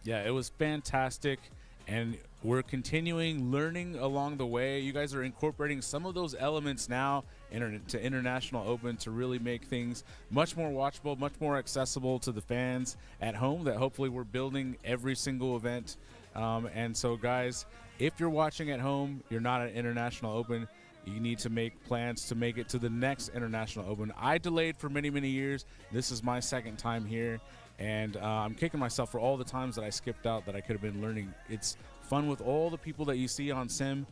Yeah, it was fantastic, and we're continuing learning along the way. You guys are incorporating some of those elements now to International Open to really make things much more watchable, much more accessible to the fans at home, that hopefully we're building every single event. And so, guys, if you're watching at home, you're not at International Open, you need to make plans to make it to the next International Open. I delayed for many, many years. This is my second time here, and I'm kicking myself for all the times that I skipped out that I could have been learning. It's fun with all the people that you see on Sim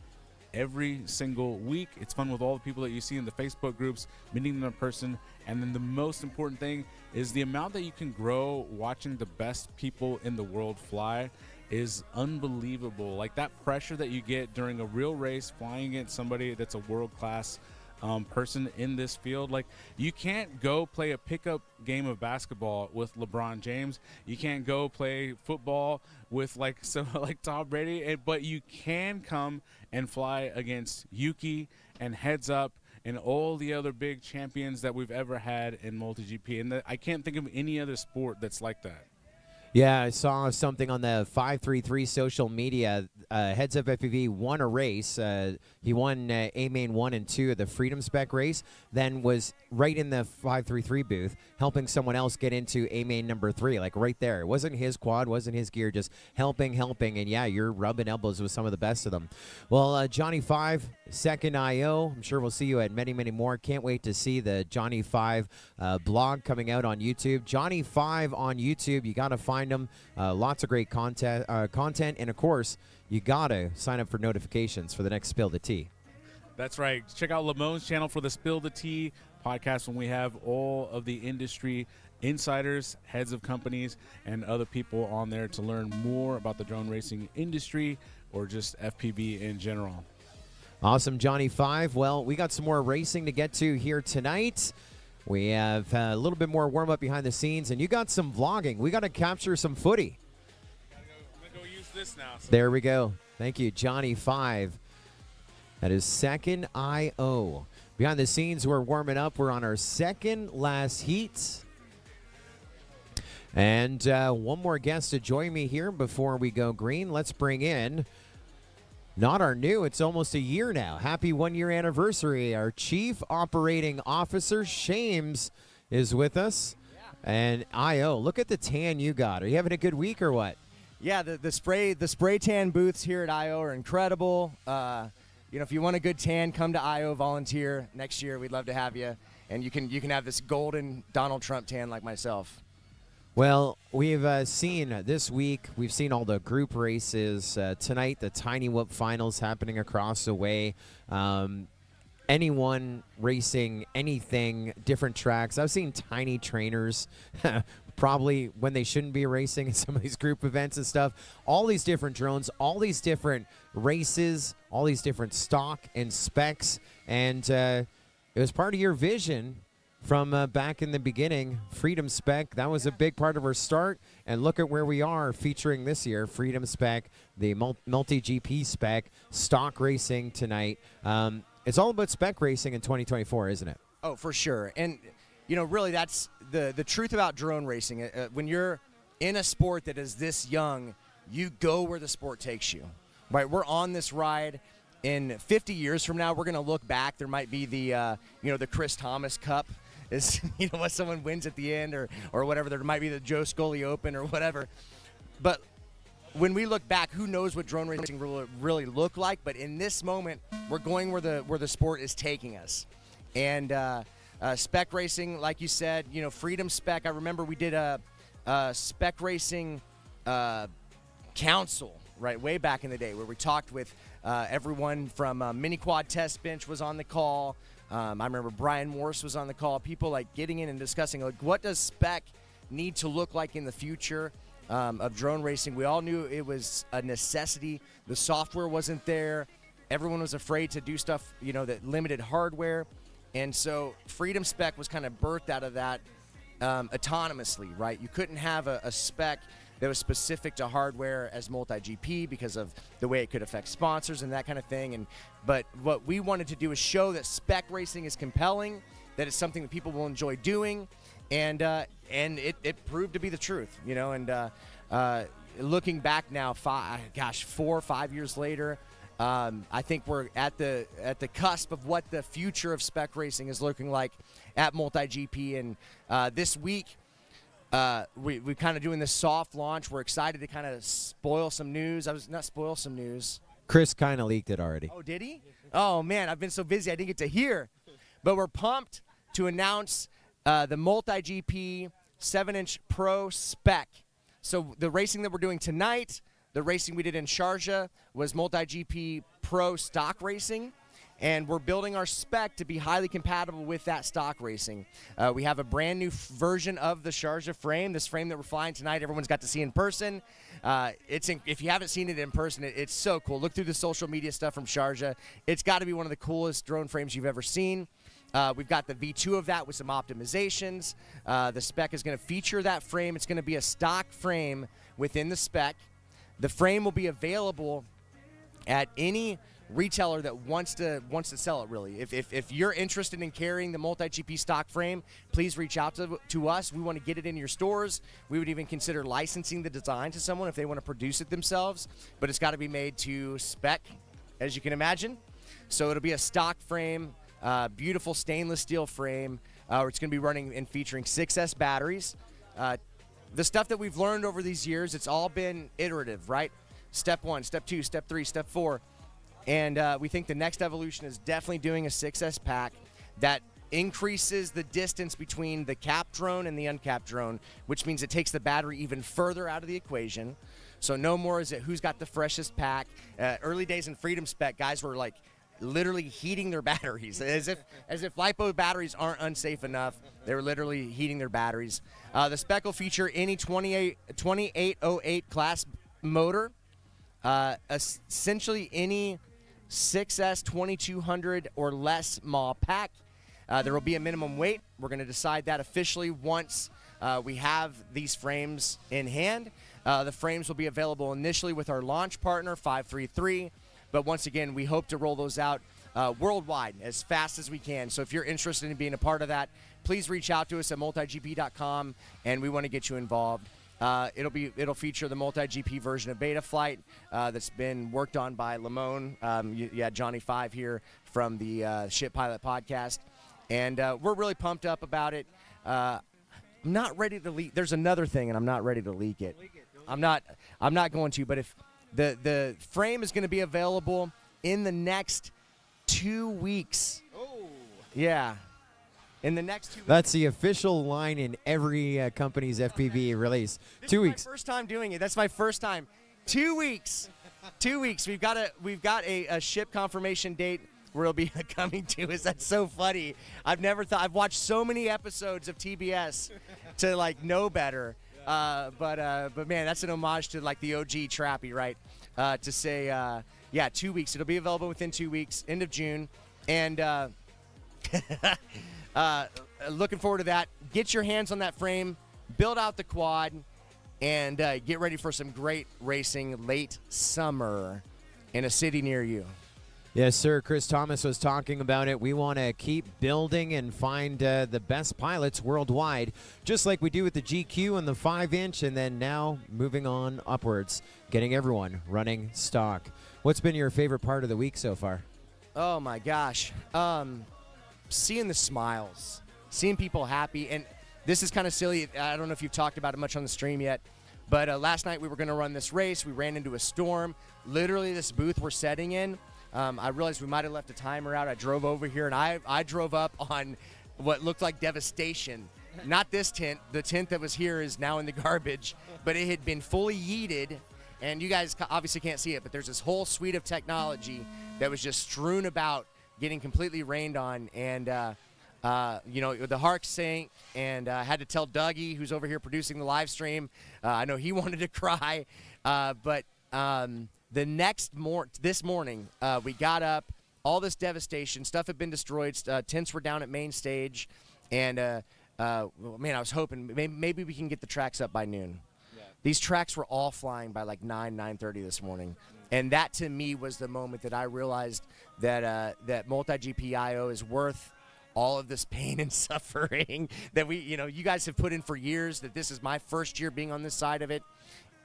every single week. It's fun with all the people that you see in the Facebook groups, meeting them in person. And then the most important thing is the amount that you can grow watching the best people in the world fly is unbelievable. Like that pressure that you get during a real race, flying against somebody that's a world-class person in this field. Like, you can't go play a pickup game of basketball with LeBron James. You can't go play football with like Tom Brady, but you can come and fly against Yuki and Heads Up and all the other big champions that we've ever had in MultiGP. And I can't think of any other sport that's like that. Yeah, I saw something on the 533 social media. Heads Up FPV won a race. He won A-Main 1 and 2 of the Freedom Spec race, then was right in the 533 booth helping someone else get into A-Main number 3, like right there. It wasn't his quad, wasn't his gear, just helping. And yeah, you're rubbing elbows with some of the best of them. Well, Johnny 5, second IO. I'm sure we'll see you at many, many more. Can't wait to see the Johnny 5 blog coming out on YouTube. Johnny 5 on YouTube. You got to find him. Lots of great content, and of course, you gotta sign up for notifications for the next Spill the Tea. That's right. Check out Lamone's channel for the Spill the Tea podcast, when we have all of the industry insiders, heads of companies, and other people on there to learn more about the drone racing industry or just FPV in general. Awesome, Johnny 5. Well, we got some more racing to get to here tonight. We have a little bit more warm-up behind the scenes, and you got some vlogging. We got to capture some footy. I'm going to go use this now. So. There we go. Thank you, Johnny 5. That is second IO. Behind the scenes, we're warming up. We're on our second last heat. And one more guest to join me here before we go green. Let's bring in, not our new, it's almost a year now. Happy 1-year anniversary. Our Chief Operating Officer, Shames, is with us. Yeah. And IO, look at the tan you got. Are you having a good week or what? Yeah, the spray tan booths here at IO are incredible. You know, if you want a good tan, come to IO, volunteer. Next year, we'd love to have you. And you can have this golden Donald Trump tan like myself. Well, we've seen this week, we've seen all the group races. Tonight, the Tiny Whoop finals happening across the way. Anyone racing anything, different tracks. I've seen tiny trainers probably when they shouldn't be racing in some of these group events and stuff. All these different drones, all these different races, all these different stock and specs. And it was part of your vision from back in the beginning. Freedom Spec, that was a big part of our start. And look at where we are featuring this year. Freedom Spec, the MultiGP Spec, stock racing tonight. It's all about spec racing in 2024, isn't it? Oh, for sure. And, you know, really that's the truth about drone racing. When you're in a sport that is this young, you go where the sport takes you. Right? We're on this ride. In 50 years from now, we're going to look back. There might be the the Chris Thomas Cup, is what someone wins at the end, or whatever. There might be the Joe Scully Open or whatever. But when we look back, who knows what drone racing really look like? But in this moment, we're going where the sport is taking us. And spec racing, like you said, Freedom Spec. I remember we did a spec racing council, right, way back in the day, where we talked with everyone from Mini Quad Test Bench was on the call. I remember Brian Morse was on the call. People like getting in and discussing, like, what does spec need to look like in the future of drone racing? We all knew it was a necessity. The software wasn't there. Everyone was afraid to do stuff, that limited hardware. And so Freedom Spec was kind of birthed out of that autonomously, right? You couldn't have a spec that was specific to hardware as MultiGP because of the way it could affect sponsors and that kind of thing. But what we wanted to do is show that spec racing is compelling, that it's something that people will enjoy doing, and it proved to be the truth, And looking back now, 4 or 5 years later, I think we're at the cusp of what the future of spec racing is looking like at MultiGP. And this week, we're kind of doing this soft launch. We're excited to kind of spoil some news. Chris kind of leaked it already. Oh, did he? Oh, man, I've been so busy I didn't get to hear. But we're pumped to announce the MultiGP 7-inch Pro Spec. So the racing that we're doing tonight, the racing we did in Sharjah, was MultiGP Pro stock racing. And we're building our spec to be highly compatible with that stock racing. We have a brand new version of the Sharjah frame. This frame that we're flying tonight, everyone's got to see in person. If you haven't seen it in person, it's so cool. Look through the social media stuff from Sharjah. It's got to be one of the coolest drone frames you've ever seen. We've got the V2 of that with some optimizations. The spec is going to feature that frame. It's going to be a stock frame within the spec. The frame will be available at any retailer that wants to sell it, really. If you're interested in carrying the MultiGP stock frame, please reach out to us. We want to get it in your stores. We would even consider licensing the design to someone if they want to produce it themselves, but it's got to be made to spec, as you can imagine. So it'll be a stock frame, beautiful stainless steel frame. It's going to be running and featuring 6S batteries. The stuff that we've learned over these years, it's all been iterative, right? Step 1, Step 2, Step 3, Step 4. And we think the next evolution is definitely doing a 6S pack that increases the distance between the capped drone and the uncapped drone, which means it takes the battery even further out of the equation. So no more is it who's got the freshest pack. Early days in Freedom Spec, guys were like literally heating their batteries as if LiPo batteries aren't unsafe enough. They were literally heating their batteries. The spec will feature any 2808 class motor, essentially any 6S 2200 or less mAh pack. There will be a minimum weight. We're going to decide that officially once we have these frames in hand. The frames will be available initially with our launch partner, 533. But once again, we hope to roll those out worldwide as fast as we can. So if you're interested in being a part of that, please reach out to us at multigp.com, and we want to get you involved. It'll feature the MultiGP version of Betaflight that's been worked on by Lamone. You had Johnny 5 here from the Ship Pilot podcast, and we're really pumped up about it. I'm not ready to leak. There's another thing, and I'm not ready to leak it. I'm not going to. But if the frame is going to be available in the next 2 weeks. Oh. Yeah. In the next 2 weeks. That's the official line in every company's FPV release. 2 weeks. This is my first time doing it. That's my first time. 2 weeks. 2 weeks. We've got a ship confirmation date where it'll be coming to us. That's so funny. I've watched so many episodes of TBS to know better. But man, that's an homage to the OG Trappy, right? To say 2 weeks. It'll be available within 2 weeks, end of June, and looking forward to that. Get your hands on that frame, build out the quad, and get ready for some great racing late summer in a city near you. Yes, sir. Chris Thomas was talking about it. We want to keep building and find the best pilots worldwide, just like we do with the GQ and the 5-inch, and then now moving on upwards, getting everyone running stock. What's been your favorite part of the week so far? Oh my gosh, seeing the smiles, seeing people happy, and this is kind of silly. I don't know if you've talked about it much on the stream yet, but last night we were going to run this race. We ran into a storm. Literally, this booth we're setting in, I realized we might have left a timer out. I drove over here, and I drove up on what looked like devastation. Not this tent. The tent that was here is now in the garbage, but it had been fully yeeted, and you guys obviously can't see it, but there's this whole suite of technology that was just strewn about, getting completely rained on, and you know, the Hark sank, and I had to tell Dougie, who's over here producing the live stream. I know he wanted to cry, but this morning, we got up, all this devastation, stuff had been destroyed, tents were down at main stage, and man, I was hoping maybe we can get the tracks up by noon. Yeah. These tracks were all flying by like 9:30 this morning. And that, to me, was the moment that I realized that that MultiGP IO is worth all of this pain and suffering that you guys have put in for years, that this is my first year being on this side of it.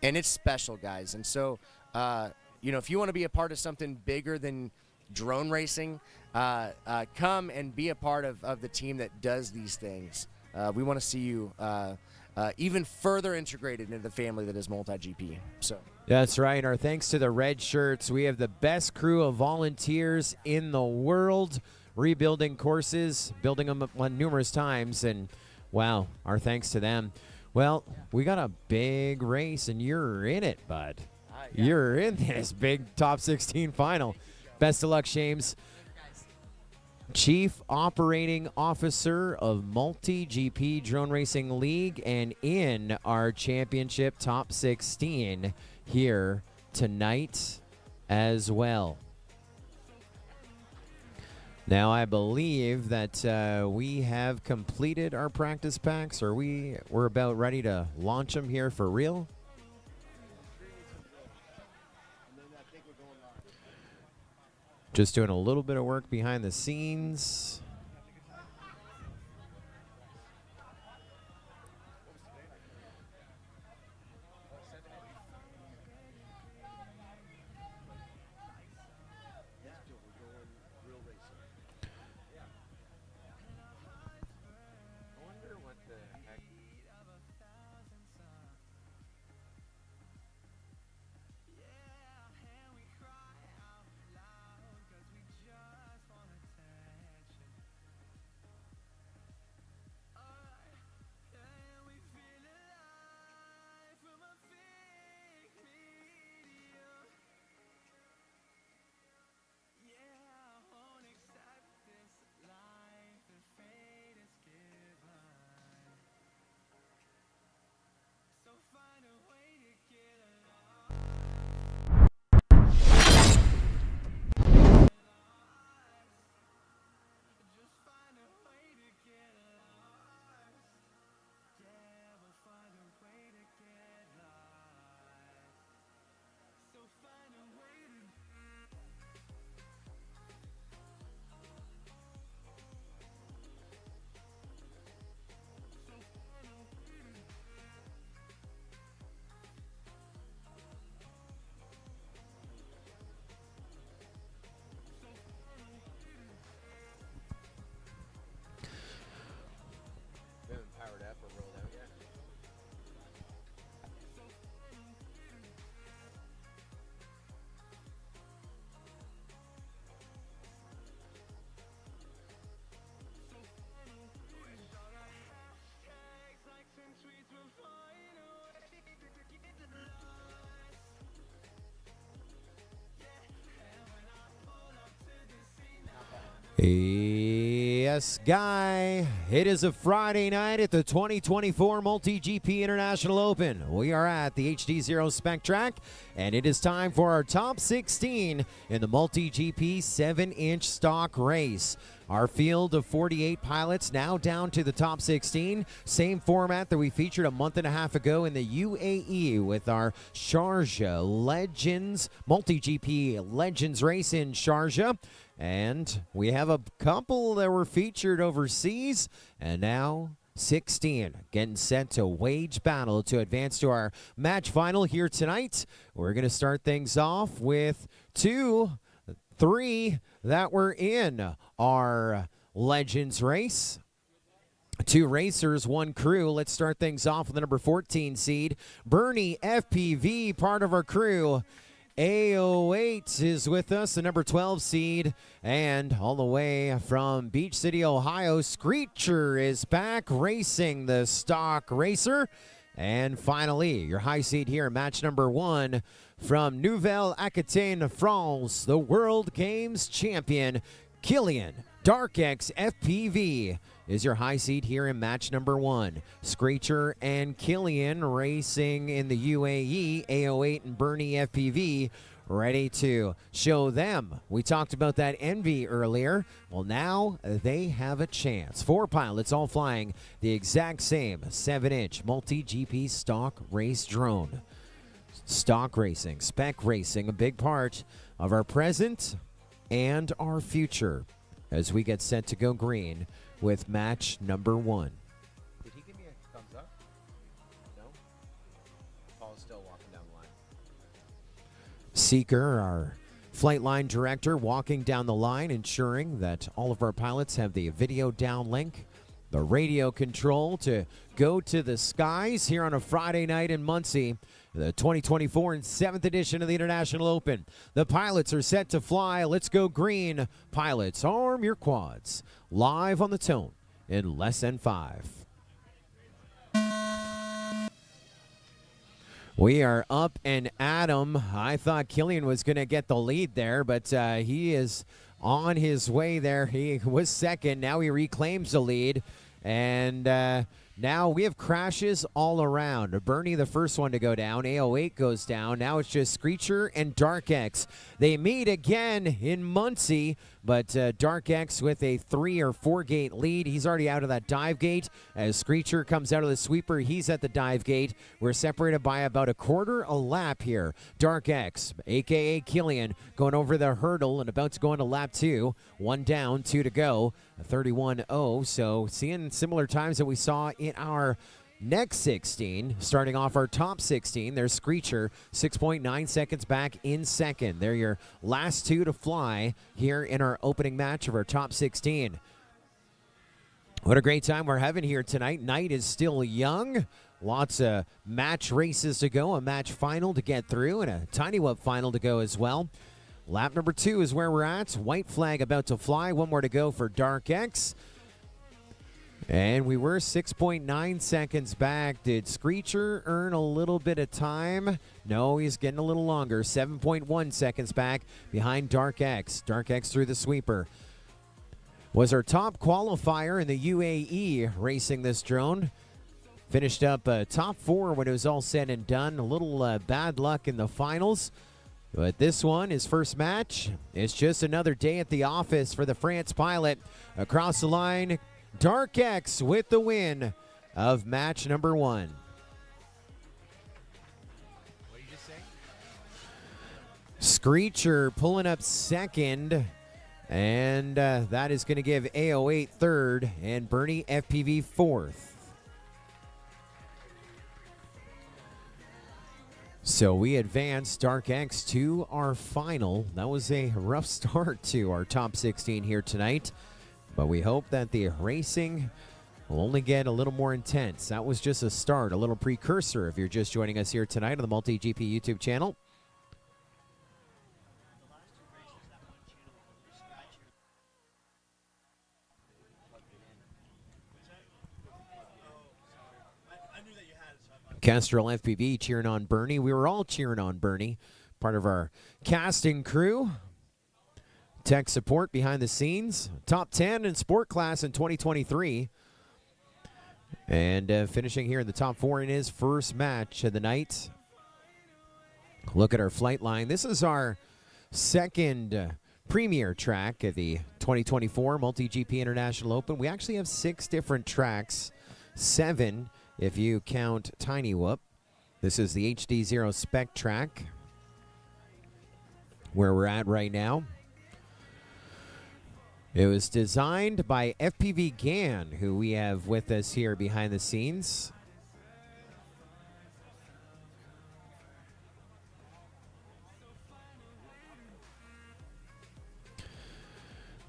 And it's special, guys. And so, if you want to be a part of something bigger than drone racing, come and be a part of the team that does these things. We want to see you even further integrated into the family that is MultiGP. So. That's right. Our thanks to the red shirts. We have the best crew of volunteers in the world, rebuilding courses, building them numerous times, and wow, our thanks to them. Well, we got a big race, and you're in it, bud. Yeah. You're in this big top 16 final. Best of luck, Shames. Chief Operating Officer of MultiGP Drone Racing League, and in our championship top 16 here tonight as well. Now, I believe that we have completed our practice packs, or we're about ready to launch them here for real. Just doing a little bit of work behind the scenes. Yes, Guy. It is a Friday night at the 2024 MultiGP International Open. We are at the HDZero spec track, and it is time for our top 16 in the MultiGP 7-inch stock race. Our field of 48 pilots now down to the top 16. Same format that we featured a month and a half ago in the UAE with our Sharjah Legends, MultiGP Legends race in Sharjah. And we have a couple that were featured overseas, and now 16 getting set to wage battle to advance to our match final here tonight. We're going to start things off with 3 that were in our Legends race. 2 racers, 1 crew. Let's start things off with the number 14 seed, Bernie FPV, part of our crew. AO8 is with us, the number 12 seed, and all the way from Beach City, Ohio, Screecher is back racing the stock racer. And finally, your high seed here, match number 1 from Nouvelle-Aquitaine, France, the World Games champion, Killian DarkX FPV is your high seed here in match number 1. Screecher and Killian racing in the UAE, AO8 and Bernie FPV ready to show them. We talked about that envy earlier. Well, now they have a chance. 4 pilots all flying the exact same 7-inch MultiGP stock race drone. Stock racing, spec racing, a big part of our present and our future as we get set to go green with match number 1. Did he give me a thumbs up? No? Paul's still walking down the line. Seeker, our flight line director, walking down the line, ensuring that all of our pilots have the video downlink, the radio control to go to the skies here on a Friday night in Muncie, the 2024 and 7th edition of the International Open. The pilots are set to fly. Let's go green. Pilots, arm your quads. Live on the tone in less than 5. We are up and at 'em. I thought Killian was going to get the lead there, but he is on his way there. He was second. Now he reclaims the lead. And now we have crashes all around. Bernie, the first one to go down. AO8 goes down. Now it's just Screecher and DarkX. They meet again in Muncie, but DarkX with a 3 or 4 gate lead. He's already out of that dive gate. As Screecher comes out of the sweeper, he's at the dive gate. We're separated by about a quarter a lap here. DarkX, a.k.a. Killian, going over the hurdle and about to go into lap 2. 1 down, 2 to go. 31.0, so seeing similar times that we saw in our next 16. Starting off our top 16, there's Screecher, 6.9 seconds back in second. They're your last 2 to fly here in our opening match of our top 16. What a great time we're having here tonight. Night is still young. Lots of match races to go, a match final to get through, and a Tiny Whoop final to go as well. Lap number 2 is where we're at. White flag about to fly. 1 more to go for DarkX. And we were 6.9 seconds back. Did Screecher earn a little bit of time? No, he's getting a little longer. 7.1 seconds back behind DarkX. DarkX through the sweeper. Was our top qualifier in the UAE racing this drone. Finished up top 4 when it was all said and done. A little bad luck in the finals. But this one, his first match, it's just another day at the office for the France pilot. Across the line, DarkX with the win of match number 1. What did you just say? Screecher pulling up second, and that is going to give AO8 third and Bernie FPV fourth. So we advance DarkX to our final. That was a rough start to our top 16 here tonight, but we hope that the racing will only get a little more intense. That was just a start, a little precursor if you're just joining us here tonight on the MultiGP YouTube channel. Kestrel FPV cheering on Bernie. We were all cheering on Bernie, part of our casting crew. Tech support behind the scenes. Top 10 in sport class in 2023. And finishing here in the top 4 in his first match of the night. Look at our flight line. This is our second premier track at the 2024 MultiGP International Open. We actually have 6 different tracks, 7 if you count Tiny Whoop. This is the HDZero spec track where we're at right now. It was designed by FPV Gan, who we have with us here behind the scenes.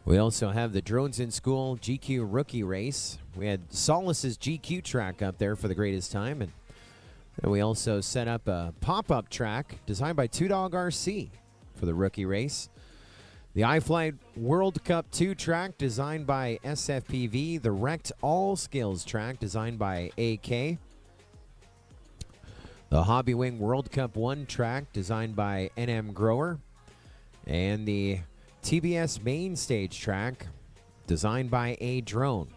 We also have the Drones in School GQ Rookie Race. We had Solace's GQ track up there for the greatest time. And then we also set up a pop-up track designed by Two Dog RC for the Rookie Race. The iFly World Cup 2 track designed by SFPV. The Wrecked All Skills track designed by AK. The Hobby Wing World Cup 1 track designed by NM Grower. And the TBS main stage track designed by A Drone.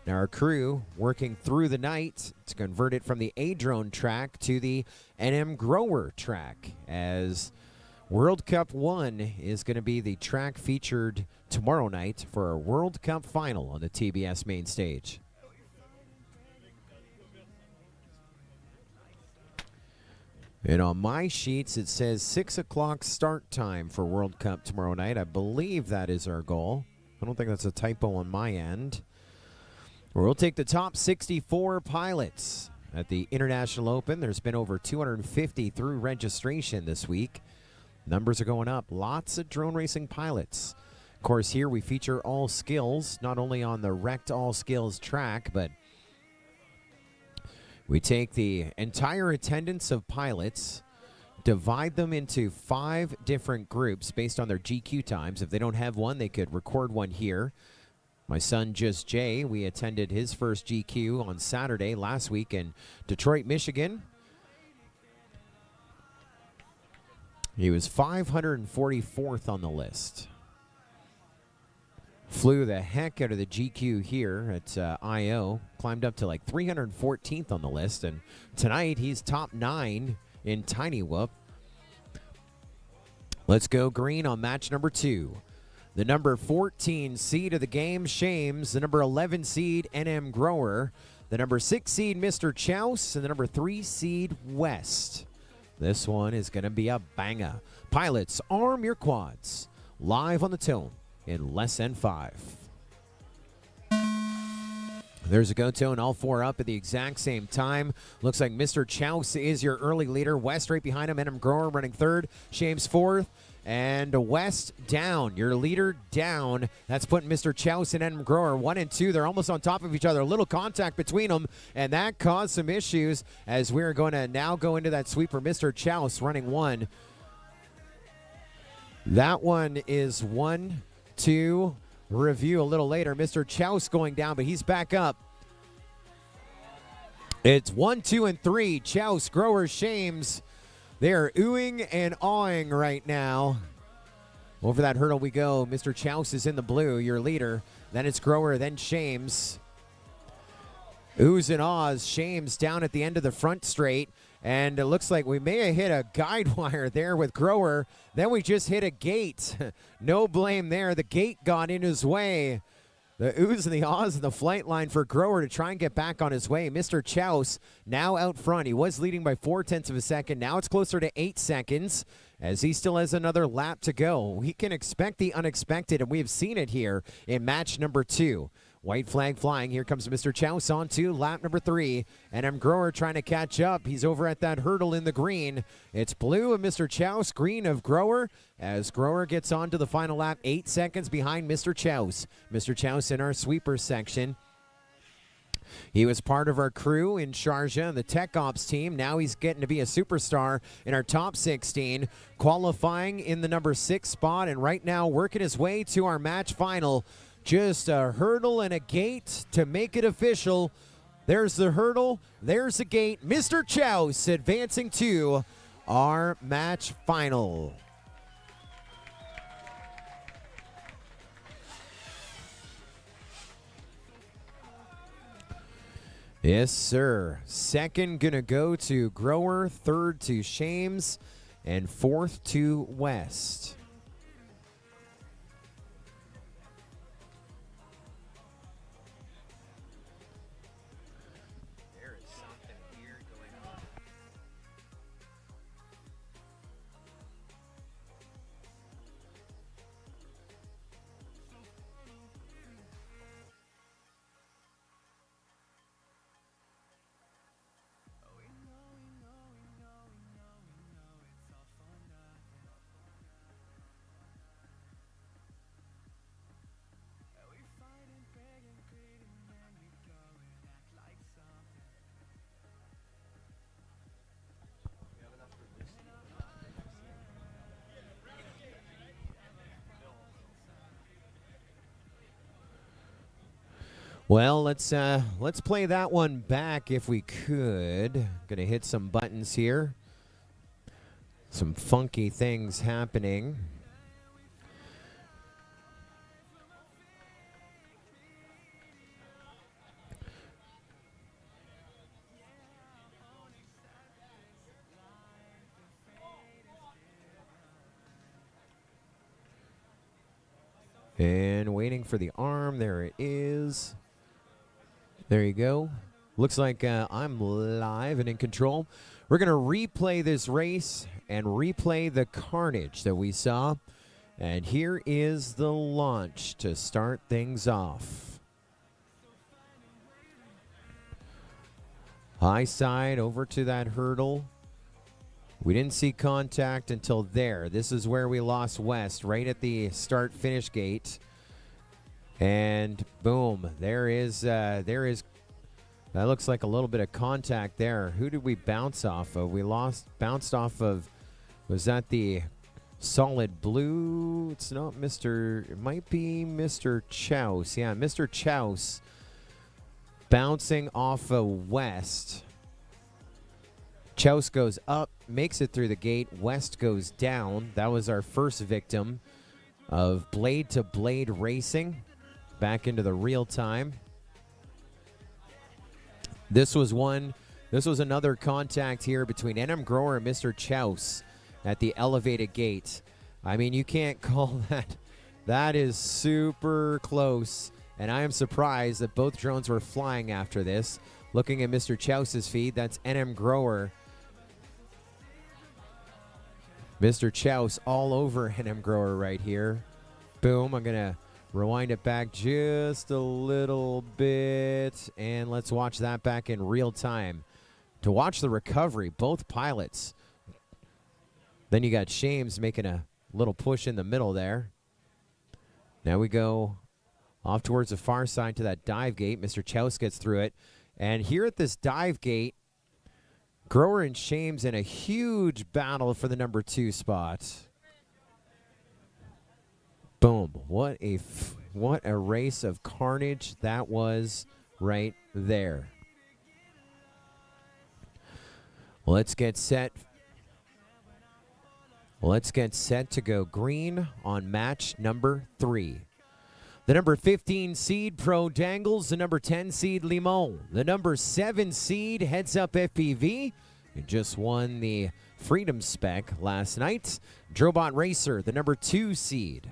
Now our crew working through the night to convert it from the A Drone track to the NM Grower track, as World Cup 1 is going to be the track featured tomorrow night for our World Cup final on the TBS main stage. And on my sheets, it says 6 o'clock start time for World Cup tomorrow night. I believe that is our goal. I don't think that's a typo on my end. We'll take the top 64 pilots at the International Open. There's been over 250 through registration this week. Numbers are going up. Lots of drone racing pilots. Of course, here we feature all skills, not only on the Wrecked All Skills track, but we take the entire attendance of pilots, divide them into 5 different groups based on their GQ times. If they don't have one, they could record one here. My son, Just Jay, we attended his first GQ on Saturday last week in Detroit, Michigan. He was 544th on the list. Flew the heck out of the GQ here at I.O. Climbed up to like 314th on the list. And tonight he's top 9 in Tiny Whoop. Let's go green on match number 2. The number 14 seed of the game, Shames. The number 11 seed, NM Grower. The number 6 seed, Mr. Chouse. And the number 3 seed, West. This one is going to be a banger. Pilots, arm your quads. Live on the tone in less than 5. There's a go tone, all 4 up at the exact same time. Looks like Mr. Chouse is your early leader. West right behind him. NM Grower running 3rd. Shames 4th. And West down. Your leader down. That's putting Mr. Chouse and NM Grower 1 and 2. They're almost on top of each other. A little contact between them. And that caused some issues as we're going to now go into that sweeper. Mr. Chouse running 1. That one is 1, 2. Review a little later. Mr. Chouse going down, but he's back up. It's 1, 2, and 3. Chouse, Grower, Shames. They're oohing and awing right now. Over that hurdle we go. Mr. Chouse is in the blue, your leader. Then it's Grower, then Shames. Oohs and ahs. Shames down at the end of the front straight. And it looks like we may have hit a guide wire there with Grower. Then we just hit a gate. No blame there. The gate got in his way. The oohs and the ahs and the flight line for Grower to try and get back on his way. Mr. Chouse now out front. He was leading by 0.4 of a second. Now it's closer to 8 seconds as he still has another lap to go. We can expect the unexpected, and we have seen it here in match number 2. White flag flying. Here comes Mr. Chouse on to lap number 3. NM Grower trying to catch up. He's over at that hurdle in the green. It's blue of Mr. Chouse, green of Grower. As Grower gets on to the final lap, 8 seconds behind Mr. Chouse. Mr. Chouse in our sweeper section. He was part of our crew in Sharjah, the Tech Ops team. Now he's getting to be a superstar in our top 16, qualifying in the number 6 spot, and right now working his way to our match final. Just a hurdle and a gate to make it official. There's the hurdle. There's the gate. Mr. Chouse advancing to our match final. Yes, sir. Second gonna go to Grower, 3rd to Shames, and 4th to West. Well, let's play that one back if we could. Gonna hit some buttons here. Some funky things happening. And waiting for the arm. There it is. There you go. Looks like I'm live and in control. We're going to replay this race and replay the carnage that we saw. And here is the launch to start things off. High side over to that hurdle. We didn't see contact until there. This is where we lost West, right at the start-finish gate. And boom, there is, that looks like a little bit of contact there. Who did we bounce off of? We bounced off of, was that the solid blue? It's not it might be Mr. Chouse. Yeah, Mr. Chouse bouncing off of West. Chouse goes up, makes it through the gate. West goes down. That was our first victim of blade-to-blade racing. Back into the real time. This was another contact here between NM Grower and Mr. Chouse at the elevated gate. I mean, you can't call that. That is super close. And I am surprised that both drones were flying after this. Looking at Mr. Chouse's feed, that's NM Grower. Mr. Chouse all over NM Grower right here. Boom, I'm going to rewind it back just a little bit, and let's watch that back in real time. To watch the recovery, both pilots. Then you got Shames making a little push in the middle there. Now we go off towards the far side to that dive gate. Mr. Chouse gets through it. And here at this dive gate, Grower and Shames in a huge battle for the number 2 spot. Boom. What a race of carnage that was right there. Let's get set. Let's get set to go green on match number 3. The number 15 seed, Pro Dangles. The number 10 seed, Limon. The number 7 seed, Heads Up FPV. It just won the Freedom Spec last night. Drobot Racer, the number 2 seed.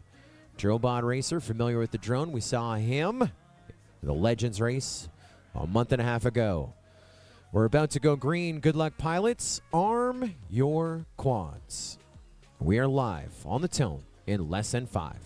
Drobot Racer, familiar with the drone. We saw him in the Legends race a month and a half ago. We're about to go green. Good luck, pilots. Arm your quads. We are live on the tone in less than 5.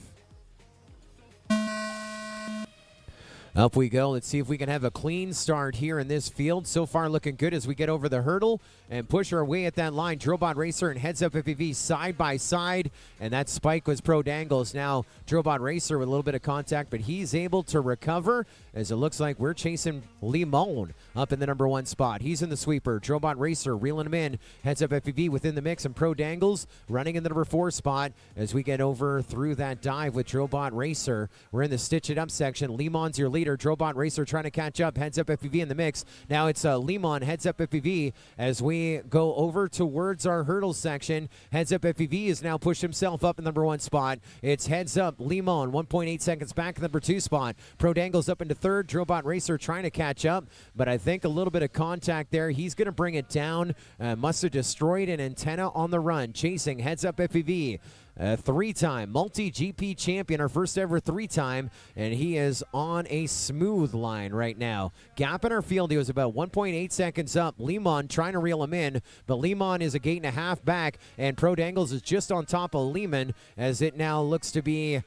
Up we go. Let's see if we can have a clean start here in this field. So far looking good as we get over the hurdle and push our way at that line. Drobot Racer and Heads Up FPV side by side. And that spike was Pro Dangles. Now Drobot Racer with a little bit of contact, but he's able to recover as it looks like we're chasing Limon up in the number 1 spot. He's in the sweeper. Drobot Racer reeling him in. Heads Up FPV within the mix, and Pro Dangles running in the number 4 spot as we get over through that dive with Drobot Racer. We're in the Stitch It Up section. Limon's your leader. Drobot Racer trying to catch up. Heads Up FPV in the mix. Now it's Limon, Heads Up FPV as we go over towards our hurdle section. Heads Up FPV has now pushed himself up in the number 1 spot. It's Heads Up Limon, 1.8 seconds back in the number 2 spot. Pro Dangles up into 3rd. Drobot Racer trying to catch up, but I think a little bit of contact there. He's going to bring it down. Must have destroyed an antenna on the run. Chasing Heads Up FPV. 3-time MultiGP champion, our first ever 3-time, and he is on a smooth line right now. Gap in our field, he was about 1.8 seconds up. Limon trying to reel him in, but Limon is a gate and a half back, and Pro Dangles is just on top of Limon as it now looks to be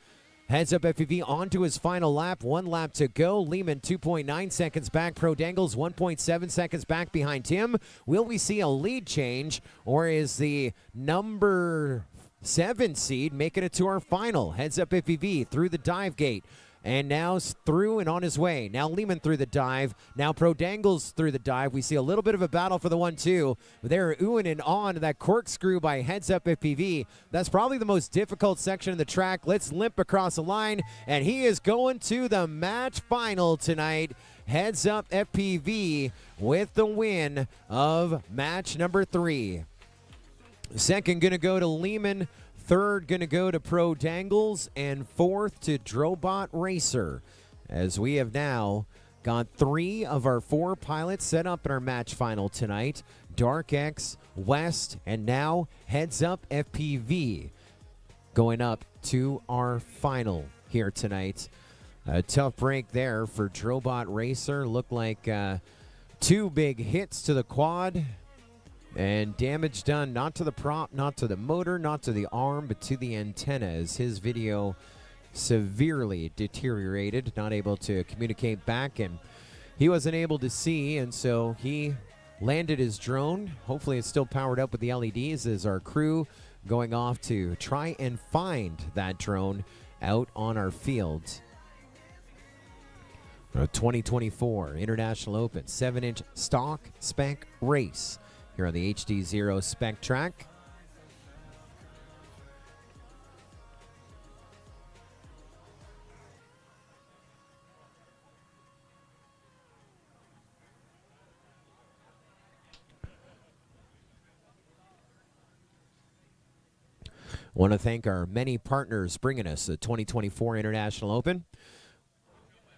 Heads Up FPV onto his final lap. 1 lap to go. Limon 2.9 seconds back. Pro Dangles 1.7 seconds back behind him. Will we see a lead change, or is the number 7 seed making it to our final? Heads Up FPV through the dive gate. And now through and on his way. Now Lehman through the dive. Now Pro Dangles through the dive. We see a little bit of a battle for the 1-2. They're oohing and on that corkscrew by Heads Up FPV. That's probably the most difficult section of the track. Let's limp across the line. And he is going to the match final tonight. Heads Up FPV with the win of match number 3. Second going to go to Lehman. Third going to go to Pro Dangles, and fourth to Drobot Racer, as we have now got 3 of our 4 pilots set up in our match final tonight. Dark X, West, and now Heads Up FPV going up to our final here tonight. A tough break there for Drobot Racer. Looked like 2 big hits to the quad. And damage done not to the prop, not to the motor, not to the arm, but to the antenna, as his video severely deteriorated, not able to communicate back, and he wasn't able to see, and so he landed his drone. Hopefully it's still powered up with the LEDs, as our crew going off to try and find that drone out on our field. 2024 International Open 7-inch stock spec race here on the HDZero spec track. Want to thank our many partners bringing us the 2024 International Open.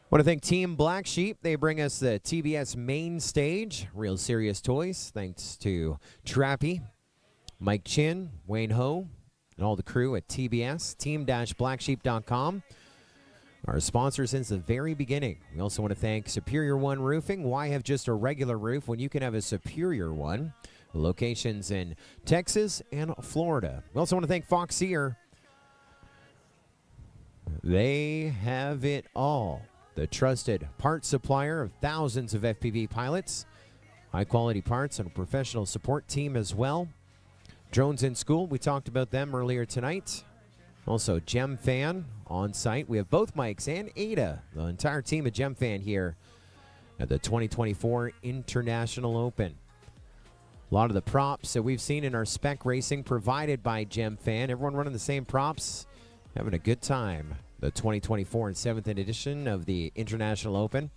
Want to thank Team Black Sheep. They bring us the TBS main stage, Real Serious Toys. Thanks to Trappy, Mike Chin, Wayne Ho, and all the crew at TBS, team-blacksheep.com. Our sponsor since the very beginning. We also want to thank Superior One Roofing. Why have just a regular roof when you can have a superior one? Locations in Texas and Florida. We also want to thank Foxier. They have it all. The trusted parts supplier of thousands of FPV pilots. High-quality parts and a professional support team as well. Drones in School, we talked about them earlier tonight. Also, GemFan on site. We have both Mikes and Ada, the entire team of GemFan here at the 2024 International Open. A lot of the props that we've seen in our spec racing provided by GemFan. Everyone running the same props, having a good time. The 2024 and 7th edition of the International Open.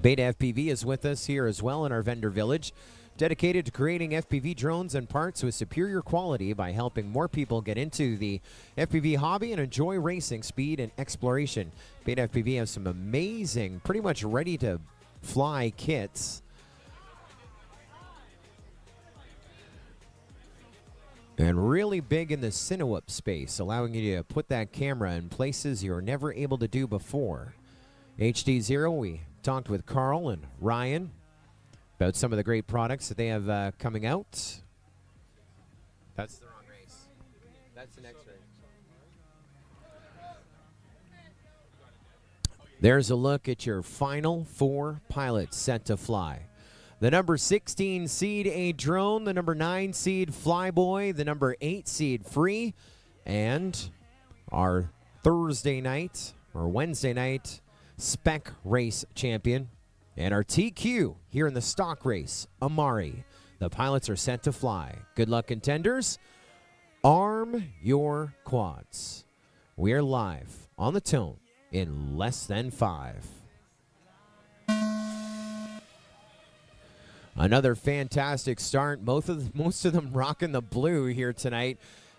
Beta FPV is with us here as well in our vendor village, dedicated to creating FPV drones and parts with superior quality by helping more people get into the FPV hobby and enjoy racing, speed, and exploration. Beta FPV has some amazing, pretty much ready to fly kits. And really big in the Cinewhoop space, allowing you to put that camera in places you're never able to do before. HDZero, we talked with Carl and Ryan about some of the great products that they have coming out. That's the wrong race. That's the next race. There's a look at your final 4 pilots set to fly. The number 16 seed, A Drone. The number 9 seed, Flyboy. The number 8 seed, Free. And our Thursday night, or Wednesday night, spec race champion. And our TQ here in the stock race, Amari. The pilots are set to fly. Good luck, contenders. Arm your quads. We are live on the Tone in less than 5. Another fantastic start. Most of them rocking the blue here tonight,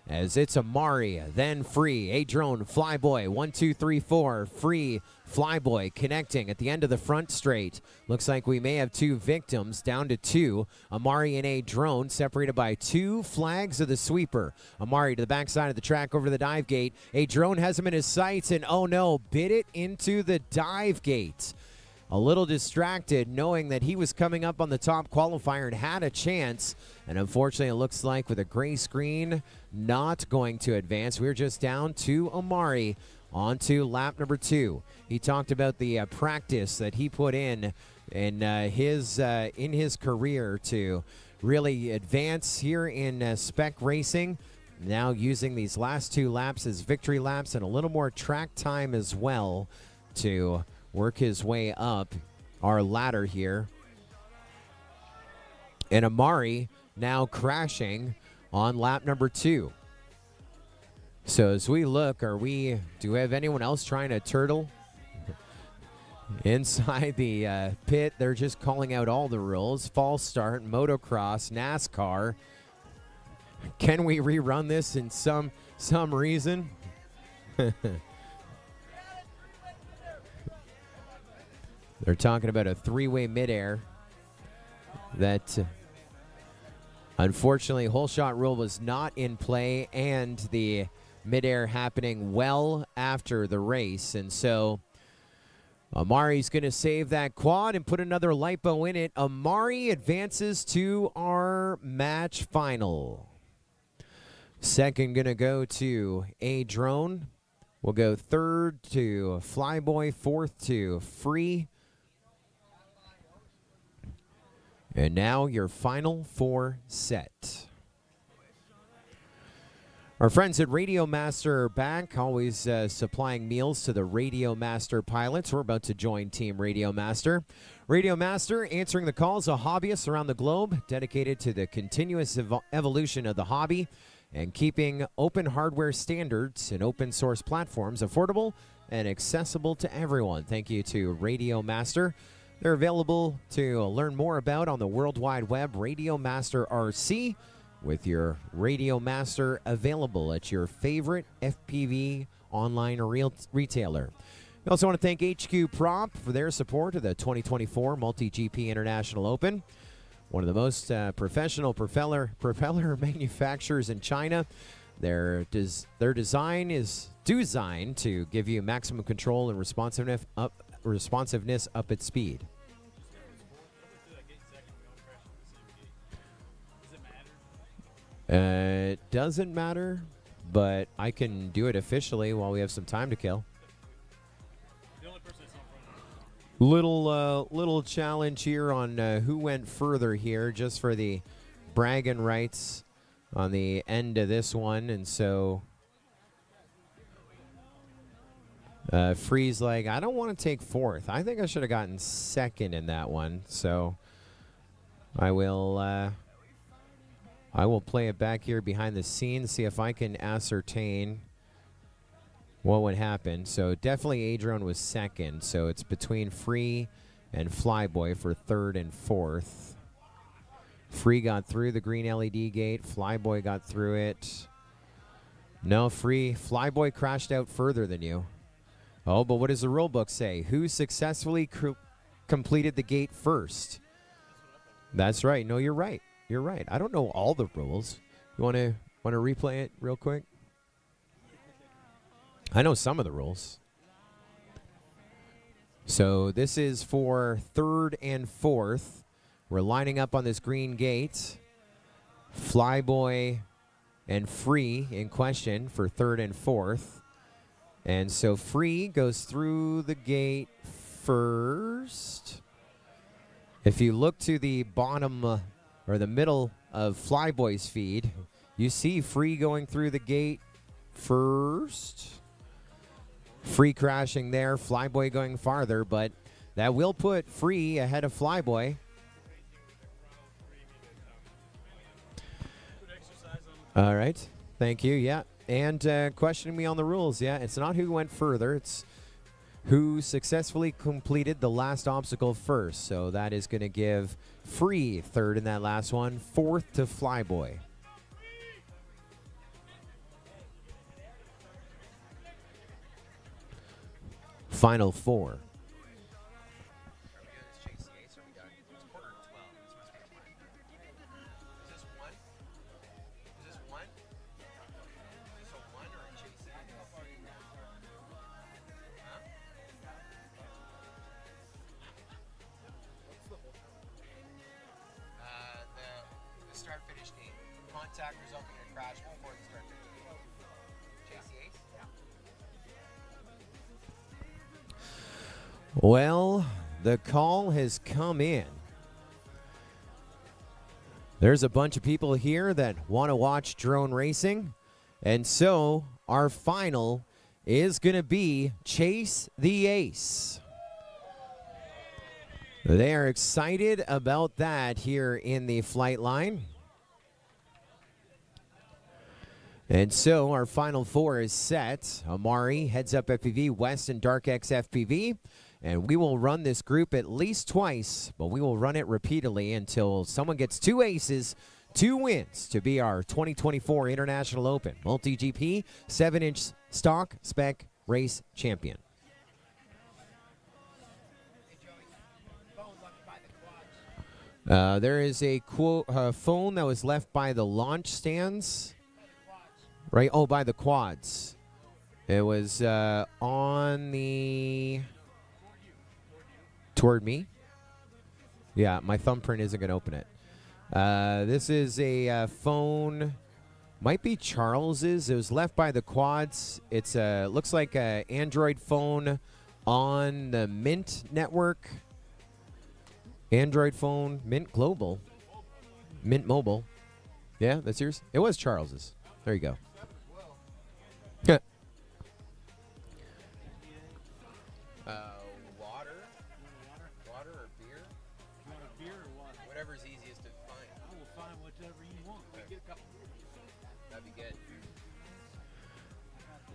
as it's Amari, then Free, A Drone, Flyboy, 1, 2, 3, 4, Free, Flyboy connecting at the end of the front straight. Looks like we may have 2 victims, down to 2. Amari and A Drone separated by 2 flags of the sweeper. Amari to the backside of the track over to the dive gate. A Drone has him in his sights, and oh no, bit it into the dive gate. A little distracted, knowing that he was coming up on the top qualifier and had a chance. And unfortunately, it looks like with a gray screen, not going to advance. We're just down to Amari on to lap number 2. He talked about the practice that he put in his career to really advance here in spec racing. now using these last 2 laps as victory laps and a little more track time as well to work his way up our ladder here. And Amari now crashing on lap number 2. So as we look, do we have anyone else trying to turtle? Inside the pit, they're just calling out all the rules. False start, motocross, NASCAR. Can we rerun this in some reason? They're talking about a 3-way midair that unfortunately hole shot rule was not in play, and the midair happening well after the race. And so Amari's going to save that quad and put another lipo in it. Amari advances to our match final. Second going to go to A Drone. We'll go third to Flyboy, fourth to Free. And now your final 4 set. Our friends at Radio Master are back, always supplying meals to the Radio Master pilots. We're about to join Team Radio Master. Radio Master answering the calls of hobbyists around the globe, dedicated to the continuous evolution of the hobby and keeping open hardware standards and open source platforms affordable and accessible to everyone. Thank you to Radio Master. They're available to learn more about on the World Wide Web, Radio Master RC, with your Radio Master available at your favorite FPV online retailer. We also want to thank HQ Prop for their support of the 2024 MultiGP International Open, one of the most professional propeller manufacturers in China. Their design is designed to give you maximum control and responsiveness up at speed. It doesn't matter, but I can do it officially while we have some time to kill. Little challenge here on who went further here, just for the bragging rights on the end of this one. And so Free's like, I don't want to take 4th. I think I should have gotten 2nd in that one. So I will play it back here behind the scenes, see if I can ascertain what would happen. So definitely Adron was 2nd. So it's between Free and Flyboy for 3rd and 4th. Free got through the green LED gate. Flyboy got through it. No, Flyboy crashed out further than you. Oh, but what does the rule book say? Who successfully completed the gate first? That's right. No, you're right. You're right. I don't know all the rules. You want to replay it real quick? I know some of the rules. So this is for 3rd and 4th. We're lining up on this green gate. Flyboy and Free in question for 3rd and 4th. And so Free goes through the gate first. If you look to the bottom or the middle of Flyboy's feed, you see Free going through the gate first. Free crashing there, Flyboy going farther, but that will put Free ahead of Flyboy. All right, thank you, yeah. And questioning me on the rules, yeah, it's not who went further, it's who successfully completed the last obstacle first. So that is going to give Free 3rd in that last one, 4th to Flyboy. Final 4. Start-finish game. Contact resulting in a crash before the start-finish game. JCAs? Yeah. Well, the call has come in. There's a bunch of people here that want to watch drone racing. And so our final is going to be Chase the Ace. They are excited about that here in the flight line. And so our final four is set. Amari, Heads Up FPV, West, and Dark X FPV. And we will run this group at least twice, but we will run it repeatedly until someone gets 2 aces, 2 wins to be our 2024 International Open MultiGP 7-inch stock spec race champion. There is a phone that was left by the launch stands. Right? Oh, by the quads. It was on the... Toward me? Yeah, my thumbprint isn't going to open it. This is a phone... Might be Charles's. It was left by the quads. It's looks like an Android phone on the Mint network. Android phone, Mint Global. Mint Mobile. Yeah, that's yours? It was Charles's. There you go. Water or beer? You want a beer or what? Whatever's easiest to find. I will find whatever you want. We get a couple. That'd be good.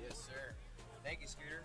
Yes, sir. Thank you, Scooter.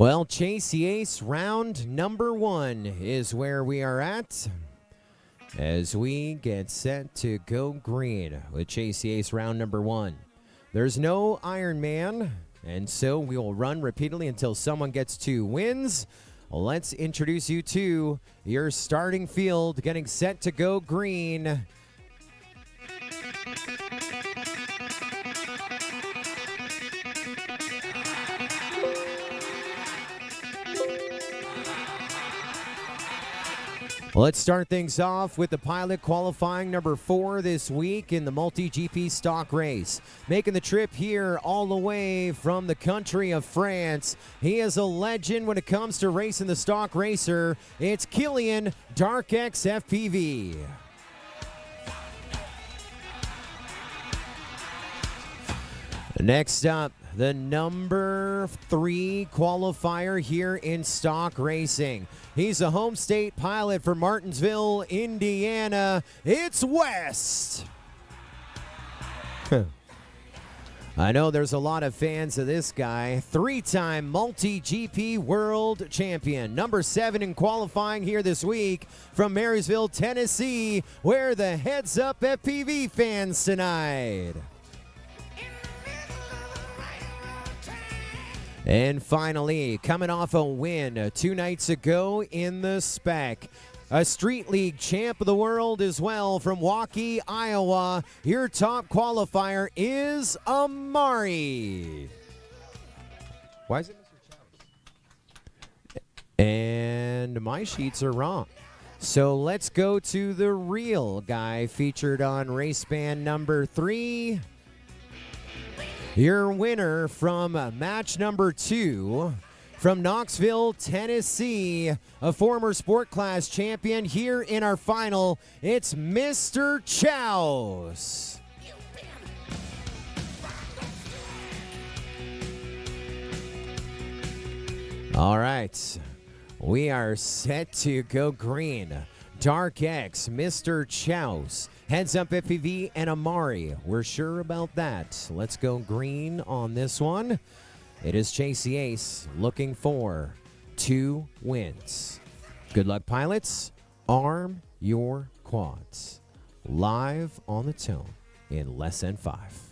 Well, Chase the Ace, round number 1 is where we are at as we get set to go green with Chase the Ace, round number 1. There's no Iron Man, and so we will run repeatedly until someone gets 2 wins. Let's introduce you to your starting field, getting set to go green. Let's start things off with the pilot qualifying number 4 this week in the MultiGP stock race. Making the trip here all the way from the country of France. He is a legend when it comes to racing the stock racer. It's Killian Dark X FPV. Next up, the number 3 qualifier here in stock racing. He's a home state pilot for Martinsville, Indiana. It's West. I know there's a lot of fans of this guy. 3-time MultiGP world champion. Number 7 in qualifying here this week from Marysville, Tennessee. Where the Heads Up FPV fans tonight. And finally, coming off a win 2 nights ago in the spec, a Street League champ of the world as well from Waukee, Iowa. Your top qualifier is Amari. Why is it Mr. Chows? And my sheets are wrong. So let's go to the real guy featured on race band number 3. Your winner from match number 2 from Knoxville, Tennessee, a former sport class champion here in our final. It's Mr. Chows. All right. We are set to go green. Dark X, Mr. Chouse, Heads Up FPV, and Amari. We're sure about that. Let's go green on this one. It is Chase the Ace looking for 2 wins. Good luck, pilots. Arm your quads. Live on the tone in less than 5.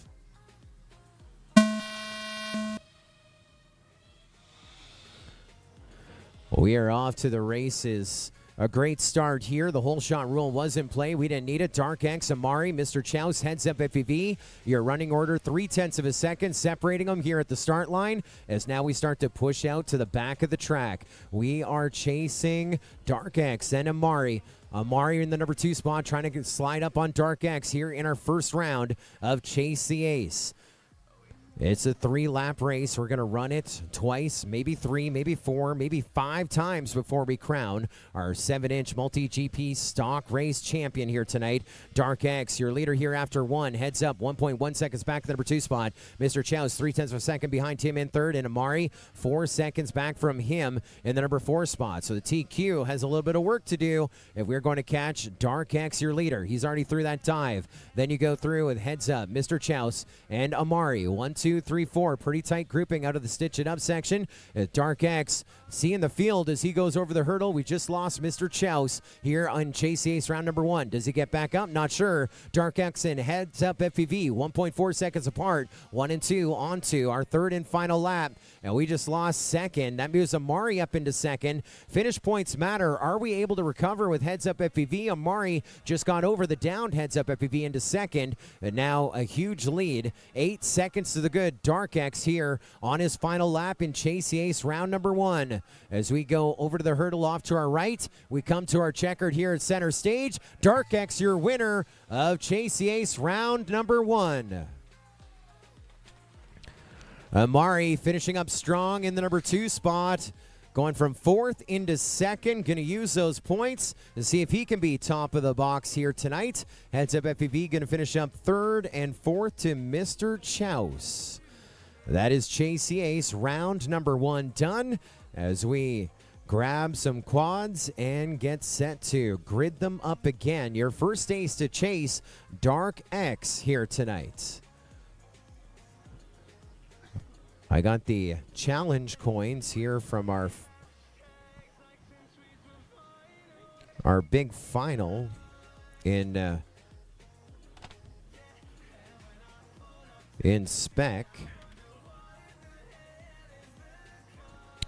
We are off to the races. A great start here. The whole shot rule was in play. We didn't need it. Dark X, Amari, Mr. Chouse, Heads Up FPV. Your running order, 0.3 of a second, separating them here at the start line as now we start to push out to the back of the track. We are chasing Dark X and Amari. Amari in the number 2 spot, trying to slide up on Dark X here in our first round of Chase the Ace. It's a 3-lap race. We're going to run it twice, maybe 3, maybe 4, maybe 5 times before we crown our 7-inch MultiGP stock race champion here tonight. Dark X, your leader here after 1. Heads up, 1.1 seconds back to the number 2 spot. Mr. Chouse, 0.3 of a second behind him in 3rd, and Amari, 4 seconds back from him in the number 4 spot. So the TQ has a little bit of work to do if we're going to catch Dark X, your leader. He's already through that dive. Then you go through with Heads Up, Mr. Chouse, and Amari. 1, 2, 3, 4. Pretty tight grouping out of the Stitch It Up section. Dark X seeing the field as he goes over the hurdle. We just lost Mr. Chouse here on Chase the Ace round number 1. Does he get back up? Not sure. Dark X and Heads Up FPV 1.4 seconds apart. 1 and 2 on to our 3rd and final lap. And we just lost 2nd. That moves Amari up into 2nd. Finish points matter. Are we able to recover with Heads Up FPV? Amari just got over the downed Heads Up FPV into 2nd. And now a huge lead. 8 seconds to the good. Dark X here on his final lap in Chase the Ace round number 1. As we go over to the hurdle off to our right, we come to our checkered here at center stage. Dark X, your winner of Chase the Ace round number 1. Amari finishing up strong in the number 2 spot, going from 4th into 2nd. Going to use those points to see if he can be top of the box here tonight. Heads Up FPV going to finish up 3rd and 4th to Mr. Chouse. That is Chase the Ace round number 1 done as we grab some quads and get set to grid them up again. Your first ace to chase, Dark X here tonight. I got the challenge coins here from our big final in spec.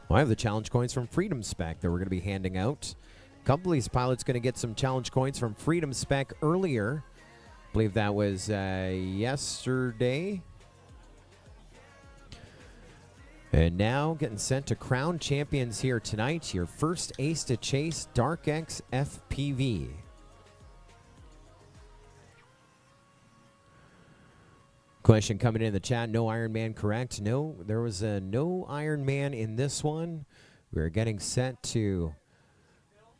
Well, I have the challenge coins from Freedom Spec that we're going to be handing out. A couple of these pilots going to get some challenge coins from Freedom Spec earlier. I believe that was yesterday. And now getting sent to crown champions here tonight. Your first ace to chase, Dark X FPV. Question coming in the chat, no Iron Man correct? No, there was no Iron Man in this one. We're getting set to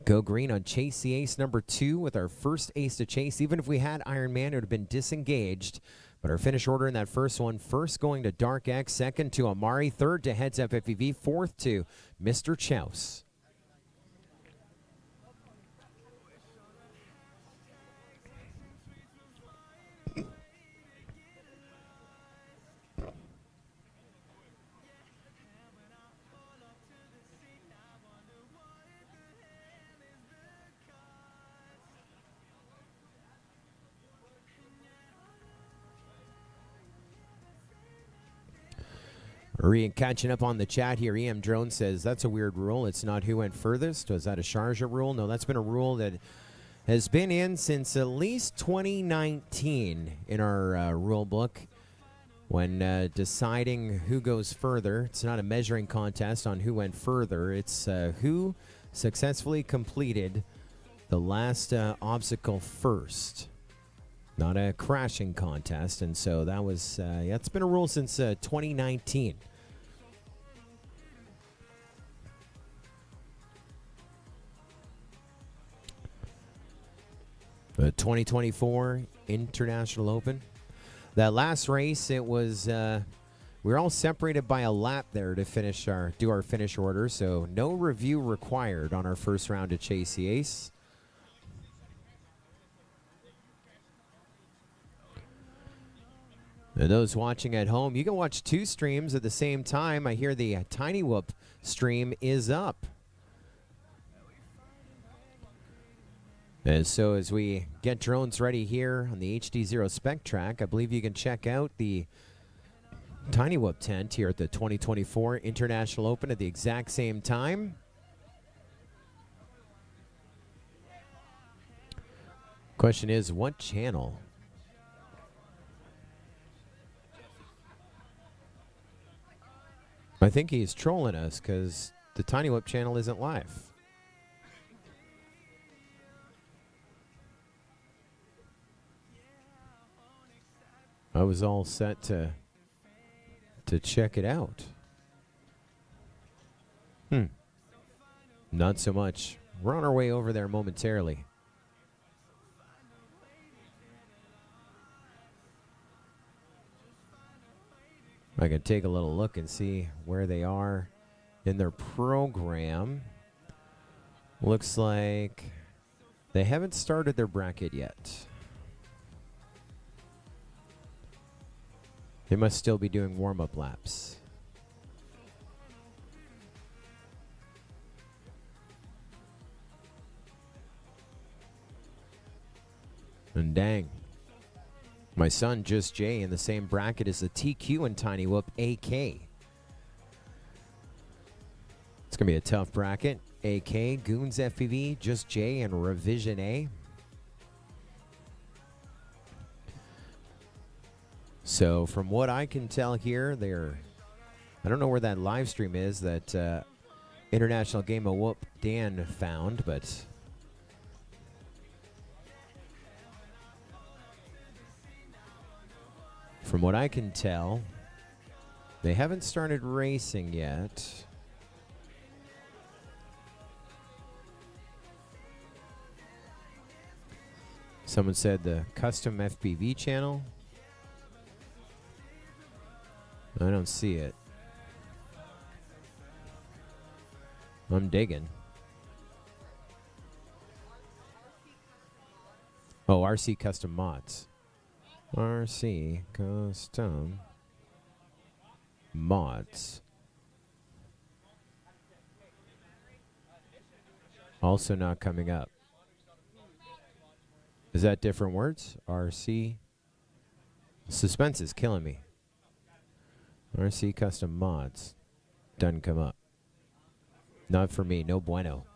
go green on Chase the Ace number 2 with our first ace to chase. Even if we had Iron Man, it would have been disengaged. But our finish order in that first one, first going to Dark X, 2nd to Amari, 3rd to Heads Up FPV, 4th to Mr. Chouse. Catching up on the chat here, EM Drone says, that's a weird rule. It's not who went furthest. Was that a Sharjah rule? No, that's been a rule that has been in since at least 2019 in our rule book. When deciding who goes further, it's not a measuring contest on who went further. It's who successfully completed the last obstacle first. Not a crashing contest. And so that was, yeah, it's been a rule since 2019. The 2024 International Open. That last race, it was we're all separated by a lap there to do our finish order, so no review required on our first round of Chase the Ace. And those watching at home, you can watch 2 streams at the same time. I hear the Tiny Whoop stream is up. And so as we get drones ready here on the HDZero spec track, I believe you can check out the Tiny Whoop tent here at the 2024 International Open at the exact same time. Question is, what channel? I think he's trolling us because the Tiny Whoop channel isn't live. I was all set to check it out. Not so much. We're on our way over there momentarily. I can take a little look and see where they are in their program. Looks like they haven't started their bracket yet. They must still be doing warm-up laps. And dang. My son, Just Jay, in the same bracket as the TQ and Tiny Whoop AK. It's going to be a tough bracket. AK, Goons FPV, Just Jay, and Revision A. So from what I can tell here, I don't know where that live stream is that International Game of Whoop Dan found, but from what I can tell, they haven't started racing yet. Someone said the custom FPV channel. I don't see it. I'm digging. Oh, RC Custom Mods. RC Custom Mods. Also not coming up. Is that different words? RC. Suspense is killing me. RC Custom Mods. Doesn't come up. Not for me. No bueno.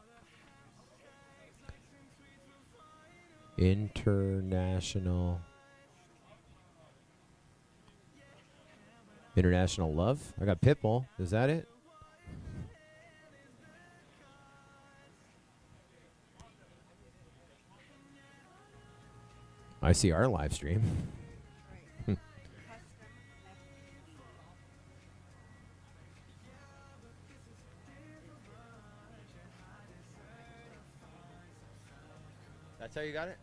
International Love. I got Pitbull. Is that it? I see our live stream. That's how you got it?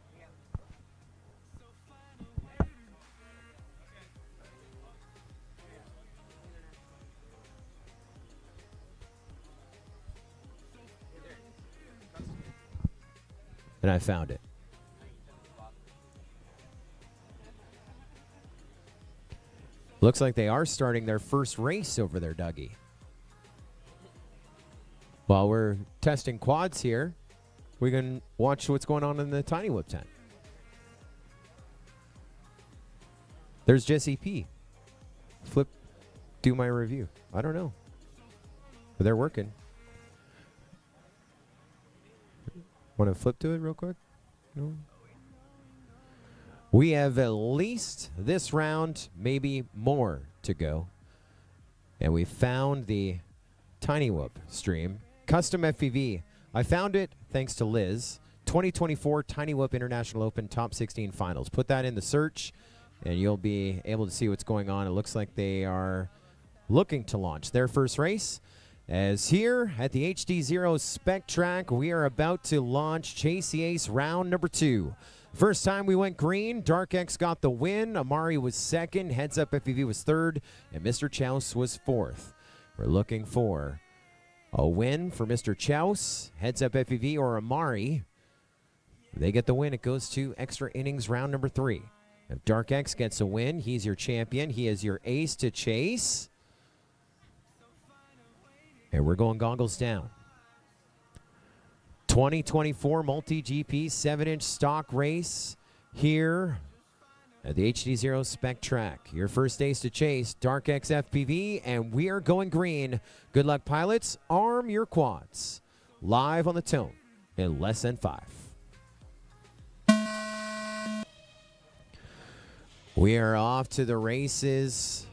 And I found it. Looks like they are starting their first race over there, Dougie. While we're testing quads here, we can watch what's going on in the Tiny Whoop tent. There's Jesse P. Do my review. I don't know. But they're working. Want to flip to it real quick? No? We have at least this round, maybe more to go. And we found the Tiny Whoop stream. Custom FPV. I found it thanks to Liz. 2024 Tiny Whoop International Open Top 16 Finals. Put that in the search and you'll be able to see what's going on. It looks like they are looking to launch their first race. As here at the HDZero spec track, we are about to launch Chase the Ace round number 2. First time we went green, Dark X got the win. Amari was second, Heads Up FPV was third, and Mr. Chouse was fourth. We're looking for a win for Mr. Chouse, Heads Up FPV, or Amari. They get the win. It goes to extra innings round number 3. If Dark X gets a win, he's your champion. He is your ace to chase. And we're going goggles down. 2024 MultiGP 7-inch stock race here at the HDZero spec track. Your first ace to chase, Dark X FPV, and we are going green. Good luck, pilots. Arm your quads. Live on the tone in less than 5. We are off to the races.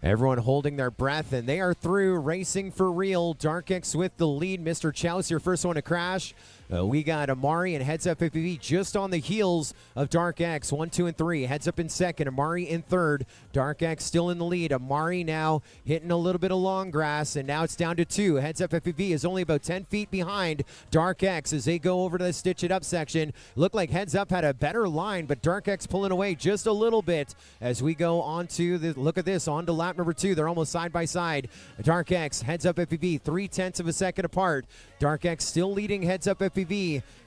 Everyone holding their breath, and they are through, racing for real. Dark X with the lead. Mr. Chouse, your first one to crash. We got Amari and Heads Up FPV just on the heels of Dark X. 1, 2, and 3. Heads Up in second. Amari in third. Dark X still in the lead. Amari now hitting a little bit of long grass, and now it's down to 2. Heads Up FPV is only about 10 feet behind Dark X as they go over to the Stitch It Up section. Looked like Heads Up had a better line, but Dark X pulling away just a little bit as we go on to the, look at this, on to lap number 2. They're almost side by side. Dark X, Heads Up FPV, 0.3 of a second apart. Dark X still leading Heads Up FPV.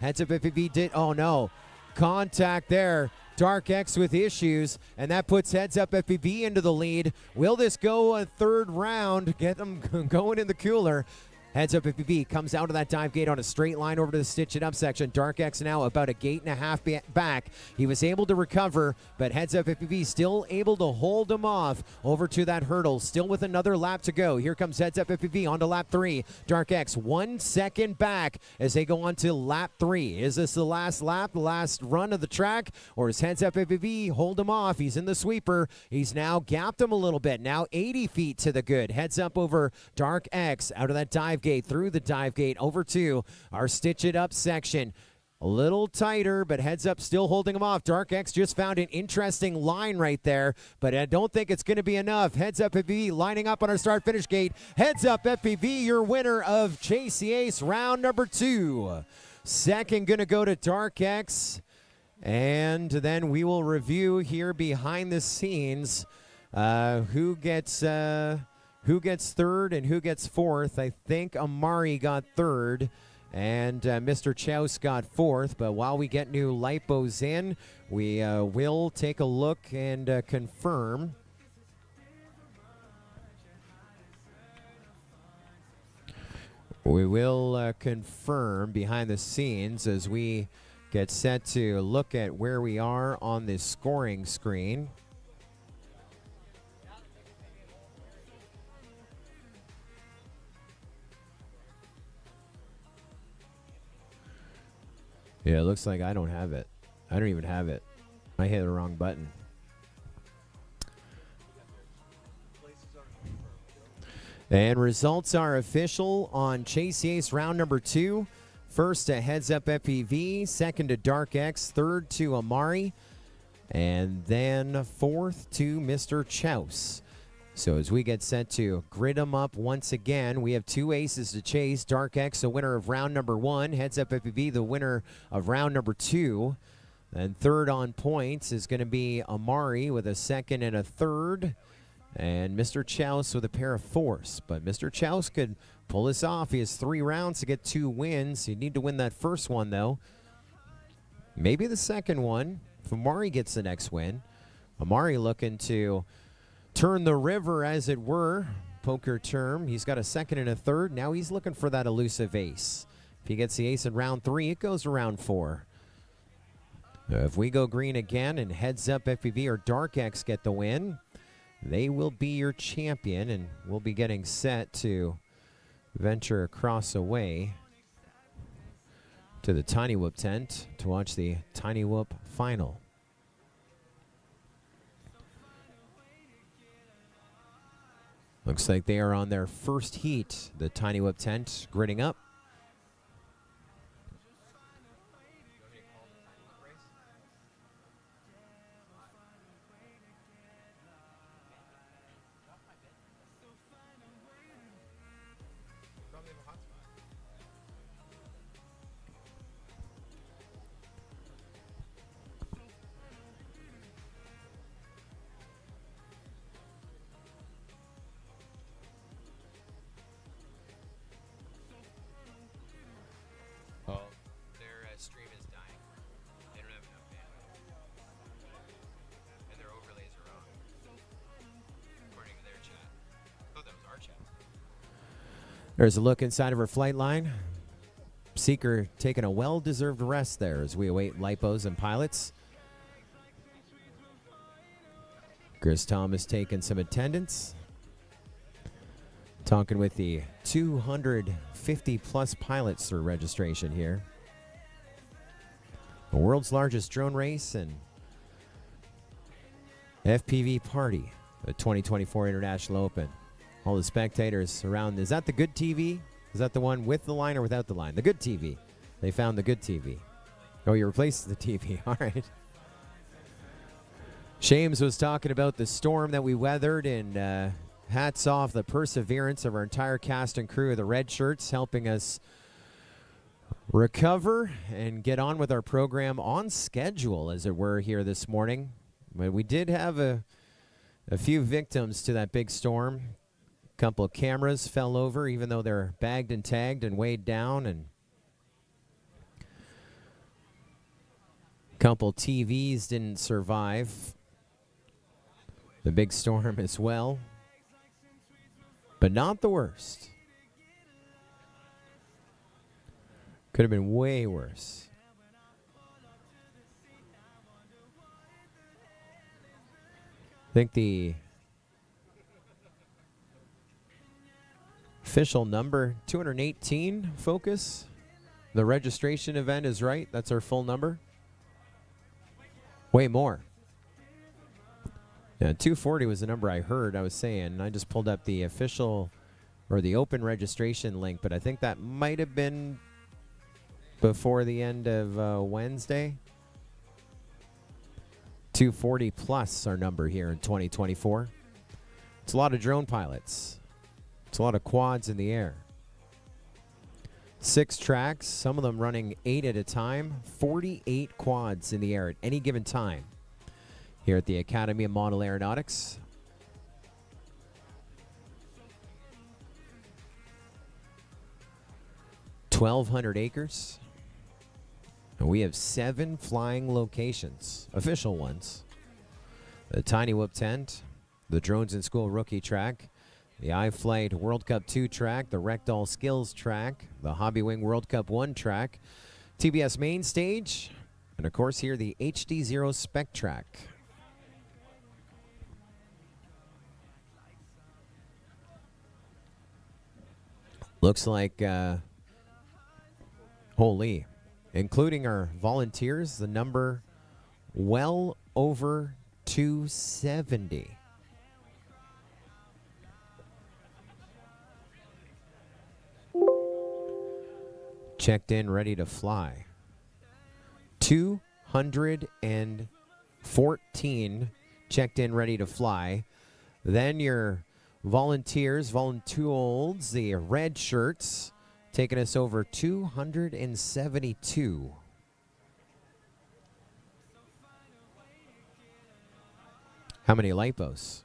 Heads Up FPV did, oh no, contact there. Dark X with issues, and that puts Heads Up FPV into the lead. Will this go a third round? Get them going in the cooler. Heads Up FPV comes out of that dive gate on a straight line over to the Stitch It Up section. Dark X now about a gate and a half back. He was able to recover, but Heads Up FPV still able to hold him off over to that hurdle. Still with another lap to go. Here comes Heads Up FPV onto lap 3. Dark X 1 second back as they go on to lap 3. Is this the last lap, the last run of the track, or is Heads Up FPV hold him off? He's in the sweeper. He's now gapped him a little bit. Now 80 feet to the good. Heads Up over Dark X out of that dive gate, through the dive gate over to our Stitch It Up section. A little tighter, but Heads Up still holding him off. Dark X just found an interesting line right there, but I don't think it's going to be enough. Heads Up FPV lining up on our start finish gate. Heads Up FPV, your winner of Chase the Ace round number 2. Second going to go to Dark X, and then we will review here behind the scenes who gets third and who gets fourth. I think Amari got third and Mr. Chouse got fourth. But while we get new lipos in, we will take a look and confirm. We will confirm behind the scenes as we get set to look at where we are on the scoring screen. Yeah, it looks like I don't have it. I don't even have it. I hit the wrong button. And results are official on Chase the Ace round number 2. First to Heads Up FPV, second to Dark X, third to Amari, and then fourth to Mr. Chouse. So as we get set to grid them up once again, we have 2 aces to chase. Dark X, the winner of round number 1. Heads Up FPV, the winner of round number 2. And third on points is going to be Amari with a second and a third. And Mr. Chouse with a pair of fourths. But Mr. Chouse could pull this off. He has 3 rounds to get 2 wins. You need to win that first one, though. Maybe the second one, if Amari gets the next win. Amari looking to turn the river, as it were, poker term. He's got a second and a third. Now he's looking for that elusive ace. If he gets the ace in round 3, it goes to round 4. If we go green again and Heads Up FPV or Dark X get the win, they will be your champion, and we'll be getting set to venture across the way to the Tiny Whoop tent to watch the Tiny Whoop final. Looks like they are on their first heat, the Tiny Whoop tent, gridding up. There's a look inside of her flight line. Seeker taking a well-deserved rest there as we await lipos and pilots. Chris Thomas taking some attendance. Talking with the 250-plus pilots through registration here. The world's largest drone race and FPV party, the 2024 International Open. All the spectators around. Is that the good TV? Is that the one with the line or without the line? The good TV. They found the good TV. Oh, you replaced the TV. All right. Shames was talking about the storm that we weathered, and hats off the perseverance of our entire cast and crew of the red shirts, helping us recover and get on with our program on schedule, as it were, here this morning. But we did have a few victims to that big storm. A couple of cameras fell over, even though they're bagged and tagged and weighed down, and a couple TVs didn't survive the big storm as well, but not the worst. Could have been way worse. I think the official number, 218 focus. The registration event is right. That's our full number. Way more. Yeah, 240 was the number I heard. I was saying. I just pulled up the official or the open registration link, but I think that might have been before the end of Wednesday. 240 plus our number here in 2024. It's a lot of drone pilots. It's a lot of quads in the air. 6 tracks, some of them running 8 at a time. 48 quads in the air at any given time here at the Academy of Model Aeronautics. (1,200 acres). And we have 7 flying locations, official ones. The Tiny Whoop Tent, the Drones in School Rookie Track, the iFlight World Cup 2 track, the Rectal Skills track, the Hobby Wing World Cup 1 track, TBS Main Stage, and of course here the HDZero Spec track. Looks like, holy, including our volunteers, the number well over 270. Checked in, ready to fly. 214 checked in, ready to fly. Then your volunteers, voluntoolds, the red shirts, taking us over 272. How many lipos?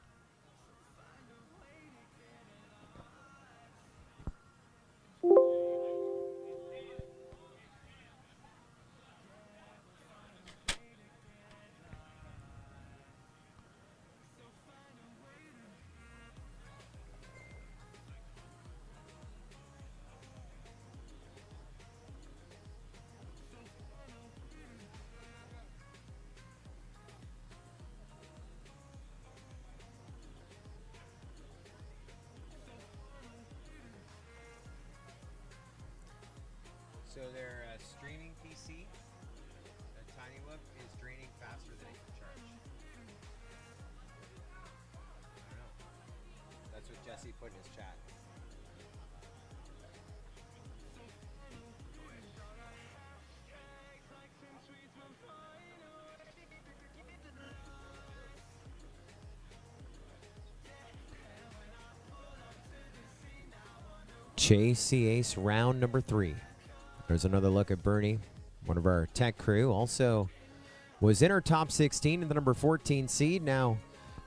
So their streaming PC, a Tiny Whoop, is draining faster than it can charge. I don't know. That's what Jesse put in his chat. Chase Ace round number 3. There's another look at Bernie, one of our tech crew. Also was in our top 16 in the number 14 seed. Now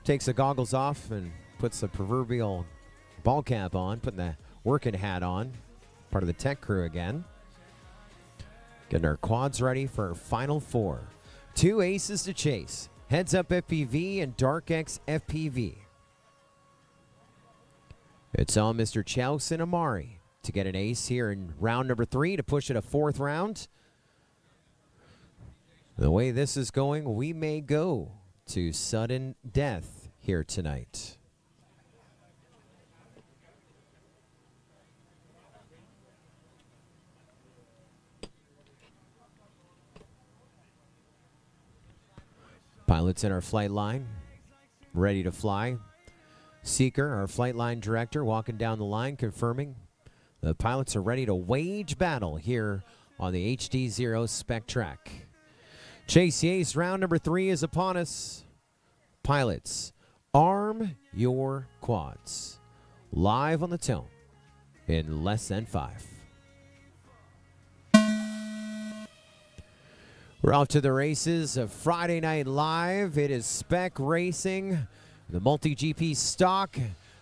takes the goggles off and puts the proverbial ball cap on, putting the working hat on. Part of the tech crew again. Getting our quads ready for our final 4. 2 aces to chase. Heads Up FPV and Dark X FPV. It's all Mr. Chouse and Amari to get an ace here in round number 3 to push it a 4th round. The way this is going, we may go to sudden death here tonight. Pilots in our flight line, ready to fly. Seeker, our flight line director, walking down the line, confirming the pilots are ready to wage battle here on the HDZero spec track. Chase the Ace, round number 3 is upon us. Pilots, arm your quads. Live on the tone in less than 5. We're off to the races of Friday Night Live. It is spec racing, the MultiGP stock.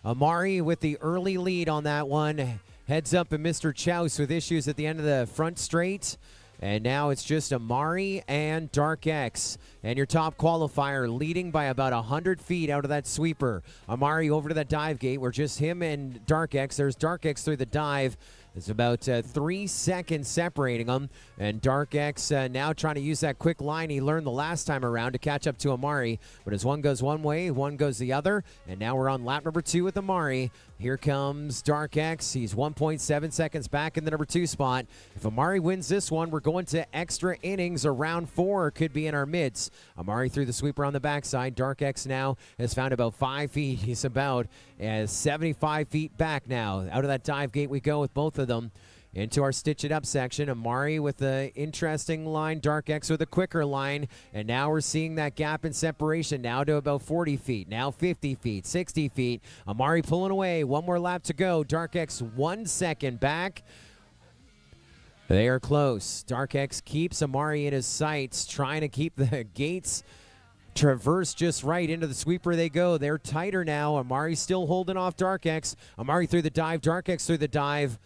Amari with the early lead on that one. Heads up and Mr. Chouse with issues at the end of the front straight. And now it's just Amari and Dark X. And your top qualifier leading by about 100 feet out of that sweeper. Amari over to that dive gate where just him and Dark X. There's Dark X through the dive. It's about 3 seconds separating them. And Dark X now trying to use that quick line he learned the last time around to catch up to Amari. But as one goes one way, one goes the other. And now we're on lap number 2 with Amari. Here comes Dark X. He's 1.7 seconds back in the number 2 spot. If Amari wins this one, we're going to extra innings or round 4 could be in our midst. Amari through the sweeper on the backside. Dark X now has found about 5 feet. He's about 75 feet back now. Out of that dive gate we go with both of them. Into our Stitch It Up section. Amari with the interesting line. Dark X with a quicker line. And now we're seeing that gap in separation now to about 40 feet. Now 50 feet, 60 feet. Amari pulling away. One more lap to go. Dark X 1 second back. They are close. Dark X keeps Amari in his sights, trying to keep the gates traverse just right. Into the sweeper they go. They're tighter now. Amari still holding off Dark X. Amari through the dive. Dark X through the dive.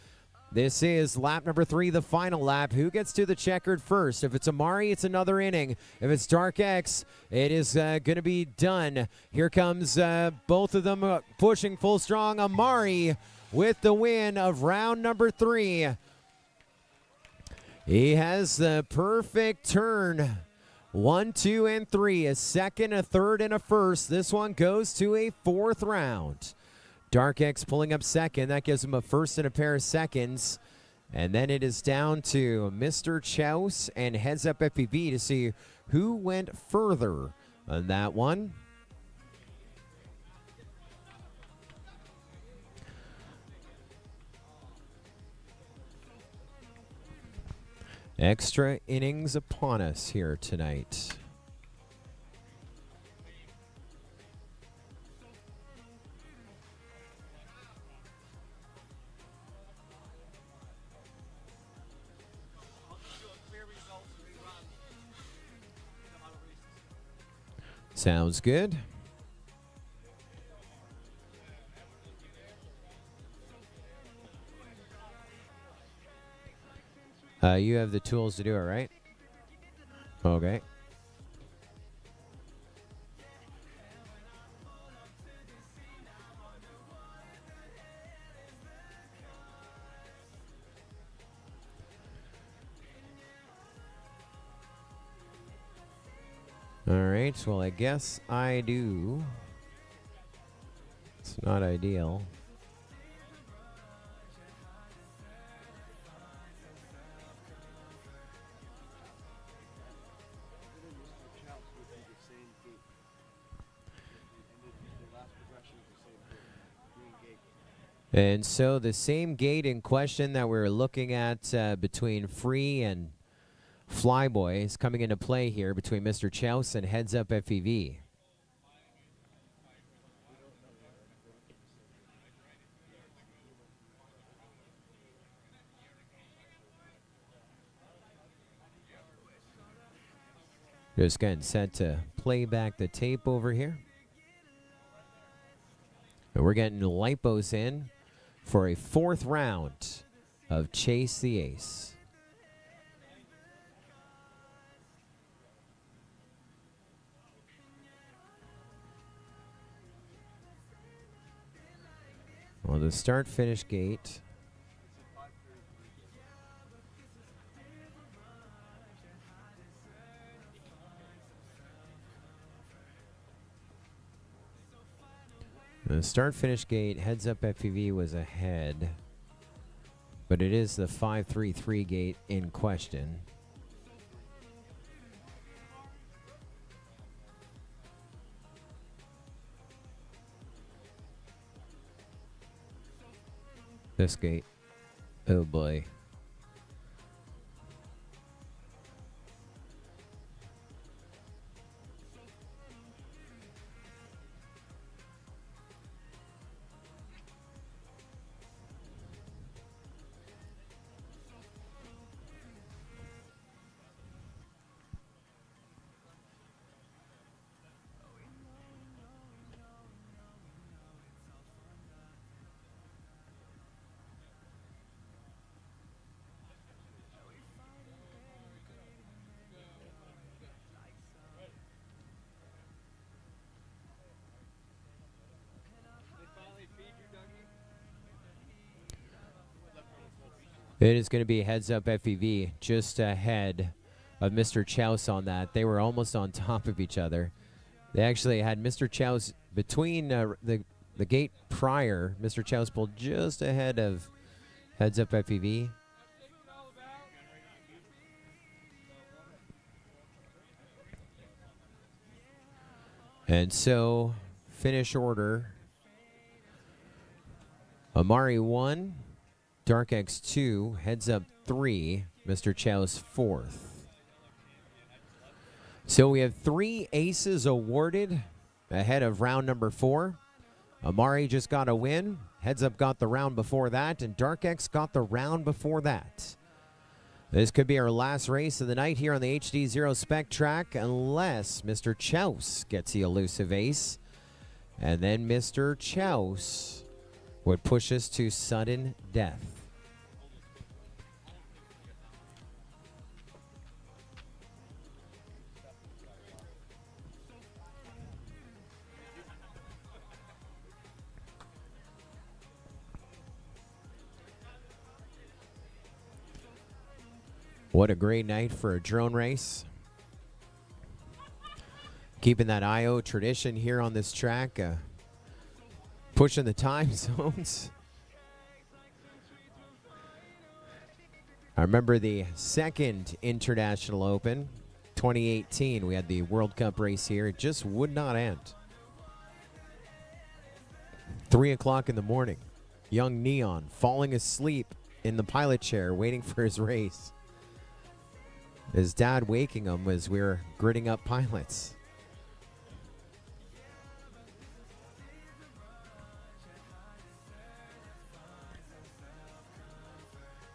This is lap number 3, the final lap. Who gets to the checkered first? If it's Amari, it's another inning. If it's Dark X, it is going to be done. Here comes both of them pushing full strong. Amari with the win of round number 3. He has the perfect turn. 1, 2, and 3. A second, a third, and a first. This one goes to a 4th round. Dark X pulling up second. That gives him a first and a pair of seconds. And then it is down to Mr. Chouse and Heads Up FPV to see who went further on that one. Extra innings upon us here tonight. Sounds good. You have the tools to do it, right? Okay. All right, well, I guess I do. It's not ideal. And so the same gate in question that we're looking at between Free and Flyboy is coming into play here between Mr. Chouse and Heads Up FPV. Just getting set to play back the tape over here. And we're getting Lipos in for a 4th round of Chase the Ace. Well, the start-finish gate The start-finish gate, heads-up FPV was ahead, but it is the 533 gate in question. This gate. Oh boy. It is going to be a heads-up FPV just ahead of Mr. Chouse on that. They were almost on top of each other. They actually had Mr. Chouse between the gate prior. Mr. Chouse pulled just ahead of heads-up FPV. And so, finish order. Amari 1. Dark X 2, heads up 3, Mr. Chow's 4th. So we have 3 aces awarded ahead of round number 4. Amari just got a win. Heads up got the round before that, and Dark X got the round before that. This could be our last race of the night here on the HDZero spec track, unless Mr. Chouse gets the elusive ace. And then Mr. Chouse would push us to sudden death. What a great night for a drone race. Keeping that IO tradition here on this track. Pushing the time zones. I remember the second International Open, 2018. We had the World Cup race here. It just would not end. 3 o'clock in the morning. Young Neon falling asleep in the pilot chair waiting for his race. His dad waking him as we were gridding up pilots.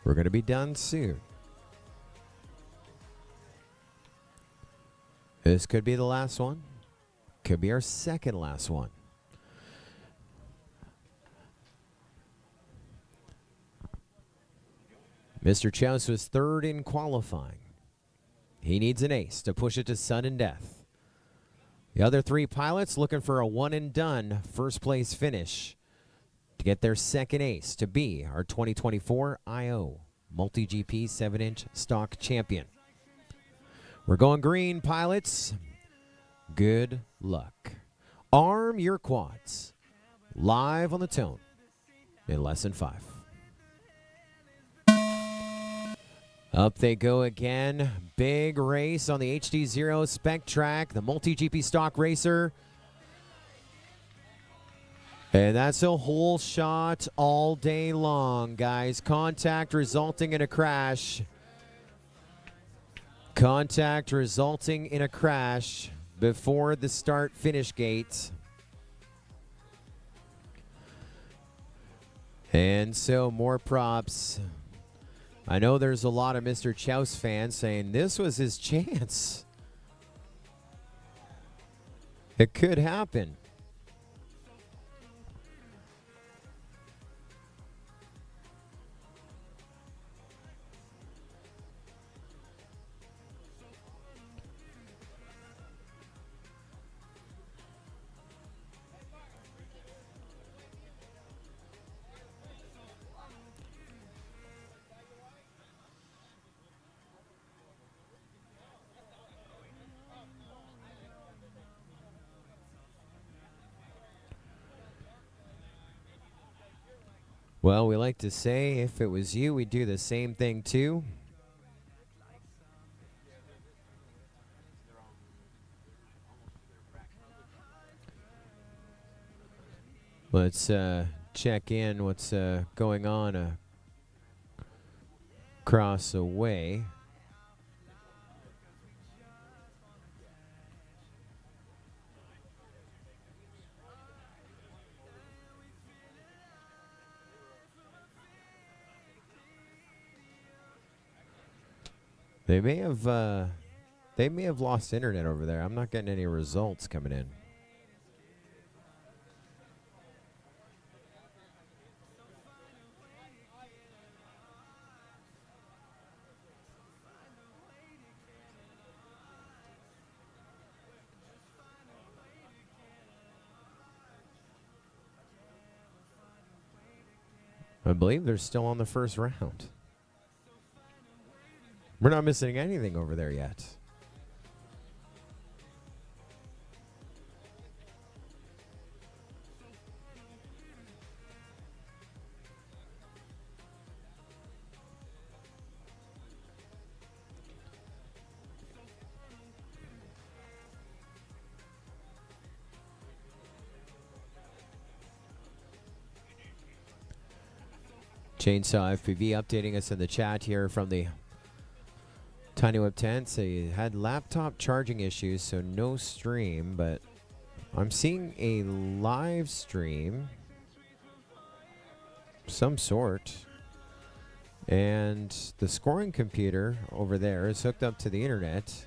We're going to be done soon. This could be the last one. Could be our second last one. Mr. Chouse was 3rd in qualifying. He needs an ace to push it to sudden death. The other 3 pilots looking for a one and done first place finish to get their second ace to be our 2024 IO MultiGP 7-inch stock champion. We're going green, pilots. Good luck. Arm your quads. Live on the tone in less than 5. Up they go again. Big race on the HDZero spec track. The MultiGP stock racer. And that's a whole shot all day long, guys. Contact resulting in a crash. Contact resulting in a crash before the start-finish gate. And so more props. I know there's a lot of Mr. Chouse fans saying this was his chance. It could happen. Well, we like to say if it was you, we'd do the same thing too. Let's check in what's going on across the way. They may have lost internet over there. I'm not getting any results coming in. I believe they're still on the first round. We're not missing anything over there yet. Chainsaw FPV updating us in the chat here from the Tiny Whip tent. So you had laptop charging issues, so no stream, but I'm seeing a live stream some sort. And the scoring computer over there is hooked up to the internet.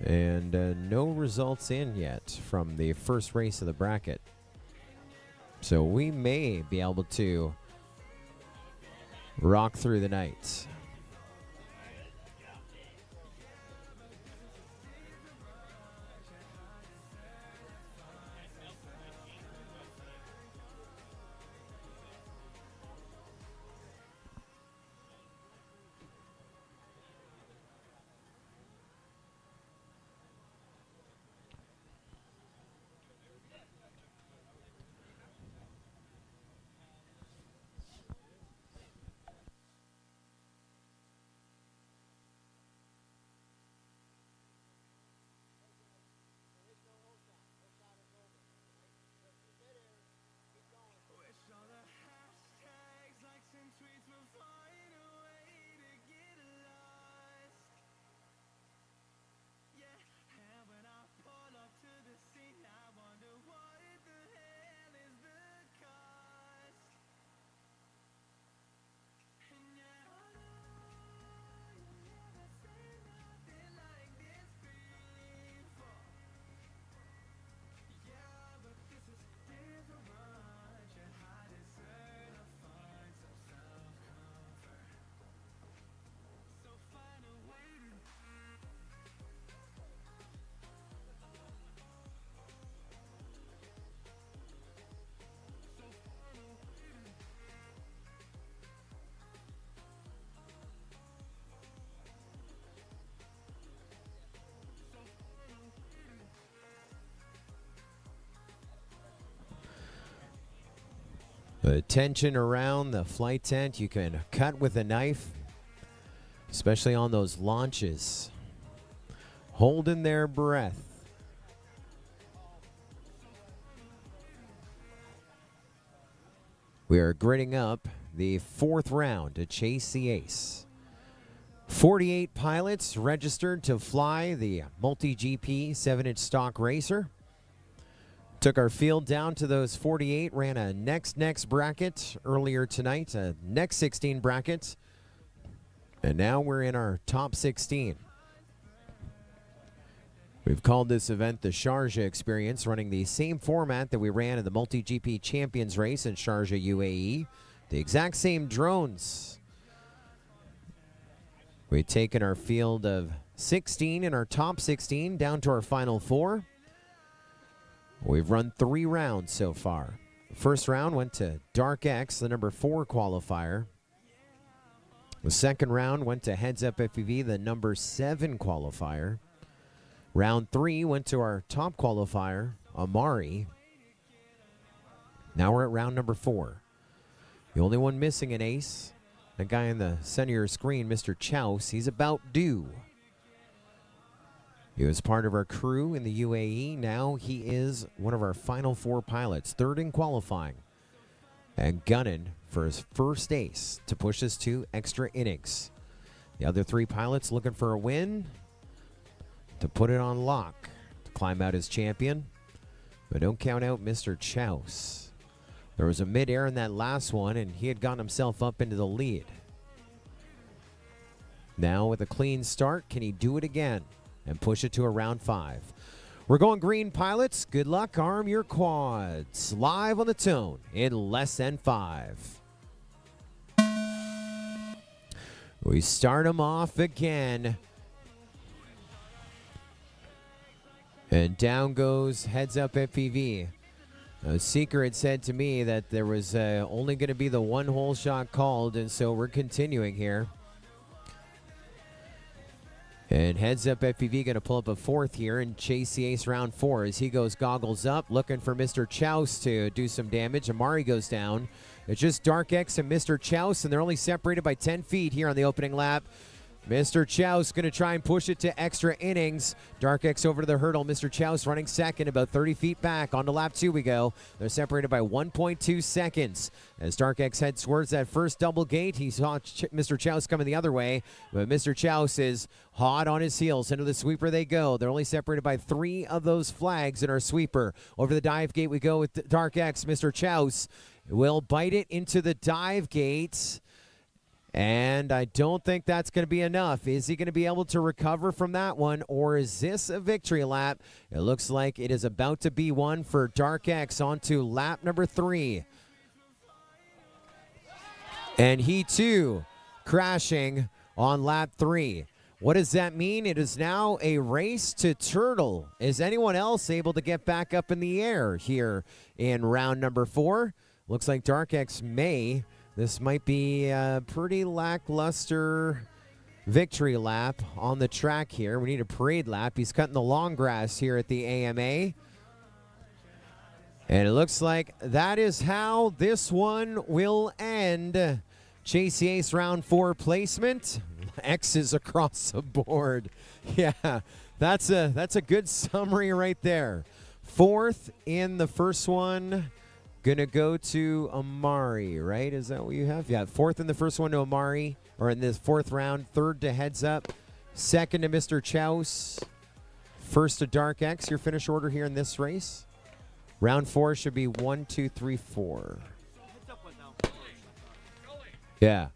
And no results in yet from the first race of the bracket. So we may be able to rock through the night. The tension around the flight tent, you can cut with a knife, especially on those launches. Holding their breath. We are gritting up the fourth round to chase the ace. 48 pilots registered to fly the MultiGP 7-inch stock racer. Took our field down to those 48, ran a next bracket earlier tonight, a next 16 bracket, and now we're in our top 16. We've called this event the Sharjah Experience, running the same format that we ran in the MultiGP Champions race in Sharjah, UAE. The exact same drones. We've taken our field of 16 and our top 16 down to our final 4. We've run 3 rounds so far. The first round went to Dark X, the number 4 qualifier. The second round went to Heads Up FPV, the number 7 qualifier. Round 3 went to our top qualifier, Amari. Now we're at round number 4. The only one missing an ace, the guy in the center of your screen, Mr. Chouse, he's about due. He was part of our crew in the UAE. Now he is one of our final 4 pilots, 3rd in qualifying, and gunning for his first ace to push us to extra innings. The other 3 pilots looking for a win to put it on lock, to climb out as champion. But don't count out Mr. Chouse. There was a mid-air in that last one, and he had gotten himself up into the lead. Now with a clean start, can he do it again and push it to a round 5? We're going green, pilots. Good luck. Arm your quads. Live on the tone in less than 5. We start them off again. And down goes heads up FPV. Seeker had said to me that there was only going to be the 1 hole shot called, and so we're continuing here. And heads up FPV going to pull up a 4th here and chase the ace round 4 as he goes goggles up, looking for Mr. Chouse to do some damage. Amari goes down. It's just Dark X and Mr. Chouse, and they're only separated by 10 feet here on the opening lap. Mr. Chouse going to try and push it to extra innings. Dark X over to the hurdle. Mr. Chouse running second, about 30 feet back. On to lap 2 we go. They're separated by 1.2 seconds. As Dark X heads towards that first double gate, he saw Mr. Chouse coming the other way. But Mr. Chouse is hot on his heels. Into the sweeper they go. They're only separated by 3 of those flags in our sweeper. Over the dive gate we go with Dark X. Mr. Chouse will bite it into the dive gate. And I don't think that's going to be enough. Is he going to be able to recover from that one, or is this a victory lap? It looks like it is about to be one for Dark X. On to lap number 3. And he too crashing on lap 3. What does that mean? It is now a race to turtle. Is anyone else able to get back up in the air here in round number 4? Looks like Dark X may. This might be a pretty lackluster victory lap on the track here. We need a parade lap. He's cutting the long grass here at the AMA. And it looks like that is how this one will end. Chase the Ace round 4 placement. X's across the board. Yeah, that's a good summary right there. 4th in the first one. Gonna go to Amari, right? Is that what you have? Yeah, 4th in the first one to Amari, or in this 4th round. 3rd to Heads Up. 2nd to Mr. Chouse. 1st to Dark X. Your finish order here in this race. Round 4 should be 1, 2, 3, 4. Yeah.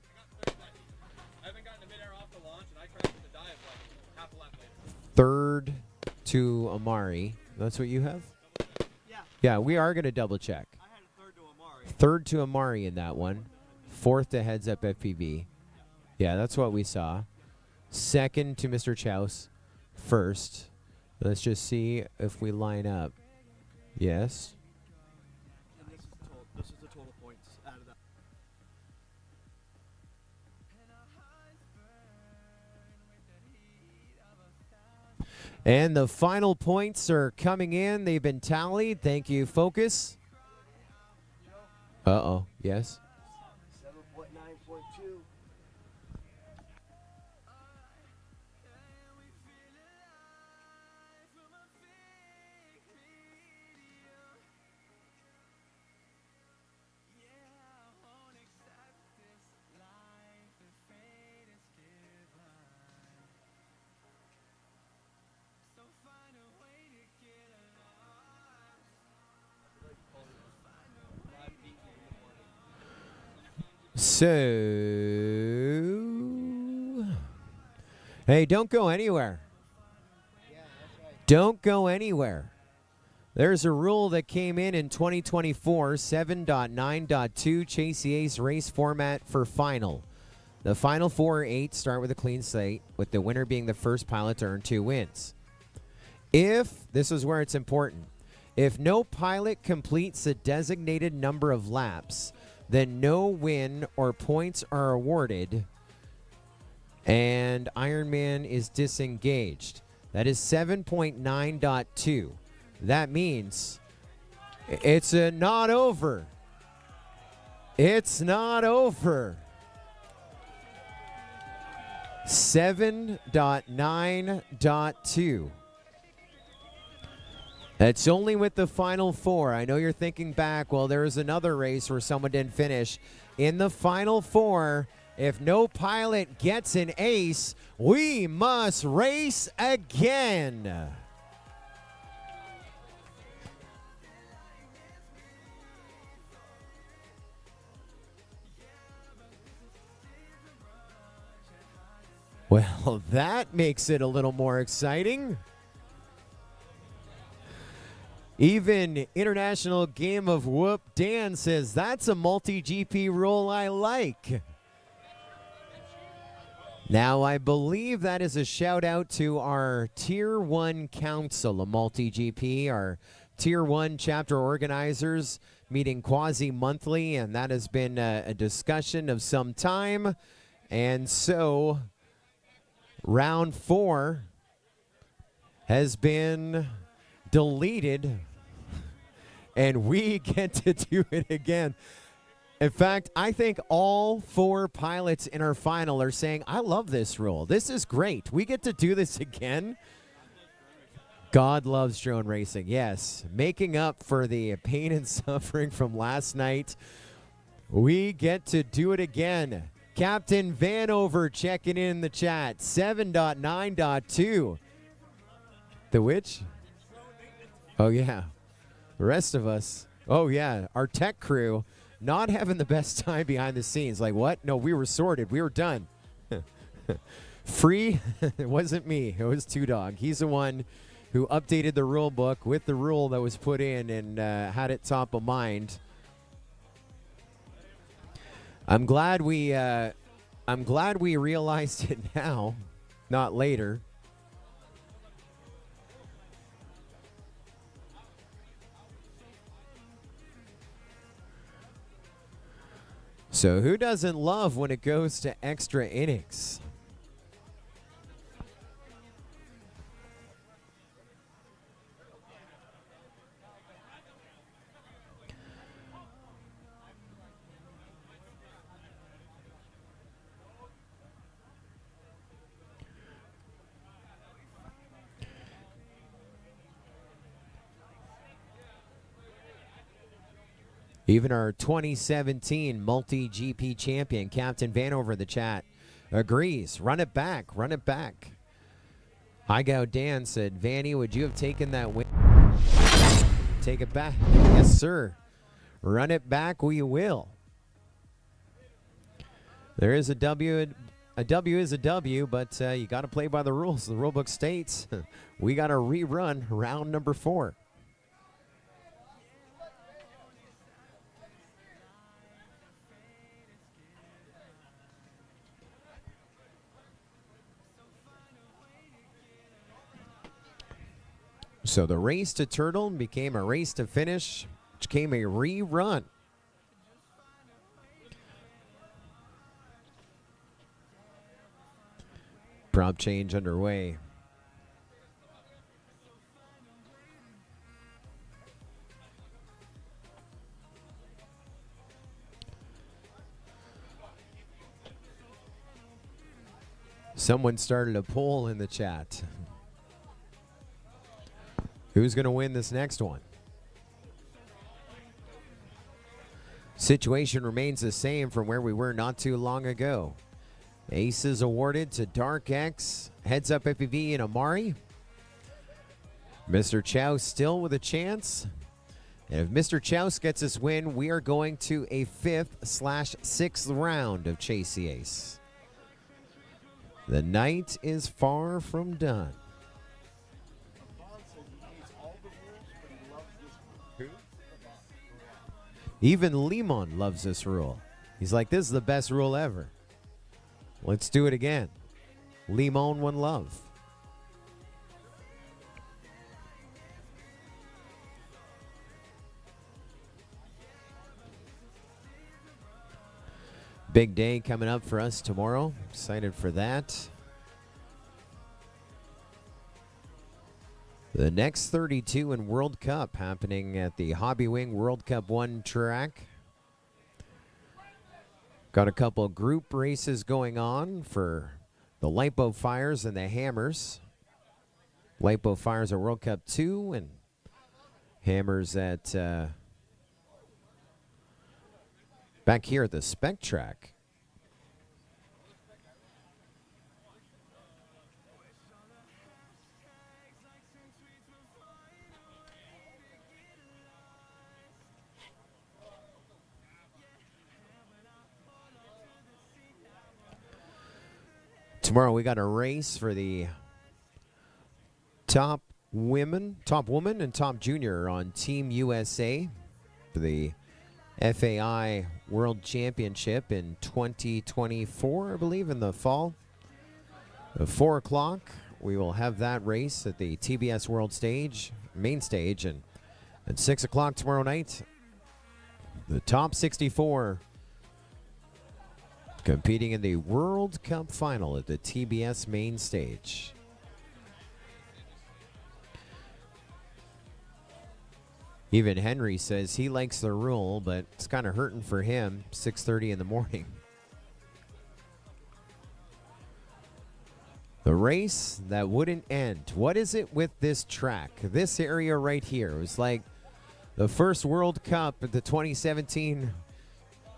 Third to Amari. That's what you have? Yeah, we are going to double check. 3rd to Amari in that one. 4th to Heads Up FPV. Yeah, that's what we saw. 2nd to Mr. Chouse. 1st. Let's just see if we line up. Yes. And this is the total points out of that. And the final points are coming in. They've been tallied. Thank you, Focus. Uh-oh. Yes. 7.9.2. So, hey, don't go anywhere. Don't go anywhere. There's a rule that came in 2024, 7.9.2, Chase the Ace race format for final. The final 4 or 8 start with a clean slate, with the winner being the first pilot to earn 2 wins. This is where it's important, if no pilot completes the designated number of laps, then no win or points are awarded, and Ironman is disengaged. That is 7.9.2. That means It's not over. It's not over. 7.9.2. It's only with the final four. I know you're thinking back, well, there was another race where someone didn't finish. In the final four, if no pilot gets an ace, we must race again. Well, that makes it a little more exciting. Even International Game of Whoop Dan says, that's a multi-GP rule I like. Now, I believe that is a shout out to our Tier 1 Council of MultiGP, our Tier 1 chapter organizers meeting quasi-monthly, and that has been a discussion of some time. And so, round 4 has been deleted, and we get to do it again. In fact, I think all 4 pilots in our final are saying, I love this rule. This is great. We get to do this again. God loves drone racing. Yes, making up for the pain and suffering from last night. We get to do it again. Captain Vanover checking in the chat. 7.9.2. The which? Oh, yeah. The rest of us. Oh, yeah. Our tech crew not having the best time behind the scenes. Like, what? No, we were sorted. We were done. Free? It wasn't me. It was Two Dog. He's the one who updated the rule book with the rule that was put in and had it top of mind. I'm glad we realized it now, not later. So who doesn't love when it goes to extra innings? Even our 2017 multi-GP champion, Captain Vanover in the chat, agrees. Run it back. Run it back. Highgow Dan said, Vanny, would you have taken that win? Take it back. Yes, sir. Run it back, we will. There is a W. A W is a W, but you got to play by the rules. The rulebook states we got to rerun round number 4. So the race to turtle became a race to finish, which became a rerun. Prop change underway. Someone started a poll in the chat. Who's going to win this next one? Situation remains the same from where we were not too long ago. Aces awarded to Dark X, Heads Up FPV, and Amari. Mr. Chow still with a chance. And if Mr. Chouse gets this win, we are going to a 5th/6th round of Chase the Ace. The night is far from done. Even Limon loves this rule. He's like, this is the best rule ever. Let's do it again. Limon, one love. Big day coming up for us tomorrow. Excited for that. The next 32 in World Cup happening at the Hobby Wing World Cup 1 track. Got a couple group races going on for the Lipo Fires and the Hammers. Lipo Fires are World Cup 2 and Hammers at back here at the spec track. Tomorrow we got a race for the top woman and top junior on Team USA for the FAI World Championship in 2024, I believe, in the fall. At 4 o'clock, we will have that race at the TBS World Stage, main stage, and at 6 o'clock tomorrow night, the top 64 competing in the World Cup final at the TBS main stage. Even Henry says he likes the rule, but it's kind of hurting for him, 6:30 in the morning. The race that wouldn't end. What is it with this track? This area right here. It was like the first World Cup at the 2017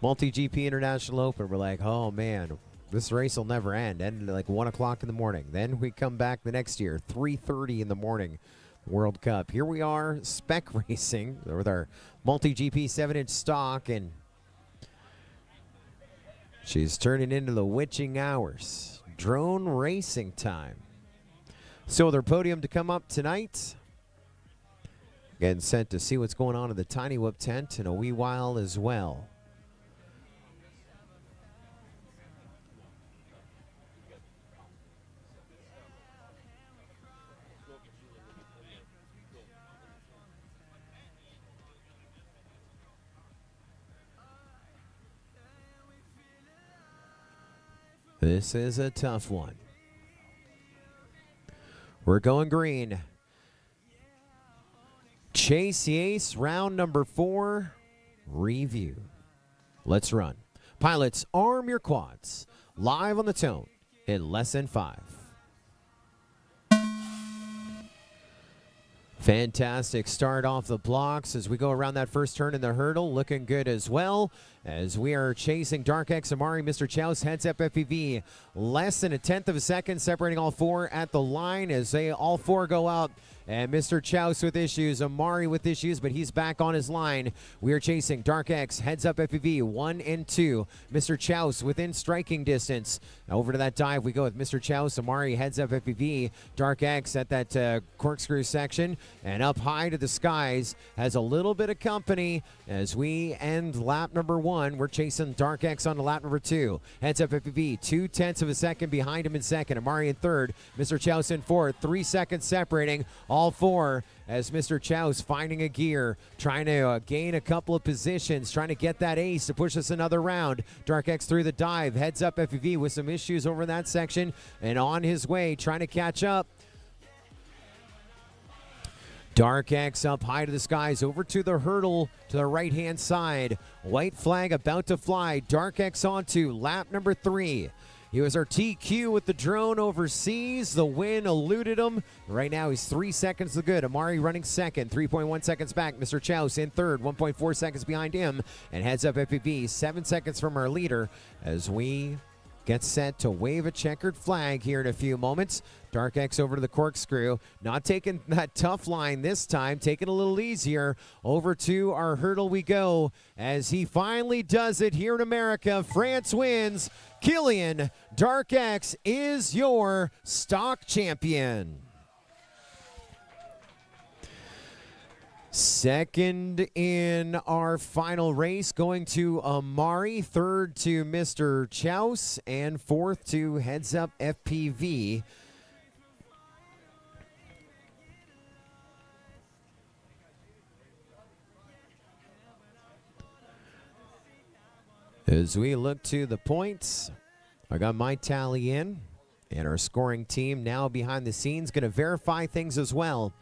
MultiGP International Open. We're like, oh man, this race will never end. Ended at like 1 o'clock in the morning. Then we come back the next year, 3:30 in the morning, World Cup. Here we are, spec racing with our MultiGP 7-inch stock, and she's turning into the witching hours. Drone racing time. So their podium to come up tonight. Getting sent to see what's going on in the Tiny Whoop tent in a wee while as well. This is a tough one. We're going green. Chase Yates, round number 4, review. Let's run. Pilots, arm your quads. Live on the tone in less than 5. Fantastic start off the blocks as we go around that first turn in the hurdle. Looking good as well as we are chasing Dark X Amari. Mr. Chouse heads up FPV. Less than 1/10 of a second separating all 4 at the line as they all 4 go out. And Mr. Chouse with issues, Amari with issues, but he's back on his line. We are chasing Dark X, heads up FPV, 1 and 2. Mr. Chouse within striking distance. Over to that dive we go with Mr. Chouse. Amari heads up FPV. Dark X at that corkscrew section. And up high to the skies has a little bit of company as we end lap number 1. We're chasing Dark X on to lap number 2. Heads up FPV, 0.2 of a second behind him in second. Amari in third. Mr. Chouse in fourth. 3 seconds separating all 4 as Mr. Chouse finding a gear, trying to gain a couple of positions, trying to get that ace to push us another round. Dark X through the dive, heads up FPV with some issues over that section and on his way, trying to catch up. Dark X up high to the skies, over to the hurdle to the right-hand side. White flag about to fly. Dark X onto lap number 3. He was our TQ with the drone overseas. The win eluded him. Right now he's 3 seconds to good. Amari running second, 3.1 seconds back. Mr. Chouse in third, 1.4 seconds behind him. And heads up FPV, 7 seconds from our leader as we get set to wave a checkered flag here in a few moments. Dark X over to the corkscrew. Not taking that tough line this time. Taking a little easier. Over to our hurdle we go as he finally does it here in America. France wins. Killian Dark X is your stock champion. Second in our final race going to Amari, third to Mr. Chouse, and fourth to Heads Up FPV. As we look to the points, I got my tally in, and our scoring team now behind the scenes going to verify things as well.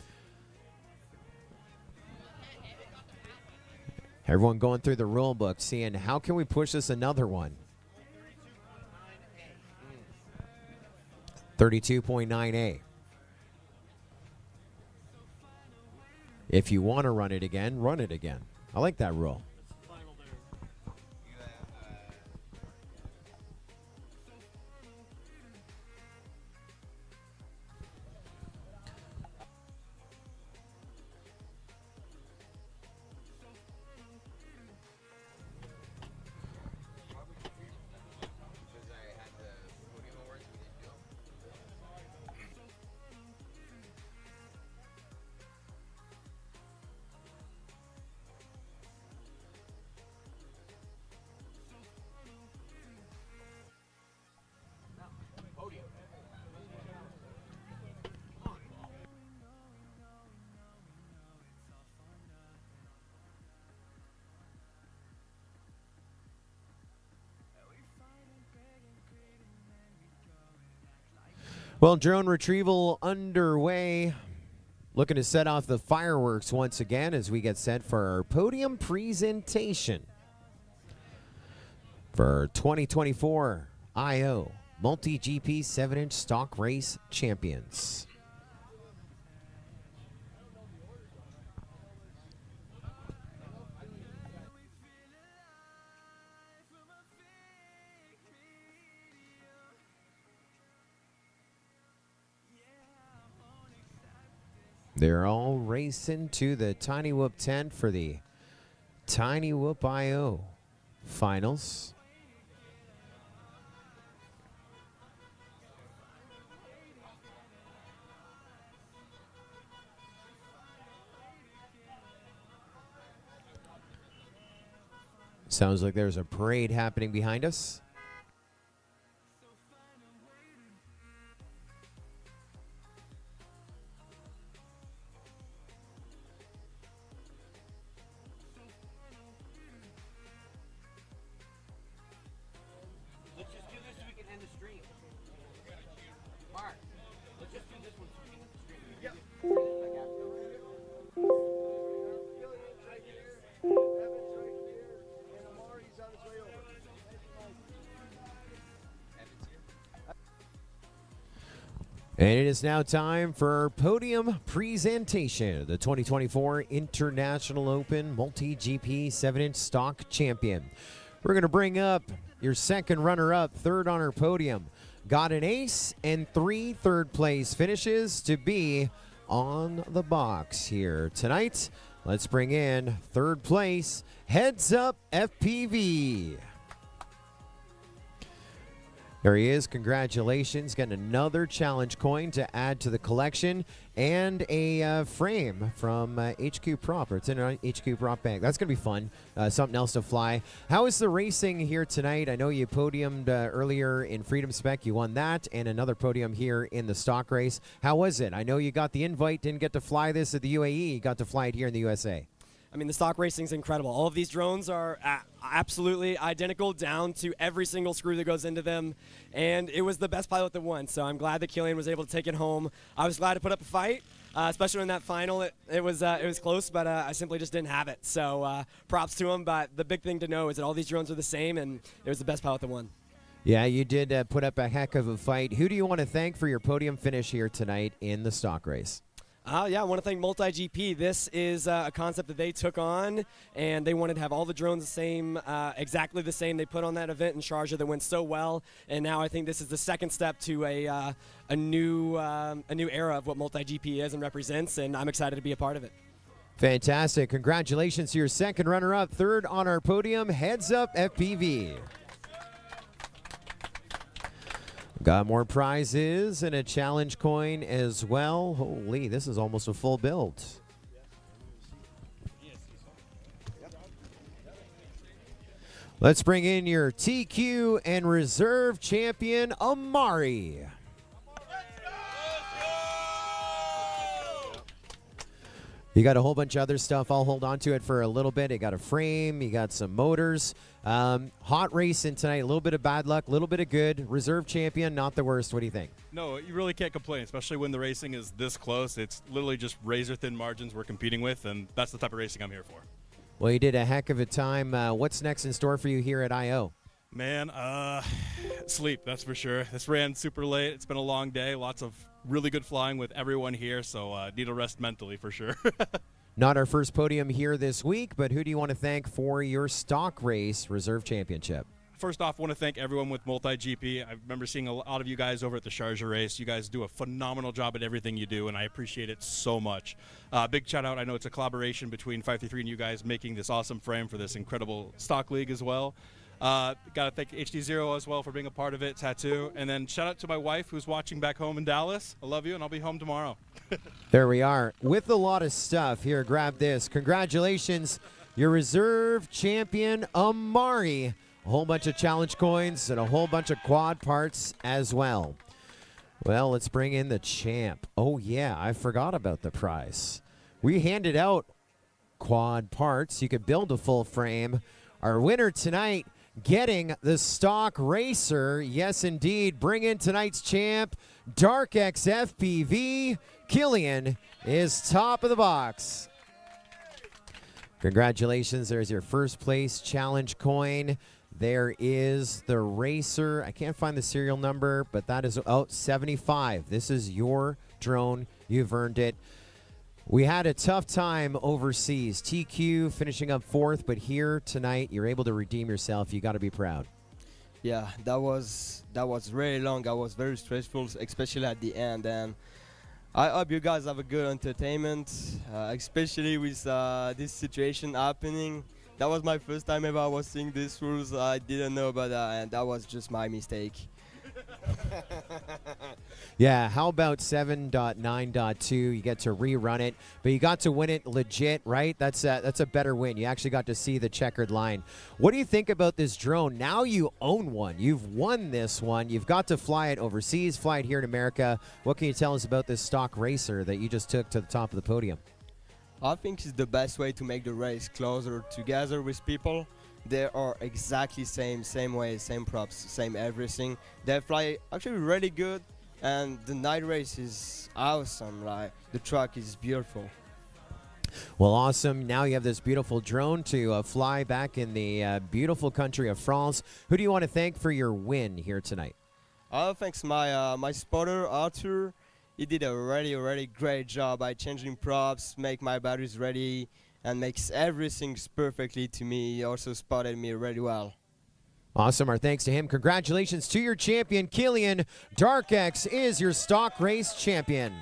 Everyone going through the rule book, seeing how can we push this another one. 32.9A. If you want to run it again, run it again. I like that rule. Well, drone retrieval underway. Looking to set off the fireworks once again as we get set for our podium presentation for 2024 IO MultiGP 7-inch stock race champions. They're all racing to the Tiny Whoop tent for the Tiny Whoop IO finals. Sounds like there's a parade happening behind us. And it is now time for our podium presentation, the 2024 International Open MultiGP 7-inch stock champion. We're going to bring up your second runner-up, third on our podium. Got an ace and 3 third-place finishes to be on the box here tonight. Let's bring in third place, Heads Up FPV. There he is. Congratulations. Getting another challenge coin to add to the collection and a frame from HQ Prop. Or it's in an HQ Prop bag. That's going to be fun. Something else to fly. How is the racing here tonight? I know you podiumed earlier in Freedom Spec. You won that and another podium here in the stock race. How was it? I know you got the invite, didn't get to fly this at the UAE. You got to fly it here in the USA. I mean, the stock racing is incredible. All of these drones are absolutely identical down to every single screw that goes into them, and it was the best pilot that won. So I'm glad that Killian was able to take it home. I was glad to put up a fight, especially in that final. It was close, but I simply just didn't have it. So props to him. But the big thing to know is that all these drones are the same, and it was the best pilot that won. Yeah, you did put up a heck of a fight. Who do you want to thank for your podium finish here tonight in the stock race? Yeah, I want to thank MultiGP. This is a concept that they took on, and they wanted to have all the drones the same, exactly the same. They put on that event in Sharjah that went so well, and now I think this is the second step to a new era of what MultiGP is and represents, and I'm excited to be a part of it. Fantastic. Congratulations to your second runner-up, third on our podium, Heads Up FPV. Got more prizes and a challenge coin as well. Holy, this is almost a full build. Let's bring in your TQ and reserve champion, Amari. You got a whole bunch of other stuff. I'll hold on to it for a little bit. You got a frame. You got some motors. Hot racing tonight. A little bit of bad luck, a little bit of good. Reserve champion, not the worst. What do you think? No, you really can't complain, especially when the racing is this close. It's literally just razor-thin margins we're competing with, and that's the type of racing I'm here for. Well, you did a heck of a time. What's next in store for you here at I.O.? Man, sleep, that's for sure. This ran super late. It's been a long day. Lots of really good flying with everyone here, so need a rest mentally for sure. Not our first podium here this week, but who do you want to thank for your stock race reserve championship? First off, I want to thank everyone with MultiGP. I remember seeing a lot of you guys over at the Sharjah race. You guys do a phenomenal job at everything you do, and I appreciate it so much. Big shout out. I know it's a collaboration between 533 and you guys making this awesome frame for this incredible stock league as well. Got to thank HDZero as well for being a part of it, Tattoo. And then shout out to my wife who's watching back home in Dallas. I love you, and I'll be home tomorrow. There we are. With a lot of stuff here, grab this. Congratulations, your reserve champion, Amari. A whole bunch of challenge coins and a whole bunch of quad parts as well. Well, let's bring in the champ. Oh, yeah, I forgot about the prize. We handed out quad parts. You could build a full frame. Our winner tonight, getting the stock racer. Yes, indeed. Bring in tonight's champ, Dark X FPV. Killian is top of the box. Congratulations. There's your first place challenge coin. There is the racer. I can't find the serial number, but that is 75. This is your drone. You've earned it. We had a tough time overseas. TQ finishing up 4th, but here tonight you're able to redeem yourself. You got to be proud. Yeah, that was really long. That was very stressful, especially at the end. And I hope you guys have a good entertainment, especially with this situation happening. That was my first time ever I was seeing these rules. I didn't know about that, and that was just my mistake. Yeah, how about 7.9.2? You get to rerun it, but you got to win it legit, right? That's a better win. You actually got to see the checkered line. What do you think about this drone? Now you own one. You've won this one. You've got to fly it overseas, fly it here in America. What can you tell us about this stock racer that you just took to the top of the podium? I think it's the best way to make the race closer together with people. They are exactly same way, same props, same everything. They fly actually really good, and the night race is awesome. Like, the track is beautiful. Well, awesome. Now you have this beautiful drone to fly back in the beautiful country of France. Who do you want to thank for your win here tonight? Thanks my spotter, Arthur. He did a really great job by changing props, make my batteries ready, and makes everything perfectly to me. He also spotted me really well. Awesome. Our thanks to him. Congratulations to your champion, Killian. Dark X is your stock race champion.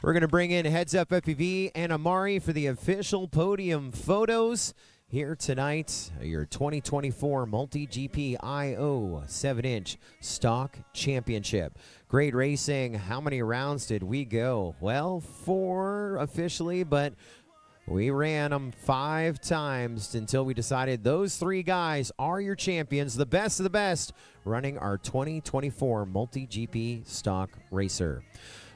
We're going to bring in Heads Up FPV and Amari for the official podium photos. Here tonight, your 2024 MultiGP IO 7-inch stock championship. Great racing. How many rounds did we go? Well, 4 officially, but we ran them 5 times until we decided those 3 guys are your champions, the best of the best, running our 2024 MultiGP stock racer.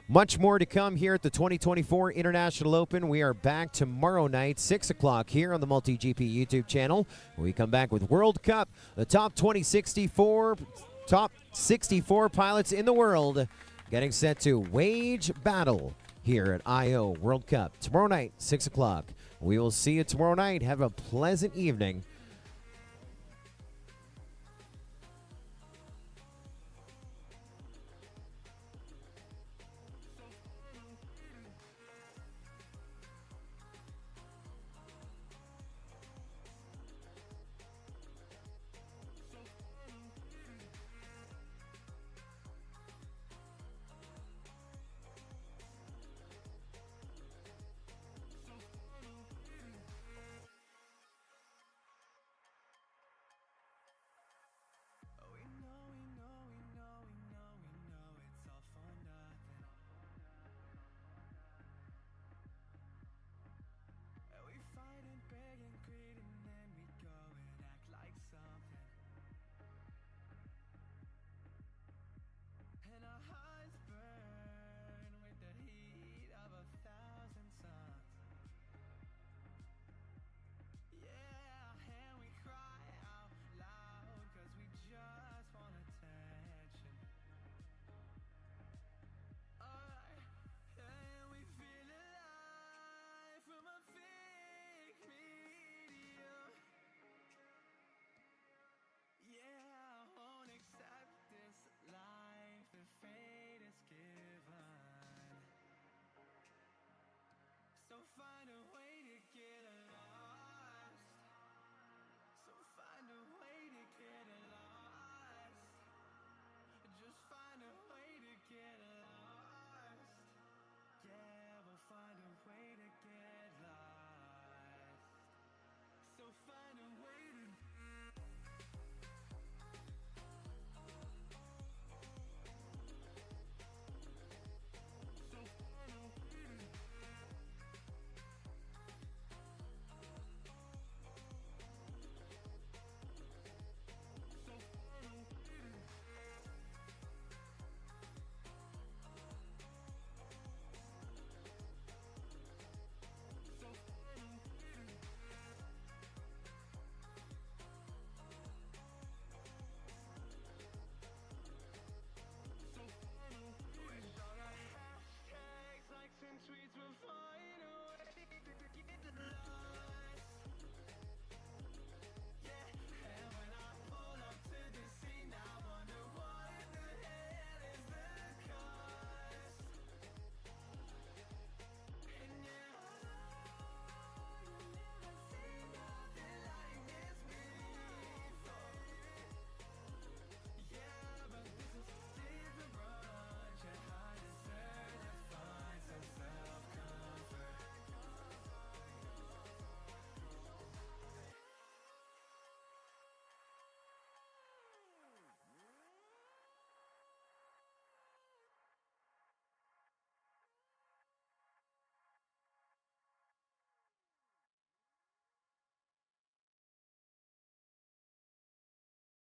Much more to come here at the 2024 International Open. We are back tomorrow night, 6 o'clock here on the MultiGP YouTube channel. We come back with World Cup, the top 64 pilots in the world getting set to wage battle here at I.O. World Cup. Tomorrow night, 6 o'clock. We will see you tomorrow night. Have a pleasant evening. find a